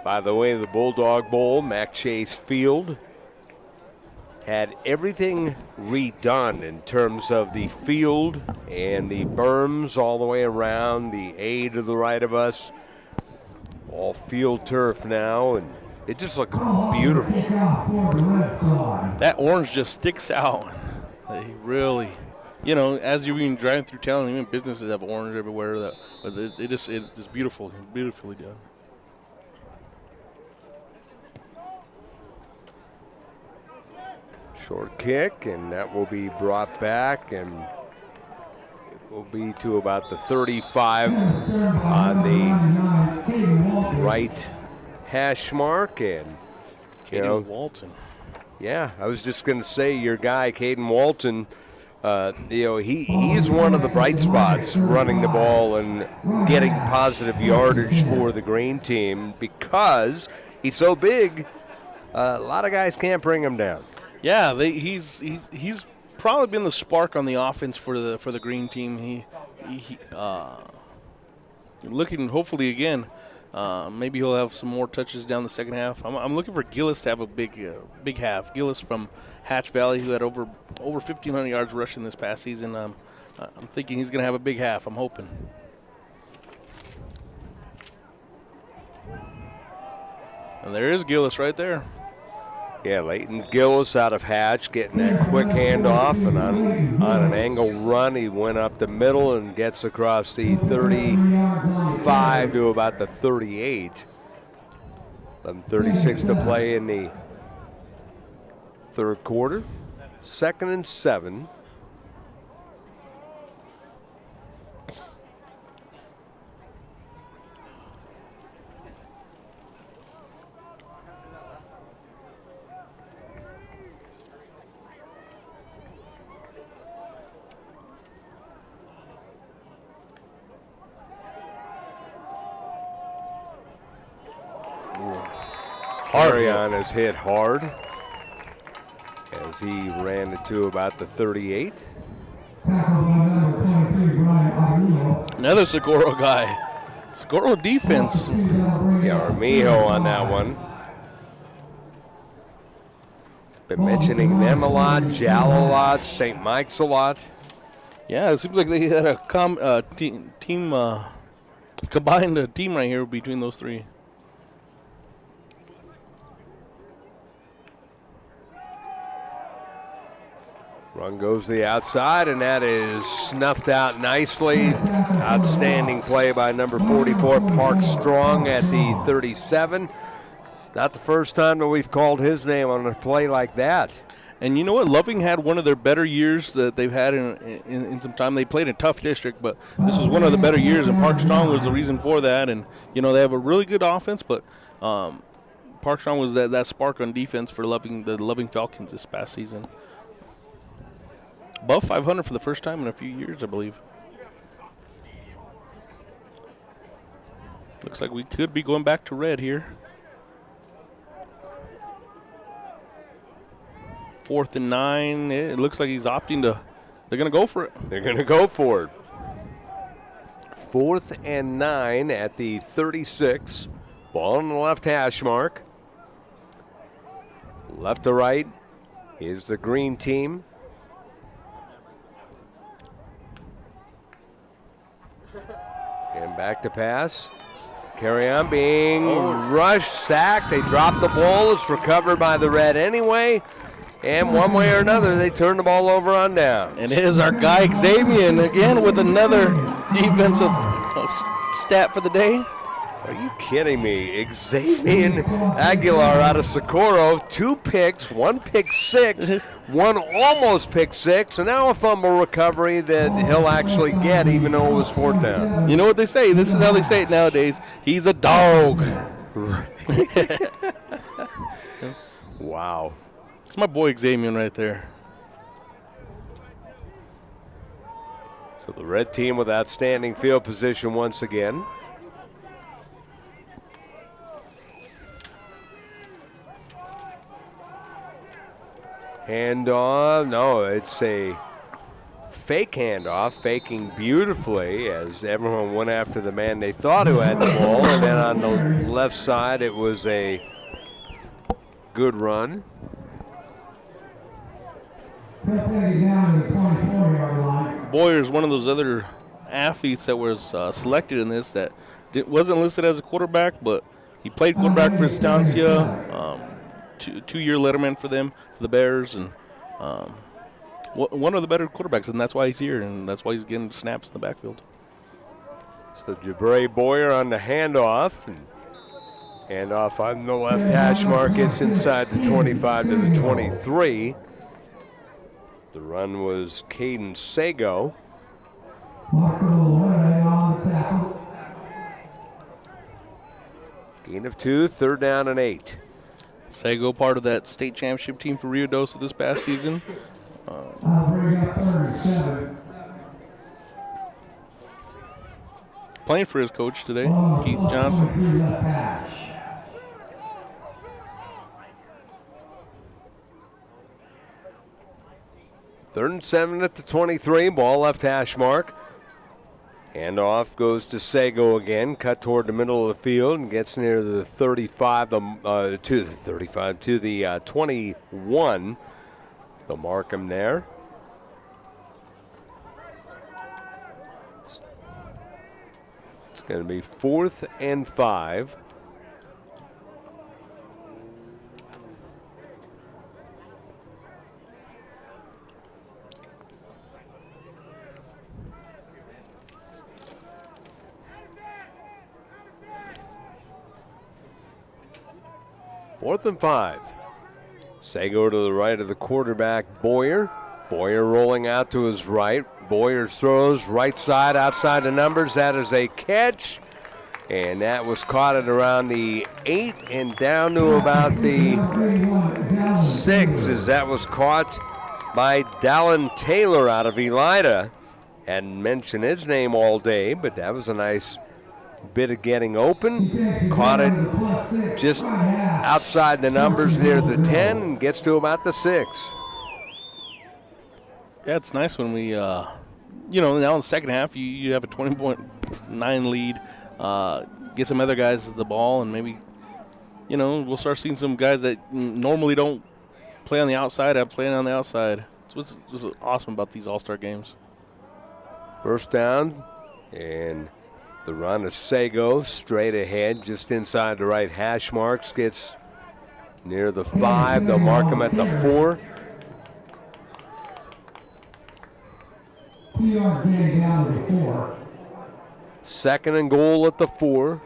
F: By the way, the Bulldog Bowl, Mac Chase Field, had everything redone in terms of the field and the berms all the way around, the A to the right of us. All field turf now, and it just looks beautiful.
E: That orange just sticks out. They really, as you're even driving through town, even businesses have orange everywhere. But it's beautiful, beautifully done.
F: Short kick, and that will be brought back, and it will be to about the 35 on the right hash mark. And
E: Caden Walton.
F: Yeah, I was just going to say your guy, Caden Walton, he's one of the bright spots running the ball and getting positive yardage for the green team because he's so big. A lot of guys can't bring him down.
E: Yeah, he's probably been the spark on the offense for the green team. He looking hopefully again. Maybe he'll have some more touches down the second half. I'm looking for Gillis to have a big half. Gillis from Hatch Valley, who had over 1,500 yards rushing this past season. I'm thinking he's going to have a big half. I'm hoping. And there is Gillis right there.
F: Yeah, Leighton Gillis out of Hatch getting that quick handoff, and on an angle run, he went up the middle and gets across the 35 to about the 38. 11:36 to play in the third quarter. 2nd and 7. Arion is hit hard as he ran it to about the 38.
E: Another Seguro guy. Seguro defense.
F: Yeah, Armijo on that one. Been mentioning them a lot, Jal a lot, St. Mike's a lot.
E: Yeah, it seems like they had a combined team right here between those three.
F: Run goes to the outside, and that is snuffed out nicely. Outstanding play by number 44, Park Strong, at the 37. Not the first time that we've called his name on a play like that.
E: And you know what? Loving had one of their better years that they've had in some time. They played in a tough district, but this was one of the better years, and Park Strong was the reason for that. And, they have a really good offense, but Park Strong was that spark on defense for the Loving Falcons this past season. above 500 for the first time in a few years, I believe. Looks like we could be going back to red here. 4th and 9. It looks like he's opting to. They're going to go for it.
F: They're going to go for it. 4th and 9 at the 36. Ball on the left hash mark. Left to right is the green team. And back to pass. Carry on being rushed, sacked. They drop the ball. It's recovered by the red anyway. And one way or another, they turn the ball over on down.
E: And it is our guy Xavier again with another defensive stat for the day.
F: Are you kidding me? Xavier Aguilar out of Socorro, 2 picks, 1 pick six, 1 almost pick six, and now a fumble recovery that he'll actually get even though it was 4th down.
E: You know what they say? This is how they say it nowadays. He's a dog.
F: Wow.
E: It's my boy Xavier right there.
F: So the red team with outstanding field position once again. Handoff, no, it's a fake handoff, faking beautifully as everyone went after the man they thought who had the ball. And then on the left side, it was a good run.
E: Boyer's one of those other athletes that was selected in this that wasn't listed as a quarterback, but he played quarterback for Estancia, 2-year letterman for them, for the Bears, and one of the better quarterbacks, and that's why he's here, and that's why he's getting snaps in the backfield.
F: So Jabray Boyer on the handoff. And handoff on the left hash mark. It's inside the 25 to the 23. The run was Caden Sago. Gain of 2, 3rd down and 8.
E: Sago, part of that state championship team for Rio Dosa this past season. Playing for his coach today, Keith Johnson.
F: 3rd and 7 at the 23. Ball left hash mark. Handoff goes to Sago again. Cut toward the middle of the field and gets near the 35 to the 21. They'll mark him there. It's going to be 4th and 5. Fourth and 5. Sago to the right of the quarterback, Boyer. Boyer rolling out to his right. Boyer throws right side, outside the numbers. That is a catch. And that was caught at around the 8 and down to about the 6 as that was caught by Dallin Taylor out of Elida. Hadn't mentioned his name all day, but that was a nice bit of getting open. Caught it just outside the numbers near the 10 and gets to about the 6.
E: Yeah, it's nice when we, now in the second half, you have a 20.9 lead. Get some other guys the ball, and maybe, we'll start seeing some guys that normally don't play on the outside and playing on the outside. That's what's awesome about these all-star games.
F: First down, and the run of Sago straight ahead, just inside the right hash marks, gets near the 5. They'll mark him at the 4. Second and goal at the 4.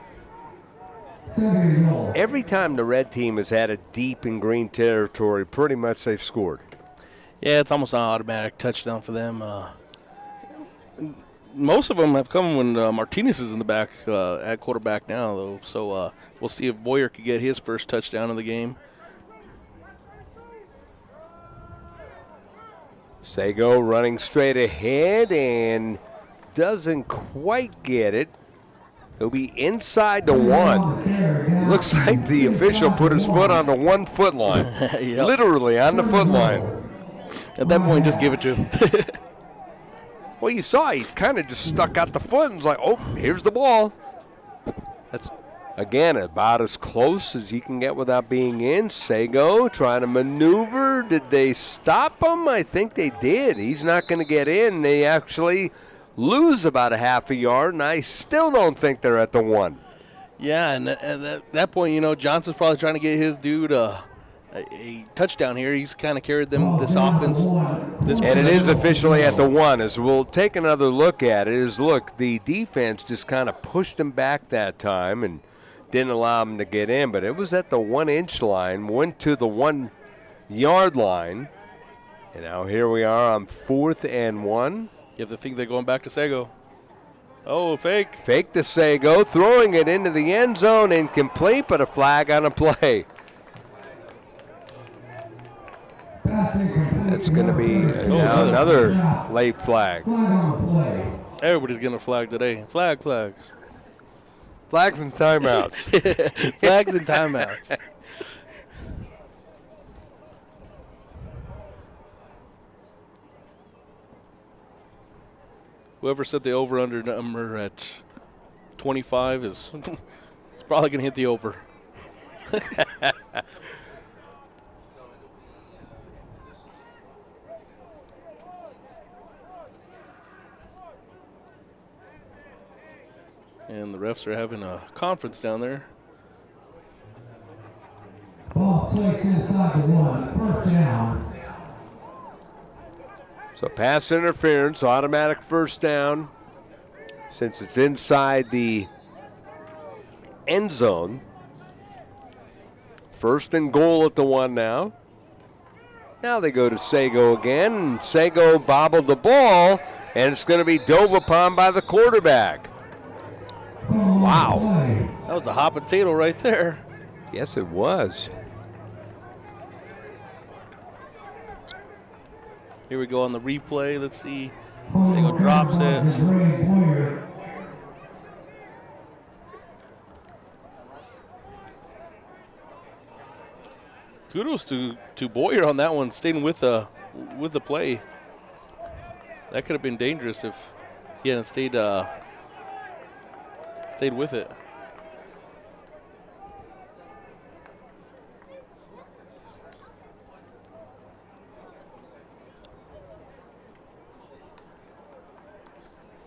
F: Every time the red team has had it deep in green territory, pretty much they've scored.
E: Yeah, it's almost an automatic touchdown for them. Most of them have come when Martinez is in the back at quarterback now, though. So we'll see if Boyer could get his first touchdown of the game.
F: Sago running straight ahead and doesn't quite get it. He'll be inside the 1. Looks like the official put his foot on the 1 foot line.
E: Yep.
F: Literally on the foot line.
E: At that point, just give it to him.
F: Well, you saw he kind of just stuck out the foot and was like, oh, here's the ball. That's, again, about as close as you can get without being in. Sago trying to maneuver. Did they stop him? I think they did. He's not going to get in. They actually lose about a half a yard, and I still don't think they're at the 1.
E: Yeah, and at that point, Johnson's probably trying to get his dude a touchdown here. He's kind of carried them this offense.
F: And it is officially at the 1. As we'll take another look at it, look, the defense just kind of pushed him back that time and didn't allow him to get in, but it was at the 1-inch line, went to the 1 yard line, and now here we are on 4th and 1.
E: You have to think they're going back to Sago. Oh, fake.
F: Fake to Sago, throwing it into the end zone, incomplete, but a flag on a play. That's going to be now another late flag.
E: Everybody's getting a flag today. Flags.
F: Flags and timeouts.
E: Flags and timeouts. Whoever set the over-under number at 25 is it's probably going to hit the over. And the refs are having a conference down there.
G: Ball takes inside the 1. First down.
F: So pass interference, automatic first down. Since it's inside the end zone. 1st and goal at the 1 now. Now they go to Sago again. Sago bobbled the ball, and it's going to be dove upon by the quarterback. Wow.
E: That was a hot potato right there.
F: Yes, it was.
E: Here we go on the replay. Let's see. Sago drops it. Kudos to Boyer on that one, staying with the play. That could have been dangerous if he hadn't stayed with it.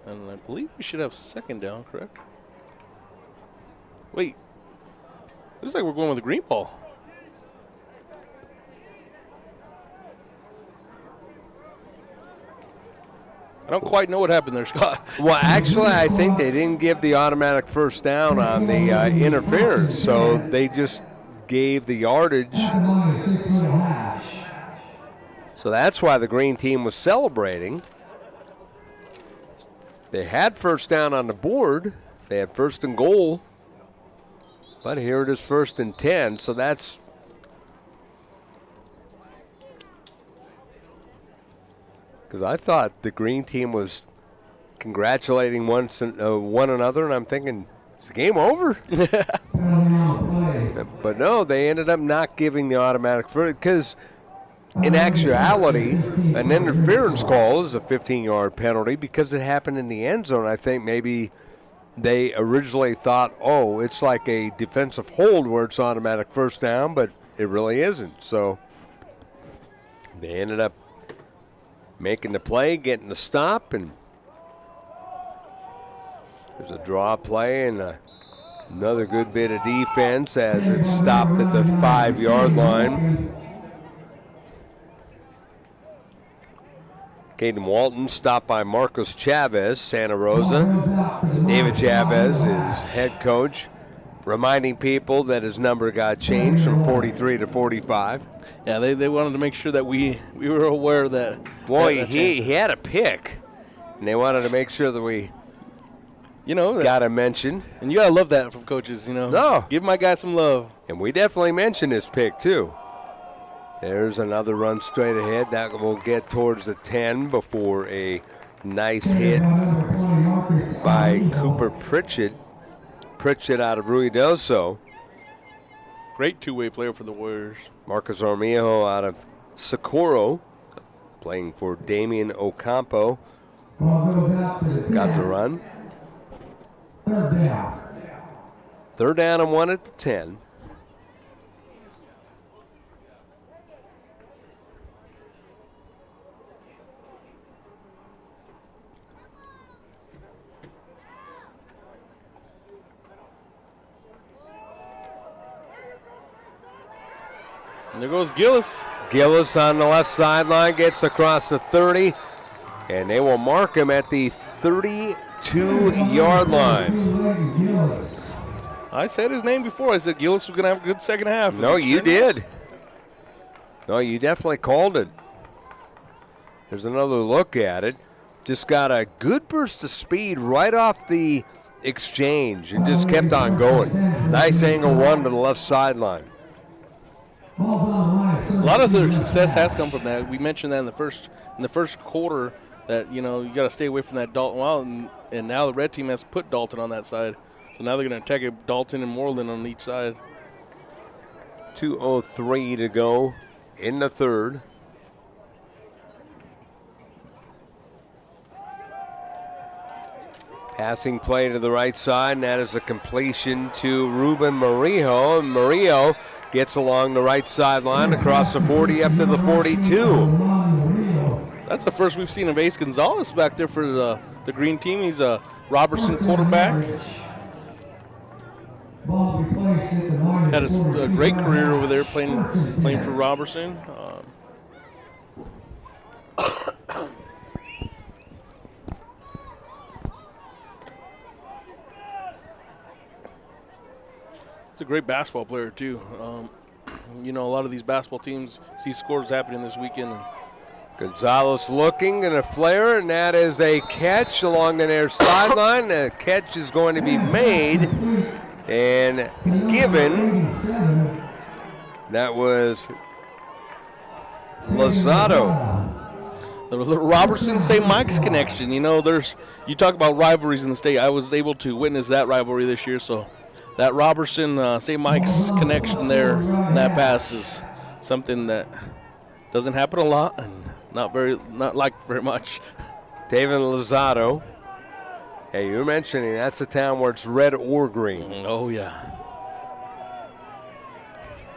E: And I believe we should have 2nd down, correct? Wait. Looks like we're going with a green ball. I don't quite know what happened there, Scott.
F: Well, actually, I think they didn't give the automatic first down on the interference, so they just gave the yardage. So that's why the green team was celebrating. They had first down on the board. They had 1st and goal. But here it is 1st and 10, so that's because I thought the green team was congratulating one another, and I'm thinking, is the game over? But no, they ended up not giving the automatic first because in actuality, an interference call is a 15-yard penalty because it happened in the end zone. I think maybe they originally thought, oh, it's like a defensive hold where it's automatic first down, but it really isn't. So they ended up making the play, getting the stop, and there's a draw play and another good bit of defense as it's stopped at the 5-yard line. Caden Walton stopped by Marcos Chavez, Santa Rosa. David Chavez is head coach, reminding people that his number got changed from 43 to 45.
E: Yeah, they wanted to make sure that we were aware that.
F: Boy, he had a pick, and they wanted to make sure that we got a mention.
E: And you got to love that from coaches,
F: No.
E: Give my guy some love.
F: And we definitely mentioned his pick, too. There's another run straight ahead. That will get towards the 10 before a nice hit by Cooper Pritchett. Pritchett out of Ruidoso.
E: Great two-way player for the Warriors.
F: Marcus Armijo out of Socorro, playing for Damian Ocampo. Got the run. Third down and 1 at the 10.
E: And there goes Gillis.
F: Gillis on the left sideline gets across the 30, and they will mark him at the 32-yard line.
E: I said his name before. I said Gillis was going to have a good second half.
F: No, you did. No, you definitely called it. There's another look at it. Just got a good burst of speed right off the exchange and just kept on going. Nice angle run to the left sideline.
E: A lot of their success has come from that. We mentioned that in the first quarter that, you know, you got to stay away from that Dalton Wild, and now the red team has put Dalton on that side. So now they're going to attack it, Dalton and Moreland on each side.
F: 2:03 to go in the third. Passing play to the right side, and that is a completion to Ruben Murillo. And Murillo gets along the right sideline across the 40 up to the 42.
E: That's the first we've seen of Ace Gonzalez back there for the green team. He's a Robertson quarterback. Had a great career over there playing for Robertson. He's a great basketball player, too. You know, a lot of these basketball teams see scores happening this weekend.
F: Gonzalez looking and a flare, and that is a catch along the near sideline. The catch is going to be made and given. That was Lozado.
E: The Robertson St. Mike's connection. You know, you talk about rivalries in the state. I was able to witness that rivalry this year, so that Robertson St. Mike's connection there, that pass is something that doesn't happen a lot and not liked very much.
F: David Lozado. Hey, you were mentioning that's a town where it's red or green.
E: Oh, yeah.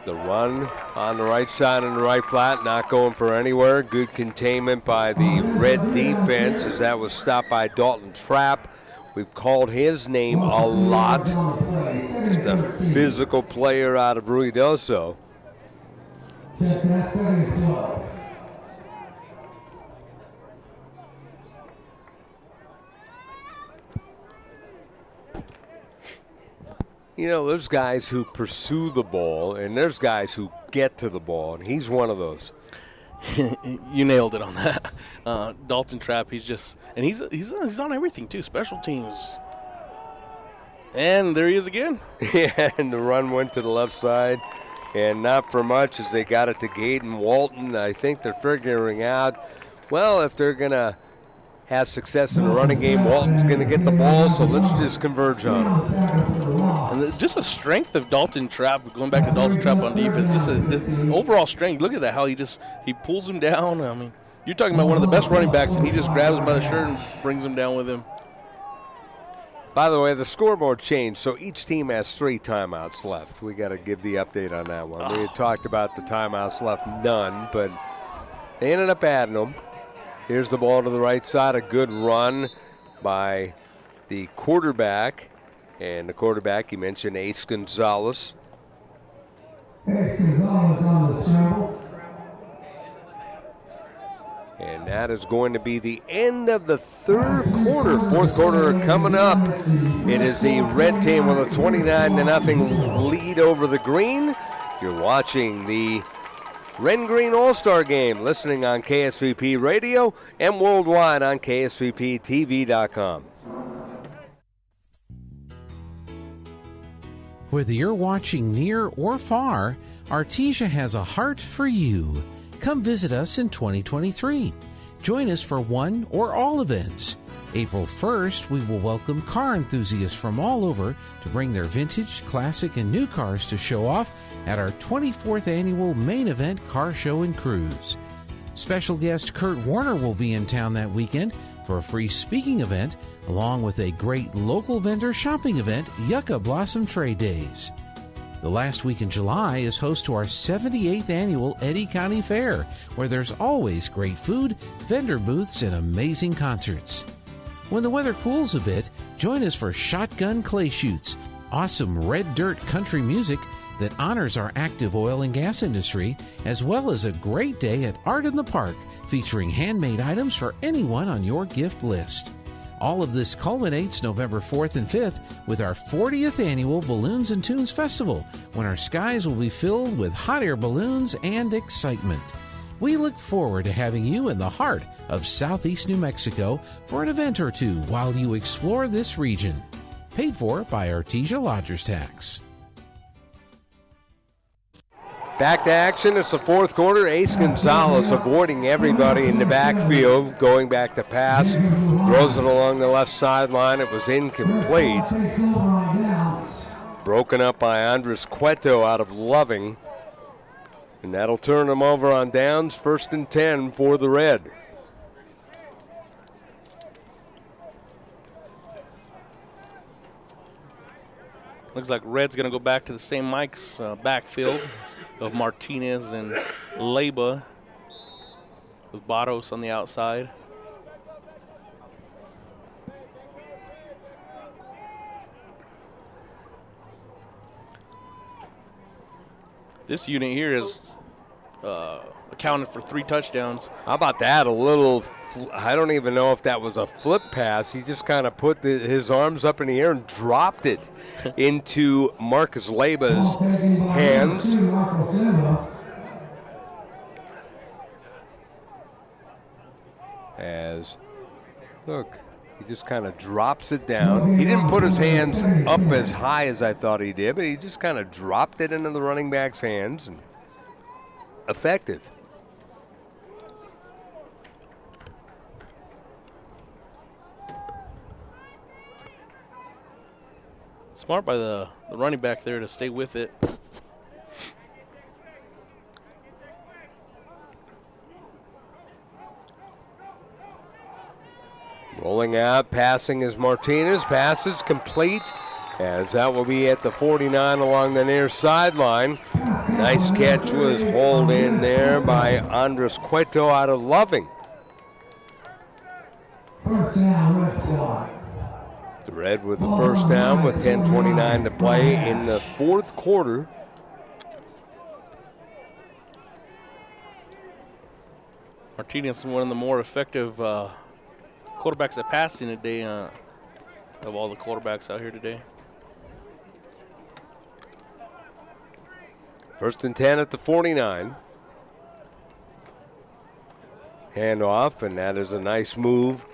F: The run on the right side and the right flat, not going for anywhere. Good containment by the red defense as that was stopped by Dalton Trapp. We've called his name a lot. Just a physical player out of Ruidoso. You know, there's guys who pursue the ball, and there's guys who get to the ball, and he's one of those.
E: You nailed it on that. Dalton Trapp, he's on everything, too, special teams. And there he is again.
F: Yeah, and the run went to the left side, and not for much as they got it to Gaten Walton. I think they're figuring out, well, if they're going to have success in the running game, Walton's going to get the ball, so let's just converge on him.
E: And just a strength of Dalton Trapp, going back to Dalton Trapp on defense, just overall strength. Look at that, how he pulls him down. I mean, you're talking about one of the best running backs, and he just grabs him by the shirt and brings him down with him.
F: By the way, the scoreboard changed, so each team has 3 timeouts left. We got to give the update on that one. We had talked about the timeouts left, none, but they ended up adding them. Here's the ball to the right side, a good run by the quarterback. And the quarterback, you mentioned Ace Gonzalez.
G: Ace Gonzalez on the scramble.
F: And that is going to be the end of the third quarter. Fourth quarter coming up. It is the red team with a 29-0 lead over the green. You're watching the Red and Green All-Star Game, listening on KSVP Radio and worldwide on KSVPTV.com.
H: Whether you're watching near or far, Artesia has a heart for you. Come visit us in 2023. Join us for one or all events. April 1st, we will welcome car enthusiasts from all over to bring their vintage, classic, and new cars to show off at our 24th annual main event car show and cruise. Special guest Kurt Warner will be in town that weekend for a free speaking event, along with a great local vendor shopping event, Yucca Blossom Trade Days. The last week in July is host to our 78th annual Eddy County Fair, where there's always great food, vendor booths, and amazing concerts. When the weather cools a bit, join us for Shotgun Clay Shoots, awesome red dirt country music that honors our active oil and gas industry, as well as a great day at Art in the Park, featuring handmade items for anyone on your gift list. All of this culminates November 4th and 5th with our 40th annual Balloons and Tunes Festival, when our skies will be filled with hot air balloons and excitement. We look forward to having you in the heart of Southeast New Mexico for an event or two while you explore this region. Paid for by Artesia Lodgers Tax.
F: Back to action. It's the fourth quarter. Ace Gonzalez avoiding everybody in the backfield, going back to pass. Throws it along the left sideline. It was incomplete. Broken up by Andres Cueto out of Loving. And that'll turn them over on downs. 1st and 10 for the Red.
E: Looks like Red's going to go back to the same Mike's backfield of Martinez and Leyba with Barros on the outside. This unit here is accounted for 3 touchdowns.
F: How about that? A little, I don't even know if that was a flip pass. He just kind of put his arms up in the air and dropped it into Marcus Leyba's hands. As, look, he just kind of drops it down. He didn't put his hands up as high as I thought he did, but he just kind of dropped it into the running back's hands. And effective.
E: Smart by the running back there to stay with it.
F: Rolling out, passing is Martinez. Passes complete, as that will be at the 49 along the near sideline. Nice catch was hauled in there by Andres Cueto out of Loving. The Red with the first down with 10:29 to play in the fourth quarter.
E: Martinez is one of the more effective quarterbacks that passed in today of all the quarterbacks out here today.
F: 1st and 10 at the 49. Handoff, and that is a nice move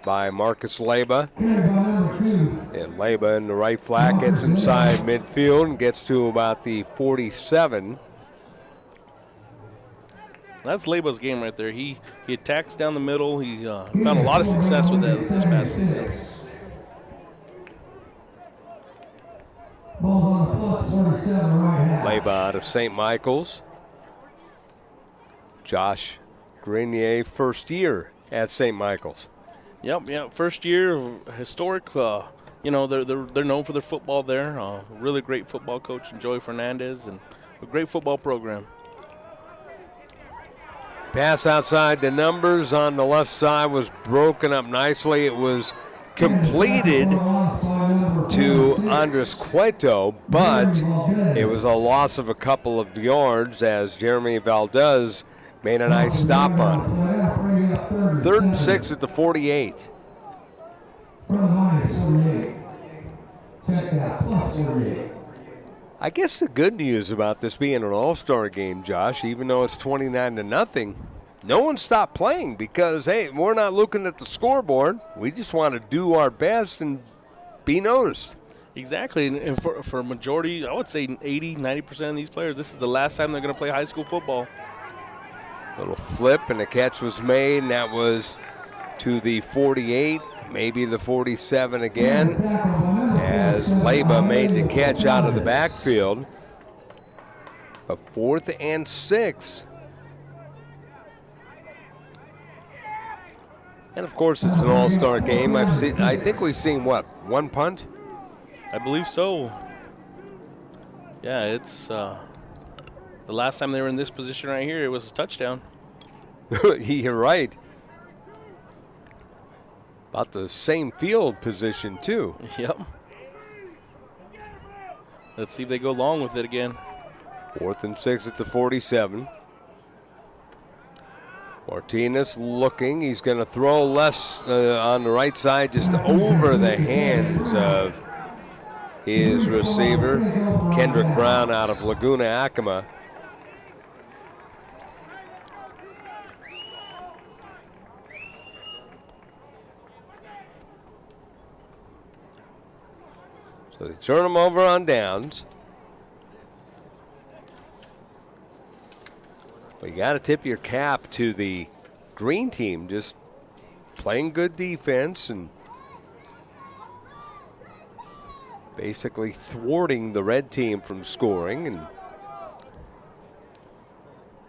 F: by Marcus Leyba. And Leyba in the right flat gets inside midfield and gets to about the 47.
E: That's Leyba's game right there. He attacks down the middle. He found a lot of success with that this past season.
F: Leyba out of St. Michael's. Josh Grenier, first year at St. Michael's.
E: Yep. First year, historic. They're known for their football there. Really great football coach, Joey Fernandez, and a great football program.
F: Pass outside the numbers on the left side was broken up nicely. It was completed to Andres Cueto, but it was a loss of a couple of yards as Jeremy Valdez made a nice stop on it. 3rd and 6 at the 48. I guess the good news about this being an all-star game, Josh, even though it's 29-0, no one stopped playing because, hey, we're not looking at the scoreboard. We just want to do our best and be noticed.
E: Exactly, and for a majority, I would say 80, 90% of these players, this is the last time they're going to play high school football.
F: Little flip, and the catch was made, and that was to the 48, maybe the 47 again, as Leba made the catch out of the backfield. A 4th and 6. And of course, it's an all-star game. I think we've seen what, one punt?
E: I believe so. Yeah, it's the last time they were in this position right here, it was a touchdown.
F: You're right. About the same field position, too.
E: Yep. Let's see if they go long with it again.
F: 4th and 6 at the 47. Martinez looking. He's going to throw left on the right side, just over the hands of his receiver, Kendrick Brown out of Laguna Acoma. So they turn him over on downs. But you got to tip your cap to the green team, just playing good defense and basically thwarting the red team from scoring. And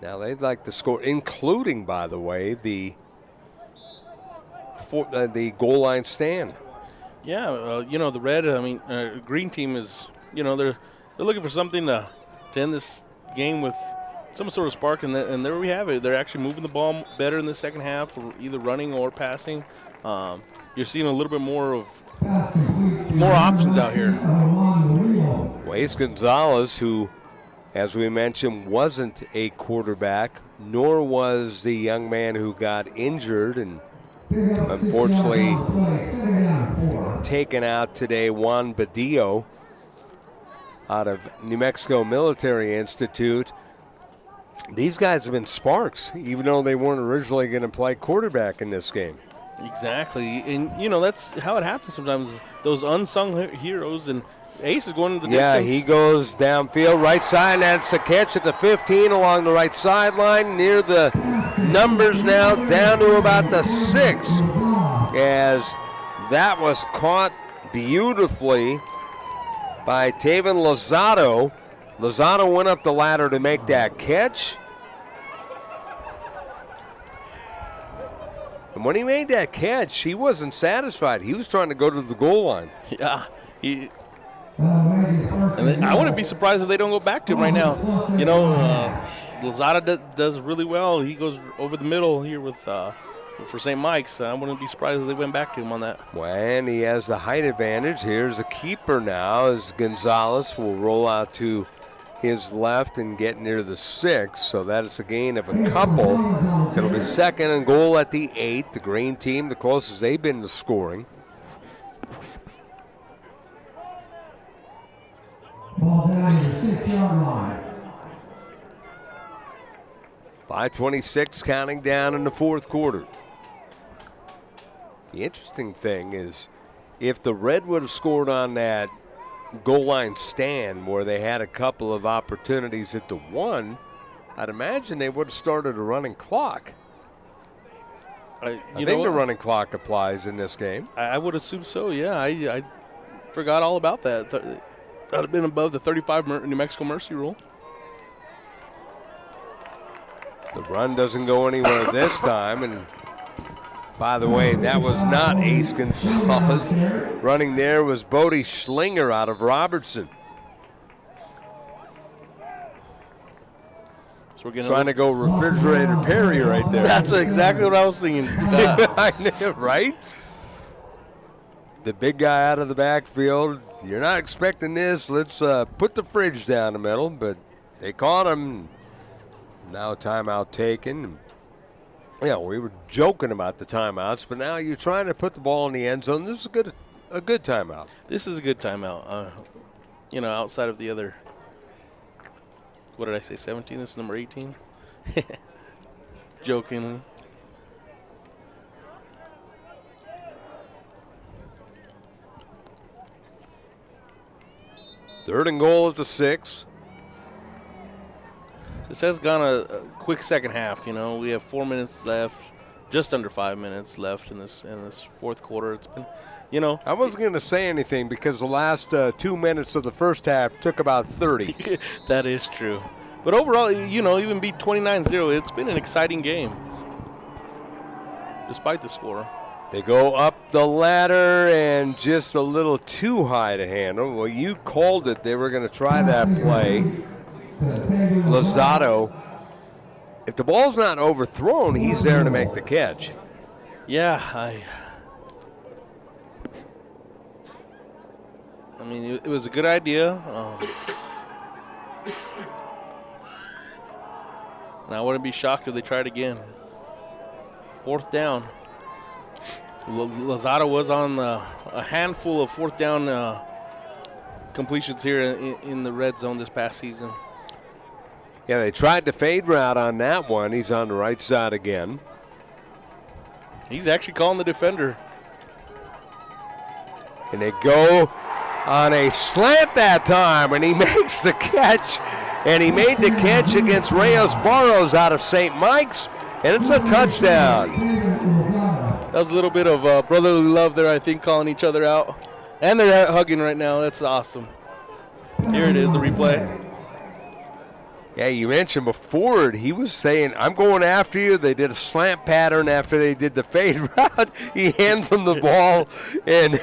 F: now they'd like to score, including, by the way, the goal line stand.
E: Yeah, the red, green team is, they're looking for something to end this game with some sort of spark, and there we have it. They're actually moving the ball better in the second half, either running or passing. You're seeing a little bit more options out here.
F: Waze Gonzalez, who, as we mentioned, wasn't a quarterback, nor was the young man who got injured and unfortunately taken out today, Juan Badillo, out of New Mexico Military Institute. These guys have been sparks, even though they weren't originally going to play quarterback in this game.
E: Exactly, and that's how it happens sometimes. Those unsung heroes, and Ace is going to the distance.
F: Yeah, he goes downfield, right side. That's the catch at the 15 along the right sideline, near the numbers now, down to about the 6, as that was caught beautifully by Taven Lozado. Lozado went up the ladder to make that catch. And when he made that catch, he wasn't satisfied. He was trying to go to the goal line.
E: Yeah, I wouldn't be surprised if they don't go back to him right now. Lozada does really well. He goes over the middle here for St. Mike's. I wouldn't be surprised if they went back to him on that.
F: When he has the height advantage, here's a keeper now as Gonzalez will roll out to his left and get near the 6, so that is a gain of a couple. It'll be 2nd and goal at the 8. The green team, the closest they've been to scoring.
G: Ball down to the 6-yard line.
F: 5:26 counting down in the 4th quarter. The interesting thing is, if the Red would have scored on that goal line stand where they had a couple of opportunities at the 1, I'd imagine they would have started a running clock. I think the running clock applies in this game.
E: I would assume so, yeah. I forgot all about that. That would have been above the 35 New Mexico Mercy rule.
F: The run doesn't go anywhere this time, and by the way, that was not Ace Gonzalez. Running there was Bodie Schlinger out of Robertson.
E: So we're
F: trying to go Refrigerator Perry right there.
E: That's exactly what I was thinking.
F: I know, right? The big guy out of the backfield. You're not expecting this. Let's put the fridge down the middle, but they caught him. Now a timeout taken. Yeah, we were joking about the timeouts, but now you're trying to put the ball in the end zone. This is a good timeout.
E: This is a good timeout. Outside of the other, what did I say, 17? This is number 18. Jokingly.
F: 3rd and goal at the 6.
E: This has gone a quick second half. You know, we have 4 minutes left, just under 5 minutes left in this fourth quarter. It's been, you know,
F: I wasn't going to say anything because the last 2 minutes of the first half took about 30.
E: That is true. But overall, you know, even beat 29-0, it's been an exciting game, despite the score.
F: They go up the ladder and just a little too high to handle. Well, you called it. They were going to try that play. Lozado, if the ball's not overthrown, he's there to make the catch.
E: Yeah, I mean, it was a good idea. And I wouldn't be shocked if they tried again. 4th down. Lozado was on a handful of 4th down completions here in the red zone this past season.
F: Yeah, they tried the fade route on that one. He's on the right side again.
E: He's actually calling the defender.
F: And they go on a slant that time, and he makes the catch. And he made the catch against Reyes Barros out of St. Mike's, and it's a touchdown.
E: That was a little bit of brotherly love there, I think, calling each other out. And they're hugging right now. That's awesome. Here it is, the replay.
F: Yeah, you mentioned before, he was saying, I'm going after you. They did a slant pattern after they did the fade route. He hands him the ball and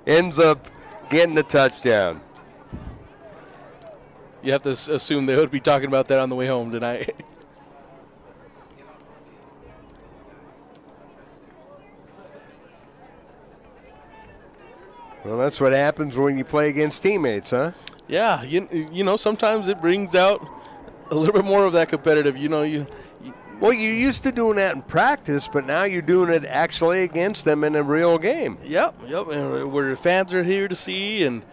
F: ends up getting the touchdown.
E: You have to assume they would be talking about that on the way home tonight.
F: Well, that's what happens when you play against teammates, huh?
E: Yeah, you know, sometimes it brings out a little bit more of that competitive,
F: Well, you're used to doing that in practice, but now you're doing it actually against them in a real game.
E: Yep, and where the fans are here to see, and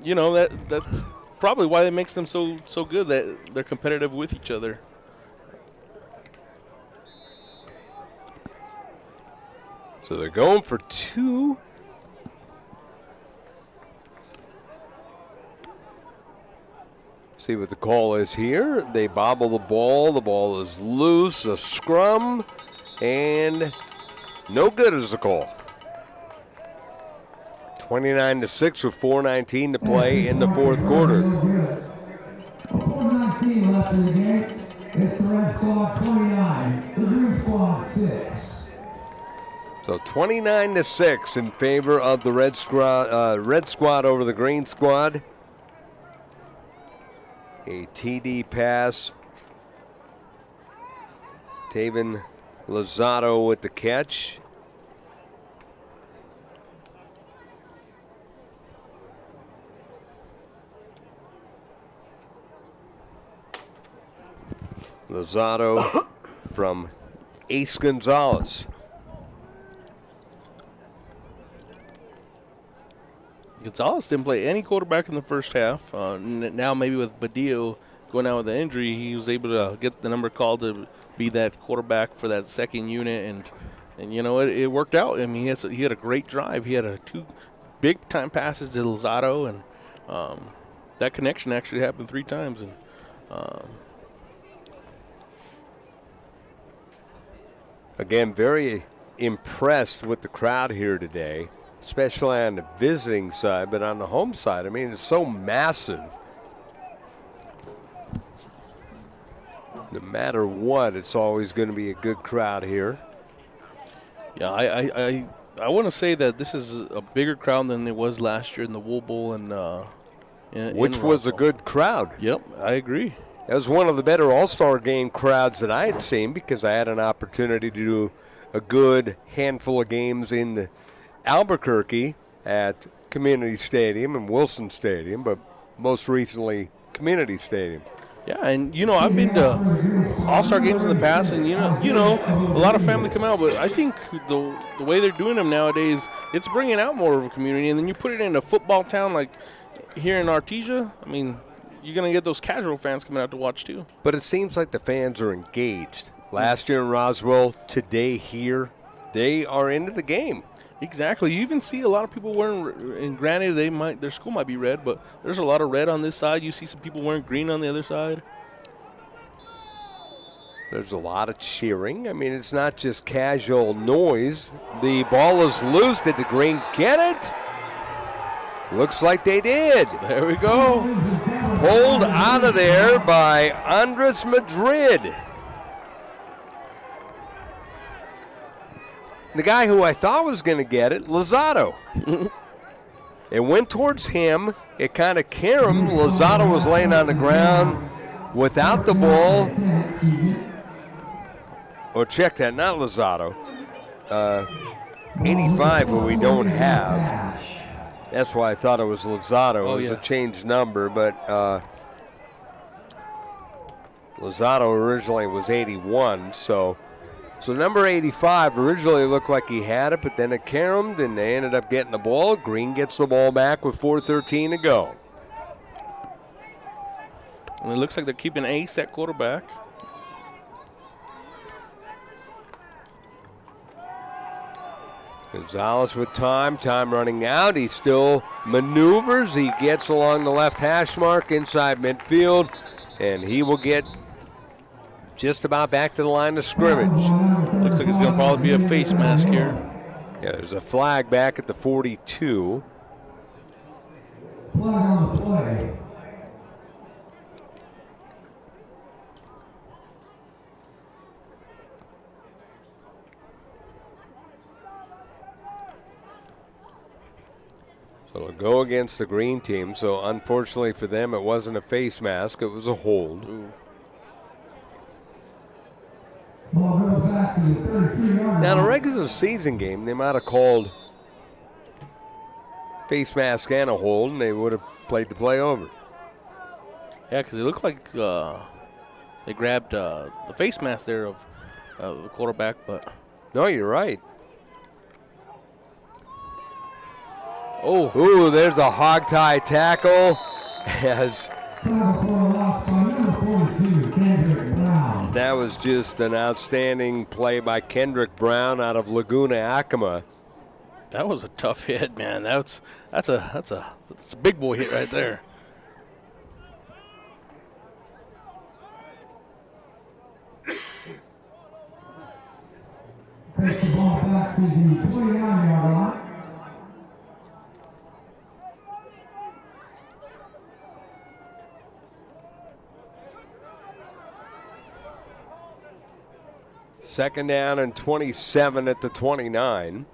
E: you know that's probably why it makes them so good, that they're competitive with each other.
F: So they're going for 2. See what the call is here. They bobble the ball. The ball is loose. A scrum. And no good is the call. 29-6 with 4:19 to play in the fourth quarter.
G: 4:19 left in the game. It's the red squad 29, the green squad 6.
F: So 29-6 in favor of the red squad over the green squad. A TD pass. Taven Lozado with the catch. Lozado from Ace Gonzalez.
E: Gonzalez didn't play any quarterback in the first half. Now maybe with Badillo going out with an injury, he was able to get the number called to be that quarterback for that second unit, and you know it worked out. I mean, he had a great drive. He had 2 big time passes to Lozado, and that connection actually happened 3 times. And
F: again, very impressed with the crowd here today, especially on the visiting side, but on the home side, I mean, it's so massive. No matter what, it's always going to be a good crowd here.
E: Yeah, I want to say that this is a bigger crowd than it was last year in the Wool Bowl, and
F: which was a good crowd.
E: Yep, I agree.
F: That was one of the better All-Star Game crowds that I had seen, because I had an opportunity to do a good handful of games in Albuquerque at Community Stadium and Wilson Stadium, but most recently Community Stadium.
E: Yeah, and you know, I've been to All-Star games in the past, and you know, a lot of family come out, but I think the way they're doing them nowadays, it's bringing out more of a community. And then you put it in a football town like here in Artesia, I mean, you're going to get those casual fans coming out to watch too.
F: But it seems like the fans are engaged. Last year in Roswell, today here, they are into the game.
E: Exactly. You even see a lot of people wearing, and granted, their school might be red, but there's a lot of red on this side. You see some people wearing green on the other side.
F: There's a lot of cheering. I mean, it's not just casual noise. The ball is loose. Did the green get it? Looks like they did.
E: There we go.
F: Pulled out of there by Andres Madrid. The guy who I thought was going to get it, Lozado. It went towards him. It kind of caromed. Lozado was laying on the ground without the ball. Oh, check that, not Lozado. 85, who we don't have. That's why I thought it was Lozado. It was a changed number, but Lozado originally was 81, so number 85 originally looked like he had it, but then it caromed, and they ended up getting the ball. Green gets the ball back with 4:13 to go.
E: And it looks like they're keeping Ace at quarterback.
F: Gonzalez with time running out. He still maneuvers. He gets along the left hash mark inside midfield, and he will get just about back to the line of scrimmage.
E: Looks like it's going to probably be a face mask here.
F: Yeah, there's a flag back at the 42.
G: Flag on the play.
F: So it'll go against the green team. So unfortunately for them, it wasn't a face mask. It was a hold.
E: Ooh.
F: Now, in a regular season game, they might have called face mask and a hold, and they would have played the play over.
E: Yeah, because it looked like they grabbed the face mask there of the quarterback, but...
F: No, you're right. Oh, ooh, there's a hog-tie tackle as... That was just an outstanding play by Kendrick Brown out of Laguna Acoma.
E: That was a tough hit, man. That's a big boy hit right there.
G: Takes the ball back to the 29-yard line.
F: Second down and 27 at the 29.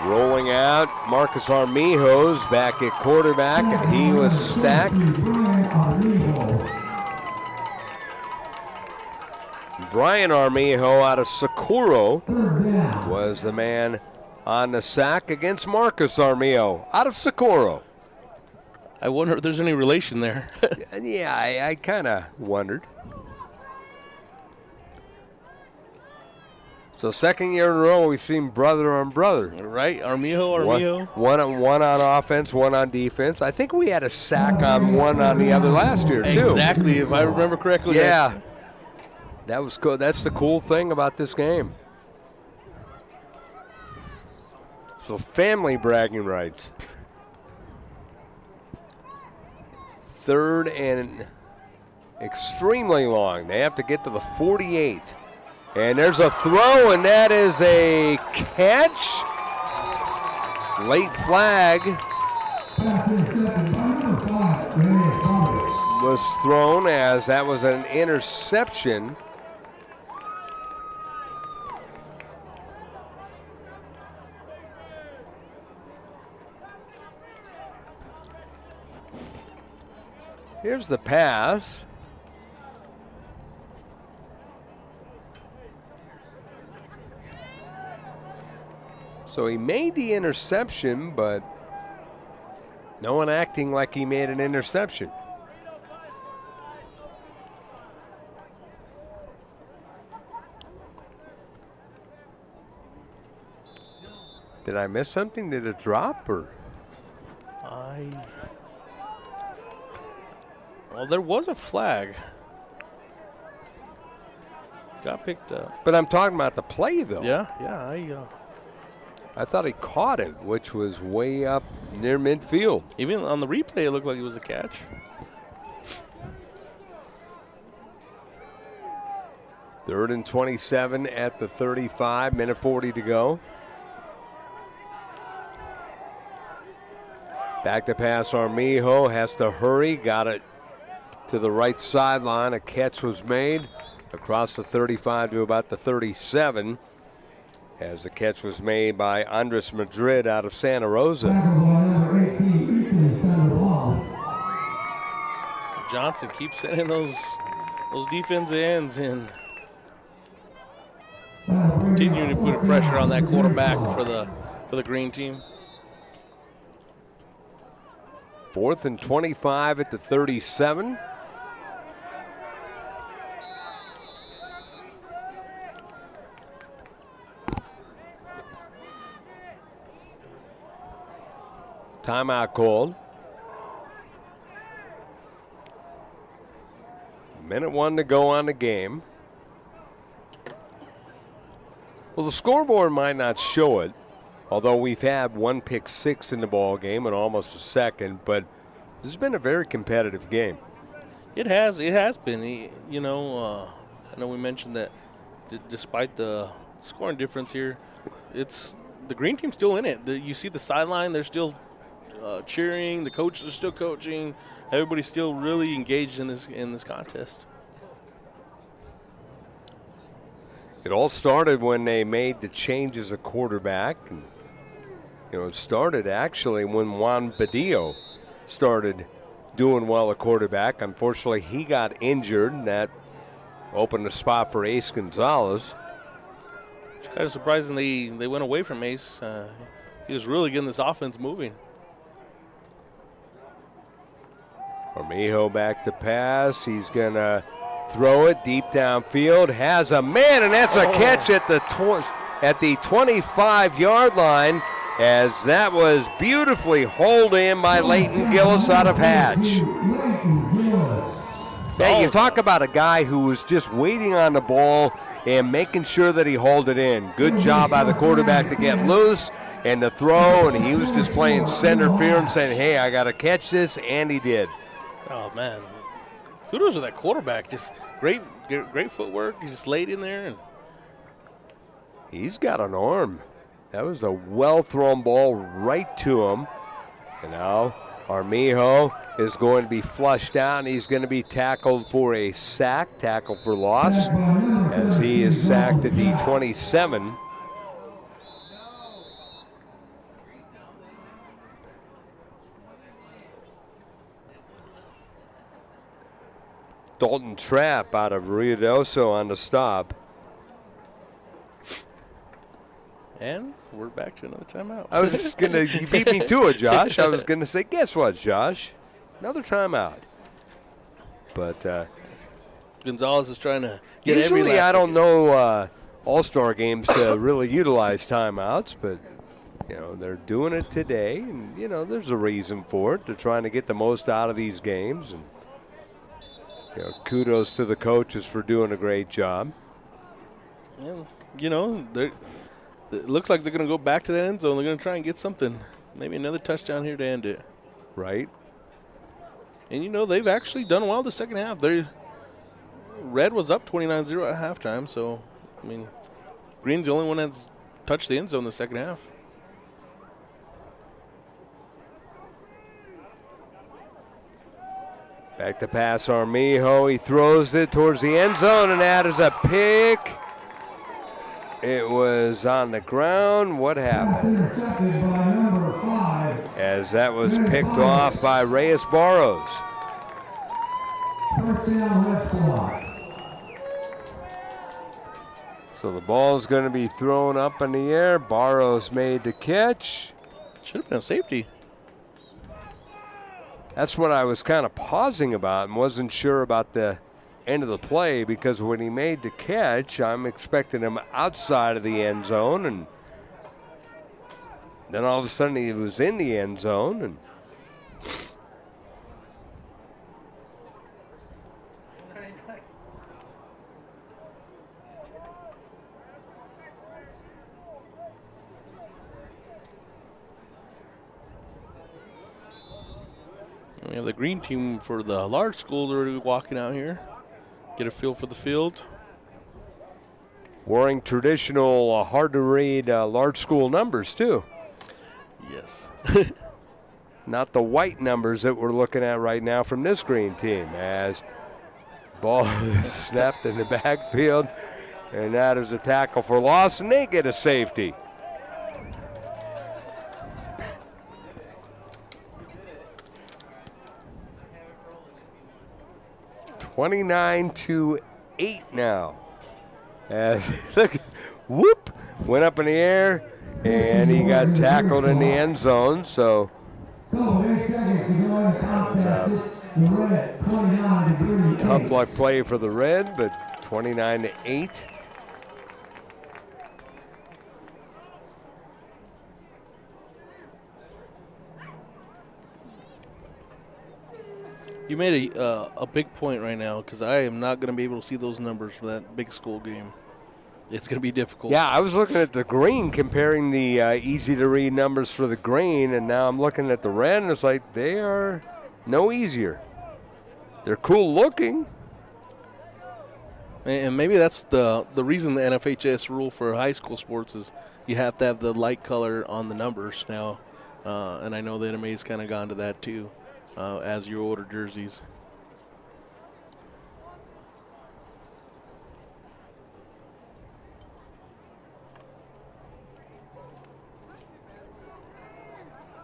F: Rolling out, Marcus Armijo's back at quarterback, and he was stacked. Brian Armijo out of Socorro was the man on the sack against Marcus Armijo out of Socorro.
E: I wonder if there's any relation there.
F: Yeah, I kind of wondered. So second year in a row, we've seen brother on brother.
E: Right, Armijo.
F: One on offense, one on defense. I think we had a sack on one on the other last year, too.
E: Exactly, if I remember correctly.
F: Yeah. That was cool. That's the cool thing about this game. So family bragging rights. Third and extremely long. They have to get to the 48. And there's a throw, and that is a catch. Late flag was thrown as that was an interception. Here's the pass. So he made the interception, but no one acting like he made an interception. Did I miss something? Did it drop or?
E: Well, there was a flag. got picked up.
F: But I'm talking about the play, though.
E: Yeah.
F: I thought he caught it, which was way up near midfield.
E: Even on the replay, it looked like it was a catch.
F: Third and 27 at the 35, minute 40 to go. Back to pass, Armijo has to hurry, got it to the right sideline. A catch was made across the 35 to about the 37 as the catch was made by Andres Madrid out of Santa Rosa.
E: Johnson keeps sending those defensive ends in, continuing to put pressure on that quarterback for the green team.
F: 4th and 25 at the 37. Timeout called. Minute 1 to go on the game. Well, the scoreboard might not show it, although we've had 1 pick six in the ball game and almost a second, but this has been a very competitive game.
E: It has been. I know we mentioned that despite the scoring difference here, it's the green team's still in it. You see the sideline; they're still cheering. The coaches are still coaching. Everybody's still really engaged in this contest.
F: It all started when they made the changes at quarterback. And, it started actually when Juan Badillo started doing well at quarterback. Unfortunately, he got injured, and that opened a spot for Ace Gonzalez.
E: It's kind of surprising they went away from Ace. He was really getting this offense moving.
F: Armijo back to pass. He's going to throw it deep downfield. Has a man, and that's a catch at the 25-yard line, as that was beautifully hauled in by Leighton Gillis out of Hatch. Hey, you talk about a guy who was just waiting on the ball and making sure that he hauled it in. Good job by the quarterback to get loose and to throw, and he was just playing center field and saying, hey, I got to catch this, and he did.
E: Oh, man. Kudos to that quarterback. Just great footwork. He just laid in there. And
F: he's got an arm. That was a well-thrown ball right to him. And now Armijo is going to be flushed out, and he's going to be tackled for a sack, tackle for loss, as he is sacked at the 27. Dalton Trapp out of Ruidoso on the stop.
E: And we're back to another timeout.
F: I was just going to, you beat me to it, Josh. I was going to say, guess what, Josh? Another timeout. But
E: Gonzalez is trying to get
F: usually I don't know all-star games to really utilize timeouts, but, they're doing it today. And, there's a reason for it. They're trying to get the most out of these games. And, kudos to the coaches for doing a great job.
E: Well, it looks like they're going to go back to that end zone. They're going to try and get something, maybe another touchdown here to end it.
F: Right.
E: And, they've actually done well the second half. Red was up 29-0 at halftime, so, Green's the only one that's touched the end zone the second half.
F: Back to pass Armijo. He throws it towards the end zone, and that is a pick. It was on the ground. What happened? As that was picked off by Reyes Barros. So the ball's going to be thrown up in the air. Barros made the catch.
E: Should have been a safety.
F: That's what I was kind of pausing about and wasn't sure about the end of the play, because when he made the catch, I'm expecting him outside of the end zone, and then all of a sudden he was in the end zone. And
E: And we have the green team for the large schools already walking out here. Get a feel for the field.
F: Wearing traditional, hard-to-read large school numbers, too.
E: Yes.
F: Not the white numbers that we're looking at right now from this green team, as ball is snapped in the backfield, and that is a tackle for loss, and they get a safety. (29-8) now. As look, whoop, went up in the air, and he got tackled in the end zone. So tough luck play for the Red, but 29-8.
E: You made a big point right now, because I am not going to be able to see those numbers for that big school game. It's going to be difficult.
F: Yeah, I was looking at the green, comparing the easy-to-read numbers for the green, and now I'm looking at the red, and it's like they are no easier. They're cool looking.
E: And maybe that's the reason the NFHS rule for high school sports is you have to have the light color on the numbers now. And I know the NMA's kind of gone to that too, as you order jerseys.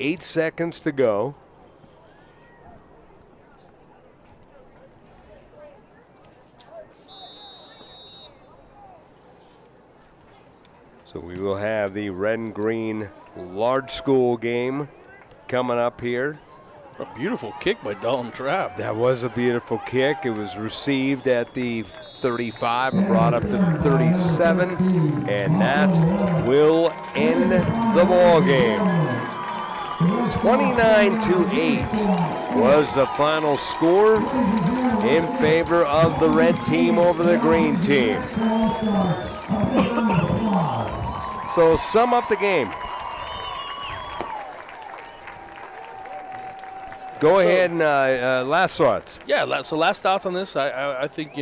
F: Eight seconds to go. So we will have the red and green large school game coming up here.
E: A beautiful kick by Dalton Trapp.
F: That was a beautiful kick. It was received at the 35 and brought up to the 37, and that will end the ball game. 29-8 was the final score in favor of the red team over the green team. So sum up the game. Go ahead and last thoughts.
E: Yeah, so last thoughts on this. I think,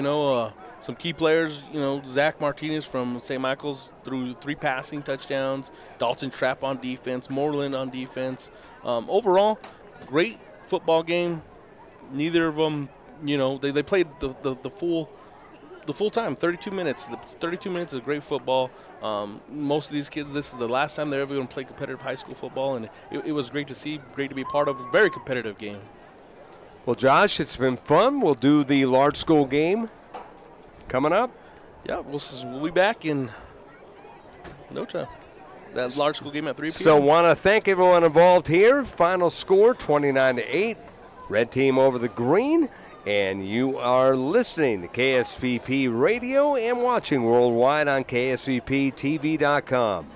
E: some key players, Zach Martinez from St. Michael's threw 3 passing touchdowns. Dalton Trapp on defense. Moreland on defense. Overall, great football game. Neither of them, they played the full time, 32 minutes. The 32 minutes of great football. Most of these kids, this is the last time they're ever going to play competitive high school football, and it was great to see, great to be part of a very competitive game.
F: Well, Josh, it's been fun. We'll do the large school game coming up.
E: Yeah, we'll be back in no time. That large school game at 3 p.m.
F: So want to thank everyone involved here. Final score, 29-8. Red team over the green. And you are listening to KSVP Radio and watching worldwide on KSVPTV.com.